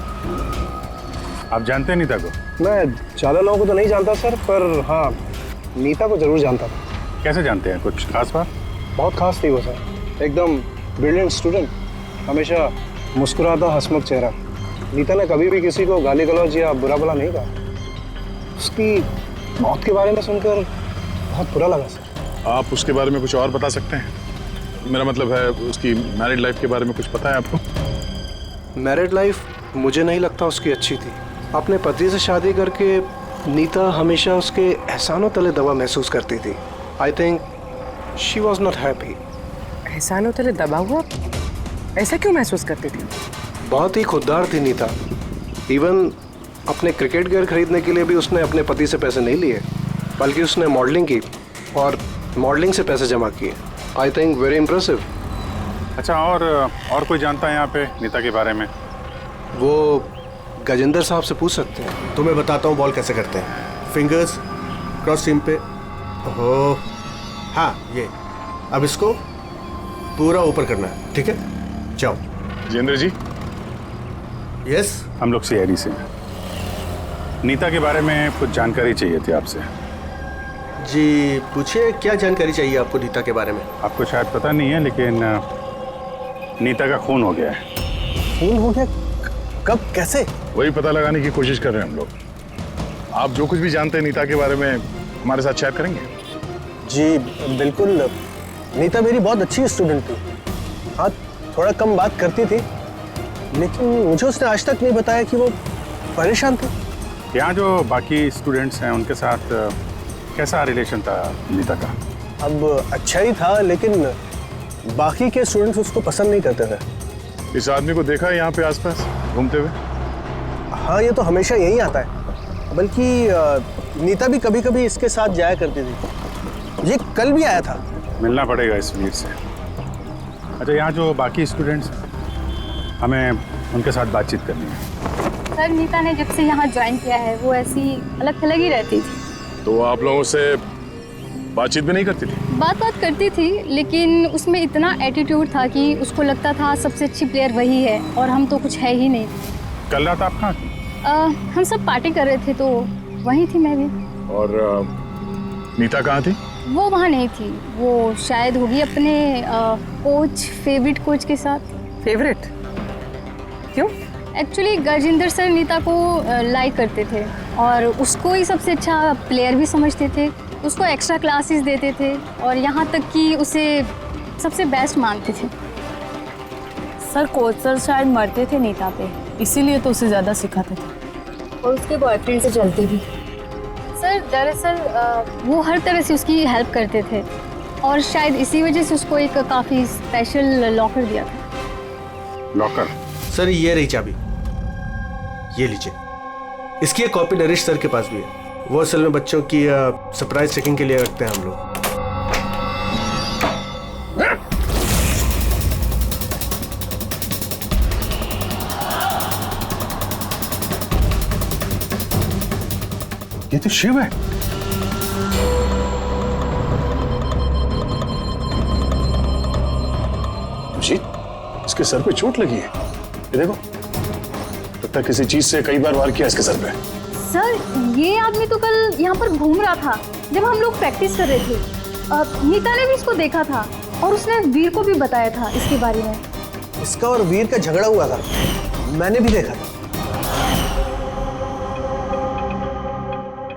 आप जानते हैं नीता को? मैं ज़्यादा लोगों को तो नहीं जानता सर, पर हाँ नीता को जरूर जानता था। कैसे जानते हैं? कुछ खास बात? बहुत खास थी वो सर, एकदम ब्रिलियंट स्टूडेंट, हमेशा मुस्कुराता हंसमुख चेहरा। नीता ने कभी भी किसी को गाली गलौज या बुरा भला नहीं कहा। उसकी मौत के बारे में सुनकर बहुत बुरा लगा सर। आप उसके बारे में कुछ और बता सकते हैं? मेरा मतलब है उसकी मैरिड लाइफ के बारे में कुछ पता है आपको? मैरिड लाइफ मुझे नहीं लगता उसकी अच्छी थी। अपने पति से शादी करके नीता हमेशा उसके एहसानों तले दबा महसूस करती थी। I think she was not happy. एहसानों तले दबा हुआ? ऐसा क्यों महसूस करती थी? बहुत ही खुददार थी नीता। इवन अपने क्रिकेट गियर खरीदने के लिए भी उसने अपने पति से पैसे नहीं लिए, बल्कि उसने मॉडलिंग की और मॉडलिंग से पैसे जमा किए। I think very impressive. अच्छा, और कोई जानता है यहाँ पे नीता के बारे में? वो गजेंद्र साहब से पूछ सकते हैं। तुम्हें बताता हूँ बॉल कैसे करते हैं। फिंगर्स क्रॉस सीम पे, ओहो हाँ ये, अब इसको पूरा ऊपर करना है, ठीक है? जाओ। जितेंद्र जी। यस, हम लोग सीआईडी से हैं। नीता के बारे में कुछ जानकारी चाहिए थी आपसे। जी पूछिए, क्या जानकारी चाहिए आपको नीता के बारे में? आपको शायद पता नहीं है, लेकिन नीता का खून हो गया है। खून हो गया? कब, कैसे? वही पता लगाने की कोशिश कर रहे हैं हम लोग। आप जो कुछ भी जानते हैं नीता के बारे में हमारे साथ शेयर करेंगे? जी बिल्कुल। नीता मेरी बहुत अच्छी स्टूडेंट थी। हाँ थोड़ा कम बात करती थी, लेकिन मुझे उसने आज तक नहीं बताया कि वो परेशान थी। यहाँ जो बाकी स्टूडेंट्स हैं उनके साथ कैसा रिलेशन था नीता का? अब अच्छा ही था, लेकिन बाकी के स्टूडेंट्स उसको पसंद नहीं करते थे। इस आदमी को देखा है यहाँ पे आसपास घूमते हुए? हाँ ये तो हमेशा यही आता है, बल्कि नीता भी कभी कभी इसके साथ जाया करती थी। ये कल भी आया था। मिलना पड़ेगा इस वीर से। अच्छा, यहाँ जो बाकी स्टूडेंट्स, हमें उनके साथ बातचीत करनी है। सर नीता ने जब से यहाँ ज्वाइन किया है वो ऐसी अलग थलग ही रहती थी। तो आप लोगों से बातचीत भी नहीं करती थी? बात करती थी, लेकिन उसमें इतना एटीट्यूड था कि उसको लगता था सबसे अच्छी प्लेयर वही है और हम तो कुछ है ही नहीं। कल रात आप कहाँ थी? हम सब पार्टी कर रहे थे तो वहीं थी मैं भी। और नीता कहाँ थी? वो वहाँ नहीं थी, वो शायद होगी अपने कोच, फेवरेट कोच के साथ। फेवरेट? क्यों? एक्चुअली गजेंद्र सर नीता को लाइक करते थे और उसको ही सबसे अच्छा प्लेयर भी समझते थे। उसको एक्स्ट्रा क्लासेस देते थे और यहाँ तक कि उसे सबसे बेस्ट मानते थे। सर कोच सर शायद मरते थे नीता पे, इसीलिए तो उसे ज़्यादा सिखाते थे। और उसके बॉयफ्रेंड से चलती थी। सर दरअसल वो हर तरह से उसकी हेल्प करते थे और शायद इसी वजह से उसको एक काफ़ी स्पेशल लॉकर दिया था। लॉकर? सर ये रही चाबी, ये लीजिए। इसकी एक कॉपी नरेश सर के पास भी है। वो असल में बच्चों की सरप्राइज चेकिंग के लिए रखते हैं हम लोग। ये तो शिव है। जी, इसके सर पे चोट लगी है। ये देखो, लगता है किसी चीज से कई बार वार किया इसके सर पे। सर ये आदमी तो कल यहाँ पर घूम रहा था जब हम लोग प्रैक्टिस कर रहे थे। नीता ने भी इसको देखा था और उसने वीर को भी बताया था इसके बारे में। इसका और वीर का झगड़ा हुआ था, मैंने भी देखा था।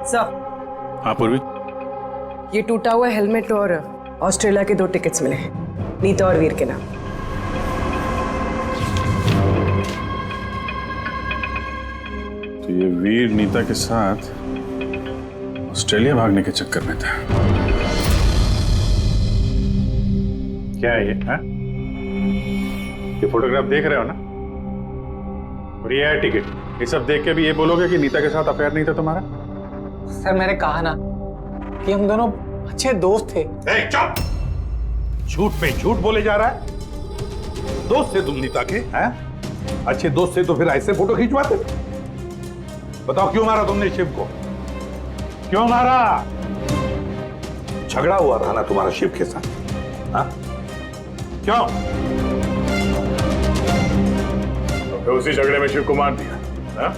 सर। हाँ पूर्वी, ये टूटा हुआ हेलमेट और ऑस्ट्रेलिया के 2 टिकट्स मिले हैं, नीता और वीर के नाम। तो ये वीर नीता के साथ ऑस्ट्रेलिया भागने के चक्कर में था। क्या है ये? हाँ? ये फोटोग्राफ देख रहे हो ना? और ये है टिकट। ये सब देख के भी ये बोलोगे कि नीता के साथ अफेयर नहीं था तुम्हारा? सर मैंने कहा ना कि हम दोनों अच्छे दोस्त थे। चुप! झूठ पे झूठ बोले जा रहा है। दोस्त थे तुम नीता के? हैं? अच्छे दोस्त थे तो फिर ऐसे फोटो खिंचवाते? बताओ क्यों मारा तुमने शिव को? क्यों मारा? झगड़ा हुआ था ना तुम्हारा शिव के साथ? हाँ? क्यों? तो फिर उसी झगड़े में शिव को मार दिया? हाँ?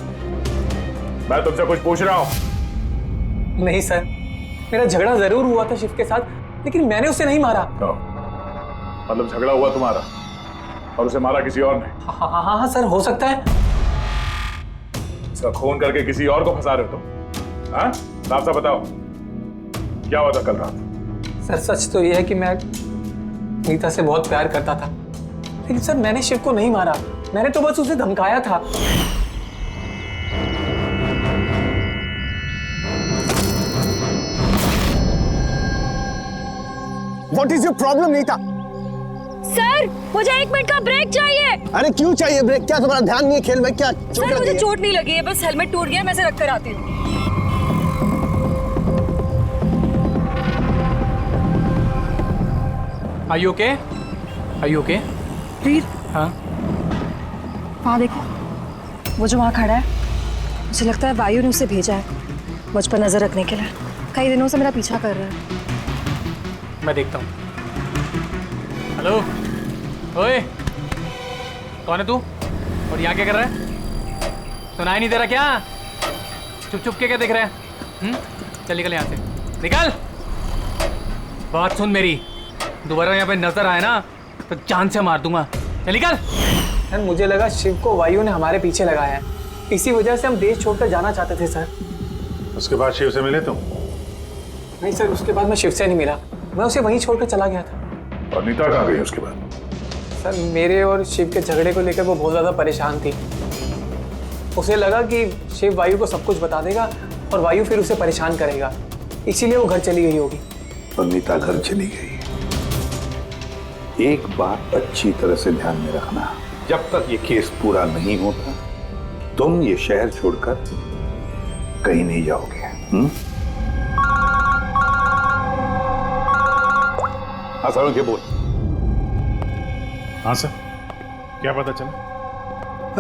मैं तुमसे कुछ पूछ रहा हूं। नहीं सर, मेरा झगड़ा जरूर हुआ था शिव के साथ, लेकिन मैंने उसे नहीं मारा। मतलब झगड़ा हुआ तुम्हारा और उसे मारा किसी और ने? हाँ सर, हो सकता है। इसका खून करके किसी और को फंसा रहे हो तुम? हाँ? साफ साफ बताओ, क्या हुआ था कल रात? सर सच तो यह है कि मैं नीता से बहुत प्यार करता था, लेकिन सर मैंने शिव को नहीं मारा, मैंने तो बस उसे धमकाया था। What is your problem, Neeta? Sir मुझे 1 मिनट का ब्रेक चाहिए। अरे क्यों चाहिए ब्रेक? क्या तुम्हारा ध्यान नहीं है खेल में? क्या चोट सर लगी मुझे है? चोट नहीं लगी है, बस हेलमेट टूट गया, मैं इसे रख कर आती हूँ। Are you okay? Are you okay? वीर, हाँ? वहाँ देखो, वो जो वहाँ खड़ा है, मुझे लगता है वायु ने उसे भेजा है मुझ पर नजर रखने के लिए। कई दिनों से मेरा पीछा कर रहा है। मैं देखता हूँ। हेलो, ओए, कौन है तू? और यहाँ क्या कर रहा है? सुनाई नहीं दे रहा क्या? चुप चुप के क्या देख रहा है? चल निकल यहाँ से, निकल। बात सुन मेरी, दोबारा यहाँ पे नजर आए ना तो जान से मार दूंगा। चल निकल। सर मुझे लगा शिव को वायु ने हमारे पीछे लगाया है, इसी वजह से हम देश छोड़कर जाना चाहते थे सर। उसके बाद शिव से मिले तुम? नहीं सर, उसके बाद मैं शिव से नहीं मिला, मैं उसे वहीं छोड़कर चला गया था। और नीता कहाँ गई उसके बाद? सर मेरे और शिव के झगड़े को लेकर वो बहुत ज़्यादा परेशान थी। उसे लगा कि शिव वायु को सब कुछ बता देगा और वायु फिर उसे परेशान करेगा, इसीलिए वो घर चली गई होगी। और नीता घर चली गई। एक बात अच्छी तरह से ध्यान में रखना, जब तक ये केस पूरा नहीं होता तुम ये शहर छोड़कर कहीं नहीं जाओगे। हाँ सारुण के बोल। हाँ सर, क्या पता चला?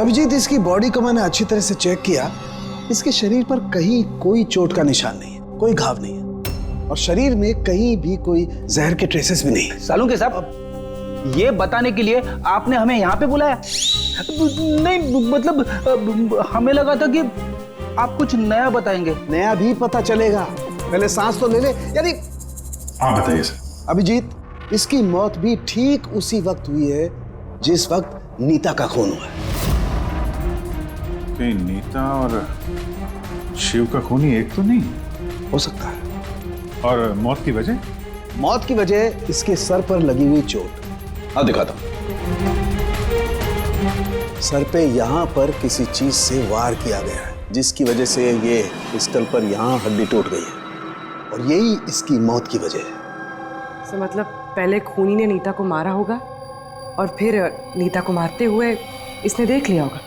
अभिजीत, इसकी बॉडी को मैंने अच्छी तरह से चेक किया। इसके शरीर पर कहीं कोई चोट का निशान नहीं है, कोई घाव नहीं है, और शरीर में कहीं भी कोई जहर के ट्रेसेस भी नहीं है। सालून के साहब, ये बताने के लिए आपने हमें यहाँ पे बुलाया? नहीं मतलब हमें लगा था कि आप कुछ नया बताएंगे। नया भी पता चलेगा, पहले सांस तो ले ले। यानी हाँ बताइए सर। अभिजीत, इसकी मौत भी ठीक उसी वक्त हुई है जिस वक्त नीता का खून हुआ है। कहीं नीता और शिव का खून ही एक तो नहीं हो सकता है। और मौत की वजह? मौत की वजह इसके सर पर लगी हुई चोट। हाँ दिखाता हूं। सर पे यहाँ पर किसी चीज से वार किया गया है, जिसकी वजह से ये पिस्टल पर यहाँ हड्डी टूट गई है, और यही इसकी मौत की वजह है। तो मतलब पहले खूनी ने नीता को मारा होगा और फिर नीता को मारते हुए इसने देख लिया होगा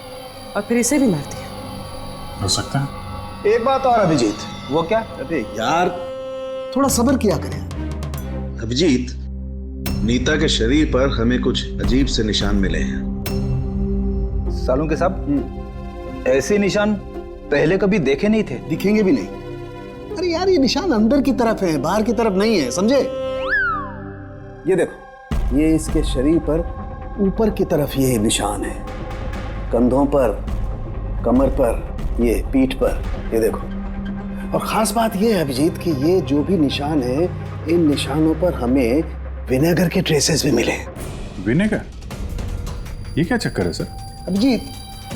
और फिर इसे भी मार दिया। हो सकता है। एक बात और अभिजीत। वो क्या? अरे यार, थोड़ा सब्र किया करें। अभिजीत, नीता के शरीर पर हमें कुछ अजीब से निशान मिले हैं। सालून के साहब, ऐसे निशान पहले कभी देखे नहीं थे। दिखेंगे भी नहीं। अरे यार, ये निशान अंदर की तरफ है, बाहर की तरफ नहीं है, समझे? ये देखो, ये इसके शरीर पर ऊपर की तरफ ये निशान है, कंधों पर, कमर पर, ये पीठ पर, ये देखो। और खास बात ये है अभिजीत कि ये जो भी निशान है, इन निशानों पर हमें विनेगर के ट्रेसेस भी मिले। विनेगर? ये क्या चक्कर है सर? अभिजीत,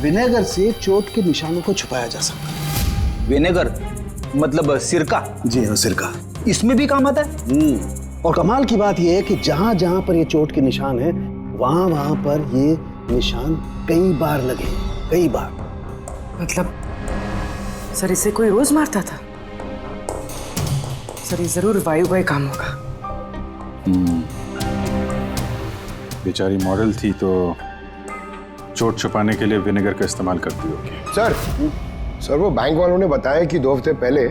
विनेगर से चोट के निशानों को छुपाया जा सकता है। विनेगर मतलब सिरका? जी हाँ, सिरका। इसमें भी काम आता है। और कमाल की बात यह है कि जहां जहां पर ये चोट के निशान है वहां वहां पर ये निशान कई बार लगे, कई बार। मतलब सर इसे कोई रोज मारता था? सर ये जरूर वायु का ही काम होगा। बेचारी मॉडल थी तो चोट छुपाने के लिए विनेगर का इस्तेमाल करती होगी। सर वो बैंक वालों ने बताया कि 2 हफ्ते पहले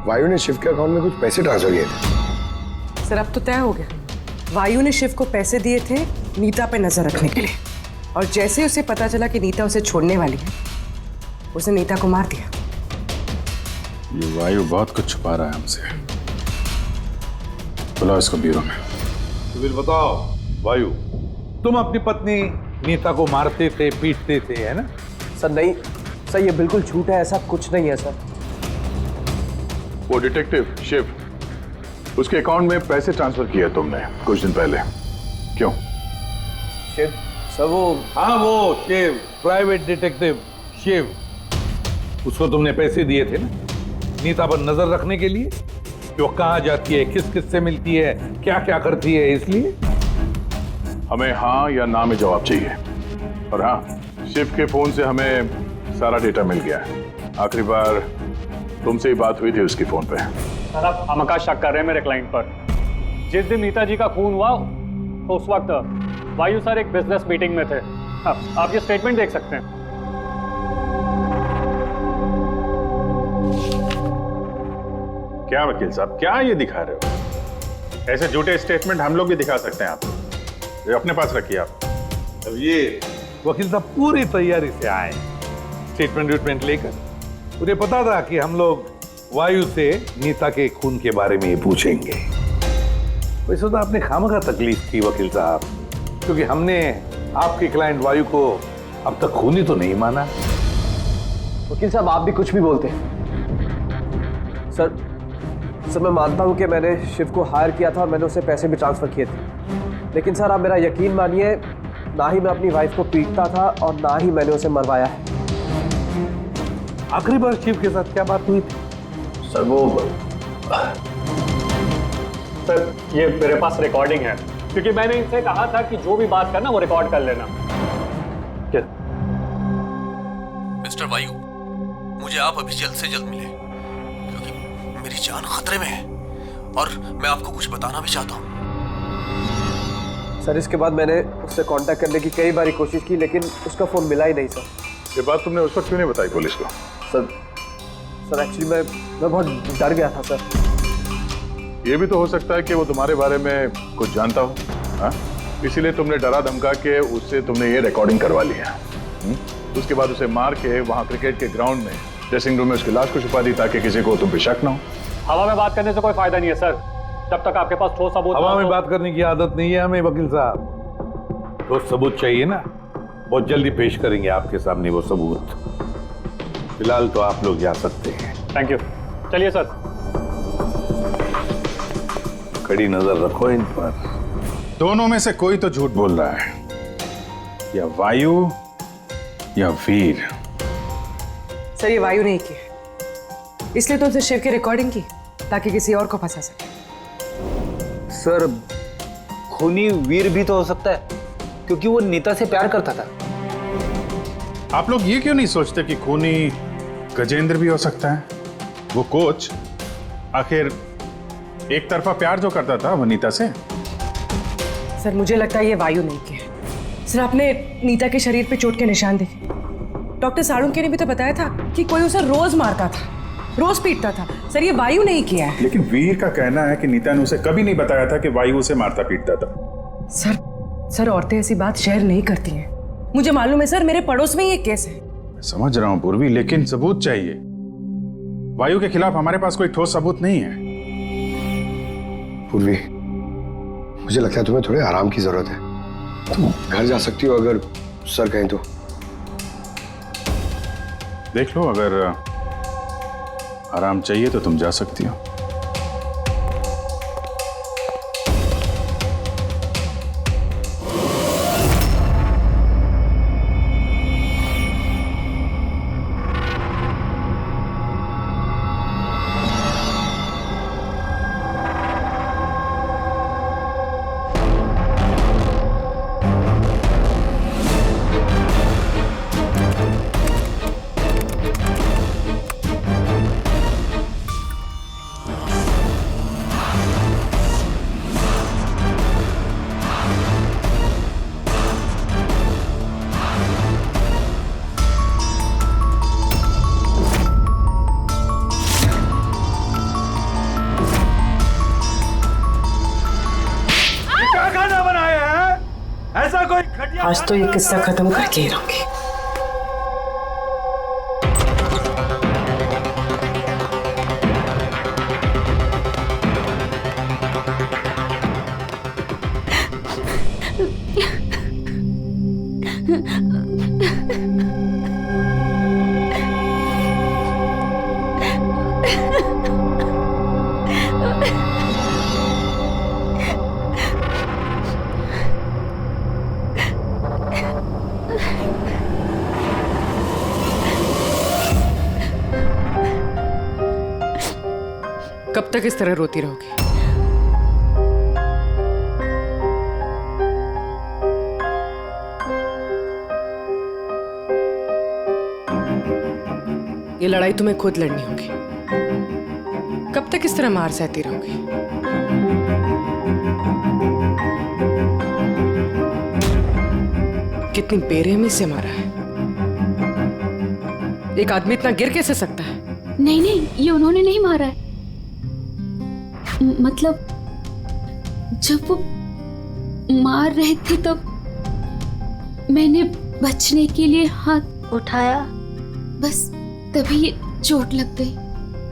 वायु ने शिव के अकाउंट में कुछ पैसे ट्रांसफर किए थे। सर अब तो तय हो गया, वायु ने शिव को पैसे दिए थे नीता पे नजर रखने के लिए, और जैसे ही उसे पता चला कि नीता उसे छोड़ने वाली है, उसने नीता को मार दिया। ये वायु बहुत कुछ छुपा रहा है हमसे। बुलाओ इसको ब्यूरो में। तो फिर बताओ वायु, तुम अपनी पत्नी नीता को मारते थे, पीटते थे, है ना? सर नहीं सर, ये बिल्कुल झूठ है, ऐसा कुछ नहीं है सर। वो डिटेक्टिव शिव, उसके अकाउंट में पैसे ट्रांसफर किए तुमने कुछ दिन पहले, क्यों? शिव सर वो, हाँ वो शिव, प्राइवेट डिटेक्टिव शिव, उसको तुमने पैसे दिए थे ना नीता पर नजर रखने के लिए कि वो कहाँ जाती है, किस किस से मिलती है, क्या क्या करती है, इसलिए हमें हाँ या ना में जवाब चाहिए। और हाँ, शिव के फोन से हमें सारा डेटा मिल गया है। आखिरी बार तुमसे ही बात हुई थी उसकी फोन पे। सर आप हमका शक कर रहे हैं मेरे क्लाइंट पर। जिस दिन नीता जी का खून हुआ तो उस वक्त वायु सर एक बिजनेस मीटिंग में थे। हाँ, आप ये स्टेटमेंट देख सकते हैं। क्या वकील साहब, क्या ये दिखा रहे हो? ऐसे झूठे स्टेटमेंट हम लोग भी दिखा सकते हैं आपको, ये अपने पास रखिए आप। अब ये वकील साहब पूरी तैयारी से आए स्टेटमेंट लेकर। उन्हें पता था कि हम लोग वायु से नीता के खून के बारे में पूछेंगे। वैसे तो आपने खामखा तकलीफ की वकील साहब, क्योंकि हमने आपके क्लाइंट वायु को अब तक खूनी तो नहीं माना। वकील साहब आप भी कुछ भी बोलते हैं। सर मैं मानता हूं कि मैंने शिव को हायर किया था और मैंने उसे पैसे भी ट्रांसफर किए थे, लेकिन सर आप मेरा यकीन मानिए, ना ही मैं अपनी वाइफ को पीटता था और ना ही मैंने उसे मरवाया है। आखिरी बार शिव के साथ क्या बात हुई थी? सर वो, सर ये मेरे पास रिकॉर्डिंग है, क्योंकि मैंने इनसे कहा था कि जो भी बात करना वो रिकॉर्ड कर लेना। मिस्टर वायु, मुझे आप अभी जल्द से जल्द मिले, क्योंकि मेरी जान खतरे में है और मैं आपको कुछ बताना भी चाहता हूँ। सर इसके बाद मैंने उससे कांटेक्ट करने की कई बार कोशिश की, लेकिन उसका फोन मिला ही नहीं सर। ये बात तुमने उस वक्त क्यों नहीं बताई पुलिस को? सर एक्चुअली मैं बहुत डर गया था सर। ये भी तो हो सकता है कि वो तुम्हारे बारे में कुछ जानता हो, हाँ? इसीलिए तुमने डरा धमका के उससे तुमने ये रिकॉर्डिंग करवा लिया। उसके बाद उसे मार के वहाँ क्रिकेट के ग्राउंड में ड्रेसिंग रूम में उसकी लाश को छुपा दी ताकि किसी को तुम पे शक ना हो। हवा में बात करने से कोई फायदा नहीं है सर, जब तक आपके पास ठोस सबूत। हवा में बात करने की आदत नहीं है हमें वकील साहब, ठोस सबूत चाहिए ना, बहुत जल्दी पेश करेंगे आपके सामने वो सबूत। फिलहाल तो आप लोग जा सकते हैं। थैंक यू, चलिए सर। कड़ी नजर रखो इन पर। दोनों में से कोई तो झूठ बोल रहा है, या वायु या वीर। सर ये वायु नहीं की, इसलिए तो उनसे शिव की रिकॉर्डिंग की ताकि किसी और को फंसा सके। सर खूनी वीर भी तो हो सकता है, क्योंकि वो नीता से प्यार करता था। आप लोग ये क्यों नहीं सोचते कि खूनी गजेंद्र भी हो सकता है? वो कोच आखिर एक तरफा प्यार जो करता था वो नीता से। सर मुझे लगता है ये वायु नहीं की है। सर आपने नीता के शरीर पे चोट के निशान देखे। डॉक्टर साळुंखे ने भी तो बताया था कि कोई उसे रोज मारता था, रोज पीटता था। सर ये वायु नहीं किया है। लेकिन वीर का कहना है कि नीता ने उसे कभी नहीं बताया था कि वायु उसे मारता पीटता था। सर औरतें ऐसी बात शेयर नहीं करती हैं। मुझे मालूम है सर, मेरे पड़ोस में ये केस है। समझ रहा हूं पूर्वी, लेकिन सबूत चाहिए। वायु के खिलाफ हमारे पास कोई ठोस सबूत नहीं है। पूर्वी, मुझे लगता है तुम्हें थोड़े आराम की जरूरत है। तुम घर जा सकती हो अगर सर कहें तो। देख लो, अगर आराम चाहिए तो तुम जा सकती हो। आज तो ये किस्सा खत्म करके ही रहूंगी। कब तक इस तरह रोती रहोगी? ये लड़ाई तुम्हें खुद लड़नी होगी। कब तक इस तरह मार सहती रहोगी? कितनी बेरहमी से मारा है। एक आदमी इतना गिर कैसे सकता है? नहीं नहीं, ये उन्होंने नहीं मारा है। मतलब जब वो मार रहे थे तब मैंने बचने के लिए हाथ उठाया, बस तभी ये चोट लग गई।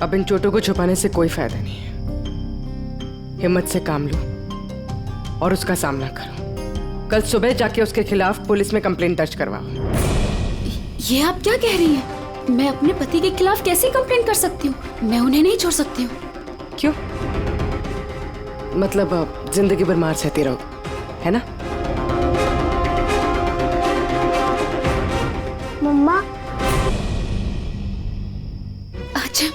अब इन चोटों को छुपाने से कोई फायदा नहीं है। हिम्मत से काम लो और उसका सामना करो। कल सुबह जाके उसके खिलाफ पुलिस में कंप्लेंट दर्ज करवाओ। ये आप क्या कह रही हैं? मैं अपने पति के खिलाफ कैसे कंप्लेंट कर सकती हूँ? मैं उन्हें नहीं छोड़ सकती हूँ। क्यों? मतलब जिंदगी भर मार सहती रहो, है ना? मम्मा अच्छा।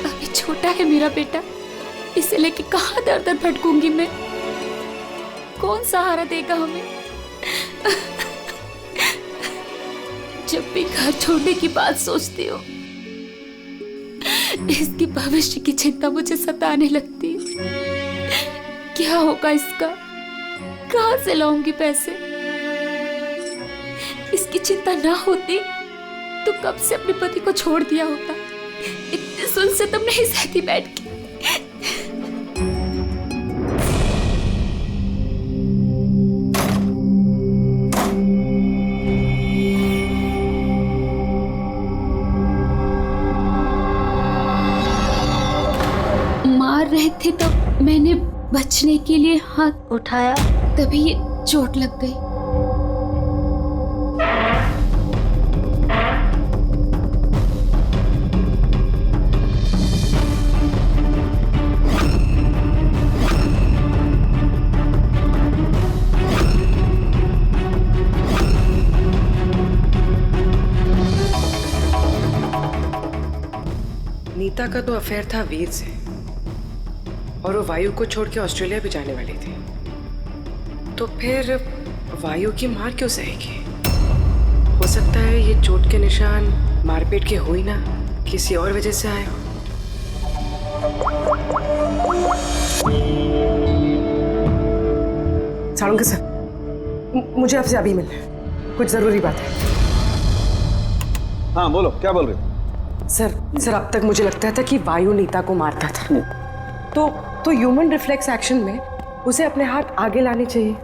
अभी छोटा है मेरा बेटा, इसे लेके कहाँ दर दर भटकूंगी मैं? कौन सहारा देगा हमें? जब भी घर छोड़ने की बात सोचती हूँ, इसकी भविष्य की चिंता मुझे सताने लगती है। क्या होगा इसका? कहाँ से लाऊंगी पैसे? इसकी चिंता ना होती तो कब से अपने पति को छोड़ दिया होता। इतने सुन से तुम नहीं सहती बैठ के। रहे थे तब मैंने बचने के लिए हाथ उठाया, तभी ये चोट लग गई। नीता का तो अफेयर था वीर से, और वो वायु को छोड़ के ऑस्ट्रेलिया भी जाने वाली थी। तो फिर वायु की मार क्यों सहेगी? हो सकता है ये चोट के निशान मारपीट के हो ही ना, किसी और वजह से आए हो। साळुंके सर, मुझे आपसे अभी मिलना है, कुछ जरूरी बात है। हाँ बोलो, क्या बोल रहे हो? सर अब तक मुझे लगता था कि वायु नीता को मारता था, तो ह्यूमन रिफ्लेक्स एक्शन में उसे अपने हाथ आगे लाने चाहिए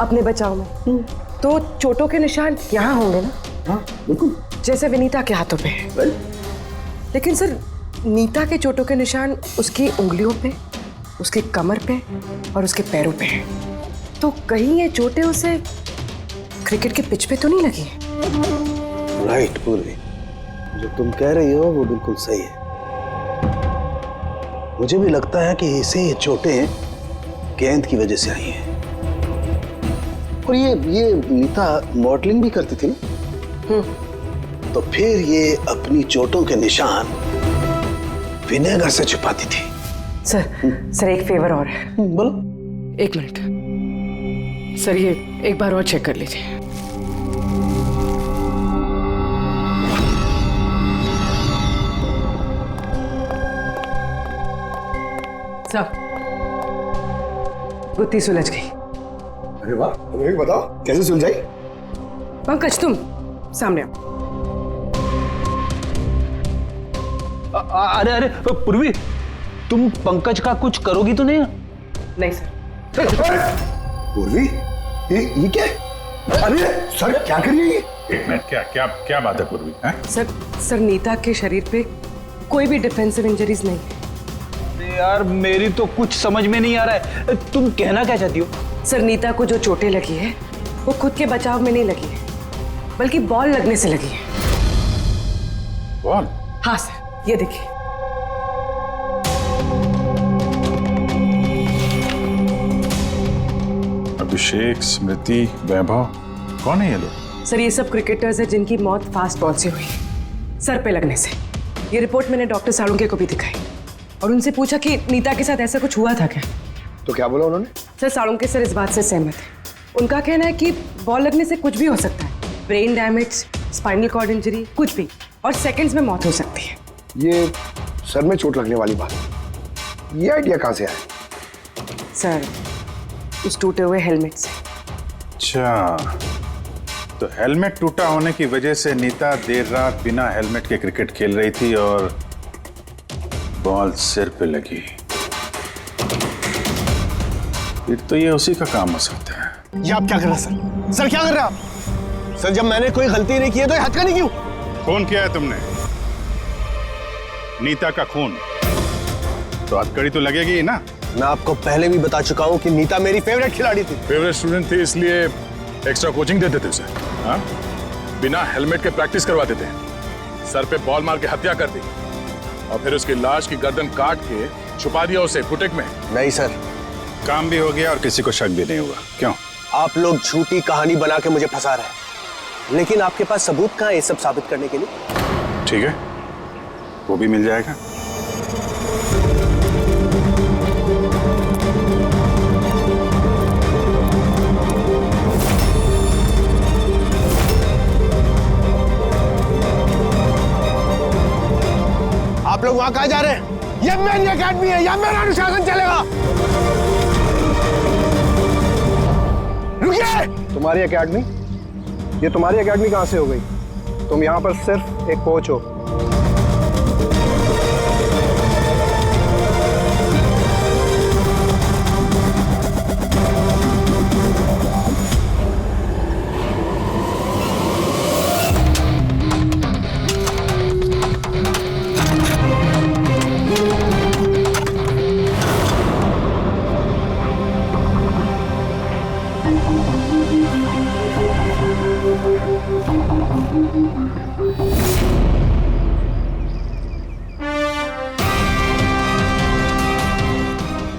अपने बचाव में। तो चोटों के निशान यहाँ होंगे ना? हाँ बिल्कुल, जैसे विनीता के हाथों पे है। लेकिन सर नीता के चोटों के निशान उसकी उंगलियों पे, उसकी कमर पे और उसके पैरों पे है। तो कहीं ये चोटें उसे क्रिकेट के पिच पे तो नहीं लगी है? राइट पूर्वी, जो तुम कह रही हो वो बिल्कुल सही है। मुझे भी लगता है कि इसे ये चोटें गेंद की वजह से आई हैं। और ये नीता मॉडलिंग भी करती थी ना, तो फिर ये अपनी चोटों के निशान विनेगर से छुपाती थी। सर एक फेवर और है। बोलो। 1 मिनट सर, ये एक बार और चेक कर लीजिए। गुत्ती सुलझ गई। अरे वाह, तुम्हें भी बताओ कैसे सुलझाई? पंकज तुम सामने आओ। अरे अरे पूर्वी, तुम पंकज का कुछ करोगी तो नहीं? नहीं सर। पूर्वी, ये क्या? अरे सर क्या कर रही है? एक मिनट, क्या क्या क्या बात है पूर्वी? सर नीता के शरीर पे कोई भी डिफेंसिव इंजरीज नहीं है। यार मेरी तो कुछ समझ में नहीं आ रहा है, तुम कहना क्या चाहती हो? सर नीता को जो चोटें लगी है वो खुद के बचाव में नहीं लगी है, बल्कि बॉल लगने से लगी है। बॉल? हाँ सर, ये देखिए। अभिषेक, स्मृति, वैभव, कौन है ये लोग? सर ये सब क्रिकेटर्स हैं जिनकी मौत फास्ट बॉल से हुई, सर पे लगने से। ये रिपोर्ट मैंने डॉक्टर साळुंके को भी दिखाई और उनसे पूछा कि नीता के साथ ऐसा कुछ हुआ था क्या। तो क्या बोला उन्होंने? सर साळुंके सर इस बात से सहमत है। उनका कहना है कि बॉल लगने से कुछ भी हो सकता है, brain damage, spinal cord injury, कुछ भी, और सेकंड्स में मौत हो सकती है। ये सर में चोट लगने वाली बात, ये आइडिया कहाँ से आया? सर उस टूटे हुए हेलमेट से। अच्छा, तो हेलमेट टूटा होने की वजह से नीता देर रात बिना हेलमेट के क्रिकेट खेल रही थी और बॉल सिर पे लगी। फिर तो ये उसी का काम हो सकता है। ये आप क्या कर रहे हैं सर? सर क्या कर रहे हैं आप? सर जब मैंने कोई गलती नहीं की है तो ये हथकड़ी क्यों? खून किया है तुमने, नीता का खून, तो हथकड़ी तो लगेगी ही ना। मैं आपको पहले भी बता चुका हूँ कि नीता मेरी फेवरेट खिलाड़ी थी। फेवरेट स्टूडेंट थी इसलिए एक्स्ट्रा कोचिंग देते थे उसे, हाँ? बिना हेलमेट के प्रैक्टिस करवाते थे, सर पे बॉल मार के हत्या कर दी और फिर उसकी लाश की गर्दन काट के छुपा दिया उसे फुटेक में। नहीं सर, काम भी हो गया और किसी को शक भी नहीं हुआ। क्यों? आप लोग झूठी कहानी बना के मुझे फंसा रहे हैं, लेकिन आपके पास सबूत कहाँ है ये सब साबित करने के लिए? ठीक है, वो भी मिल जाएगा। आप लोग वहां कहाँ जा रहे हैं? ये मेरी अकेडमी है, यहाँ मेरा अनुशासन चलेगा। रुकिए! तुम्हारी एकेडमी? ये तुम्हारी एकेडमी कहाँ से हो गई? तुम यहाँ पर सिर्फ एक कोच हो।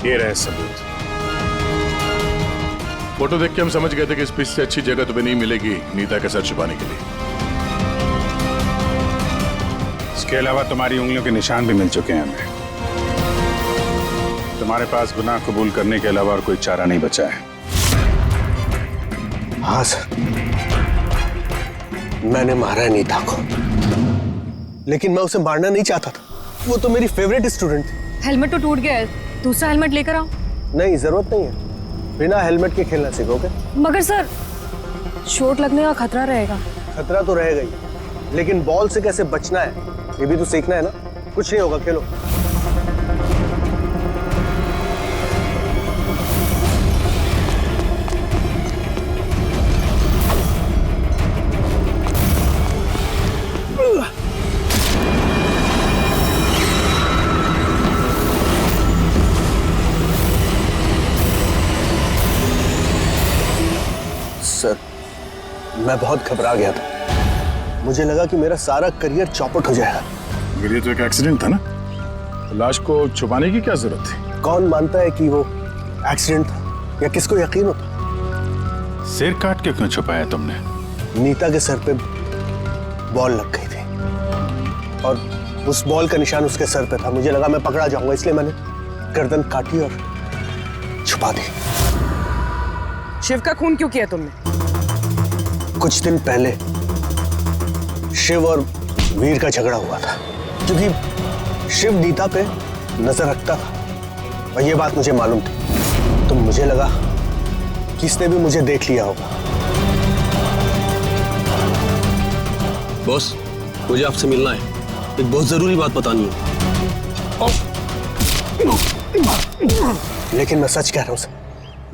ये रहे सबूत। फोटो देख के हम समझ गए थे कि इस पिच से अच्छी जगह तुम्हें नहीं मिलेगी नीता के सर छुपाने के लिए। इसके अलावा तुम्हारी उंगलियों के निशान भी मिल चुके हैं हमें। तुम्हारे पास गुनाह कबूल करने के अलावा और कोई चारा नहीं बचा है। हाँ सर, मैंने मारा है नीता को, लेकिन मैं उसे मारना नहीं चाहता था। वो तो मेरी फेवरेट स्टूडेंट थी। हेलमेट तो टूट गया है, दूसरा हेलमेट लेकर आओ। नहीं, जरूरत नहीं है, बिना हेलमेट के खेलना सीखोगे। मगर सर चोट लगने का खतरा रहेगा। खतरा तो रहेगा ही, लेकिन बॉल से कैसे बचना है ये भी तो सीखना है ना। कुछ नहीं होगा, खेलो। सर, मैं बहुत घबरा गया था। मुझे लगा कि मेरा सारा करियर चौपट हो जाएगा। मगर ये तो एक एक्सीडेंट था ना, लाश को छुपाने की क्या जरूरत थी? कौन मानता है कि वो एक्सीडेंट था या किसको यकीन होता? सिर काट के क्यों छुपाया तुमने? नीता के सर पे बॉल लग गई थी और उस बॉल का निशान उसके सर पे था। मुझे लगा मैं पकड़ा जाऊंगा, इसलिए मैंने गर्दन काटी और छुपा दी। शिव का खून क्यों किया तुमने? कुछ दिन पहले शिव और वीर का झगड़ा हुआ था, क्योंकि शिव नीता पे नजर रखता था और ये बात मुझे मालूम थी, तो मुझे लगा कि इसने भी मुझे देख लिया होगा। बॉस, मुझे आपसे मिलना है। एक बहुत जरूरी बात बतानी है। लेकिन मैं सच कह रहा हूं सर,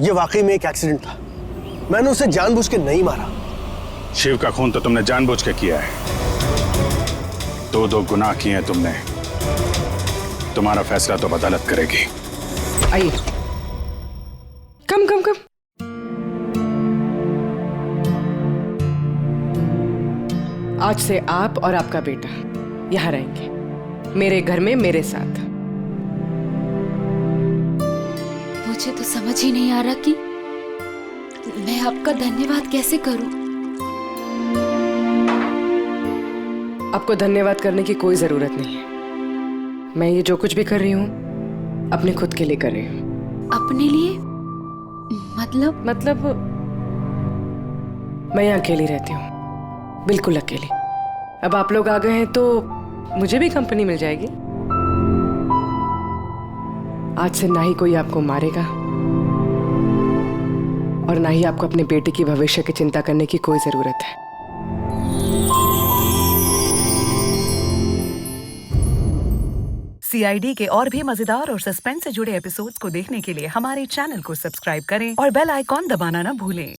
ये वाकई में एक एक्सीडेंट था। मैंने उसे जानबूझ के नहीं मारा। शिव का खून तो तुमने जानबूझ के किया है। दो गुनाह किए हैं तुमने। तुम्हारा फैसला तो अदालत करेगी। आइए। कम कम कम। आज से आप और आपका बेटा यहाँ रहेंगे, मेरे घर में मेरे साथ। मुझे तो समझ ही नहीं आ रहा कि मैं आपका धन्यवाद कैसे करूं। आपको धन्यवाद करने की कोई जरूरत नहीं है। मैं ये जो कुछ भी कर रही हूँ अपने खुद के लिए कर रही हूँ। अपने लिए? मतलब मैं यहाँ अकेली रहती हूँ, बिल्कुल अकेली। अब आप लोग आ गए हैं तो मुझे भी कंपनी मिल जाएगी। आज से ना ही कोई आपको मारेगा और ना ही आपको अपने बेटे की भविष्य की चिंता करने की कोई जरूरत है। CID के और भी मजेदार और सस्पेंस से जुड़े एपिसोड्स को देखने के लिए हमारे चैनल को सब्सक्राइब करें और बेल आइकॉन दबाना ना भूलें।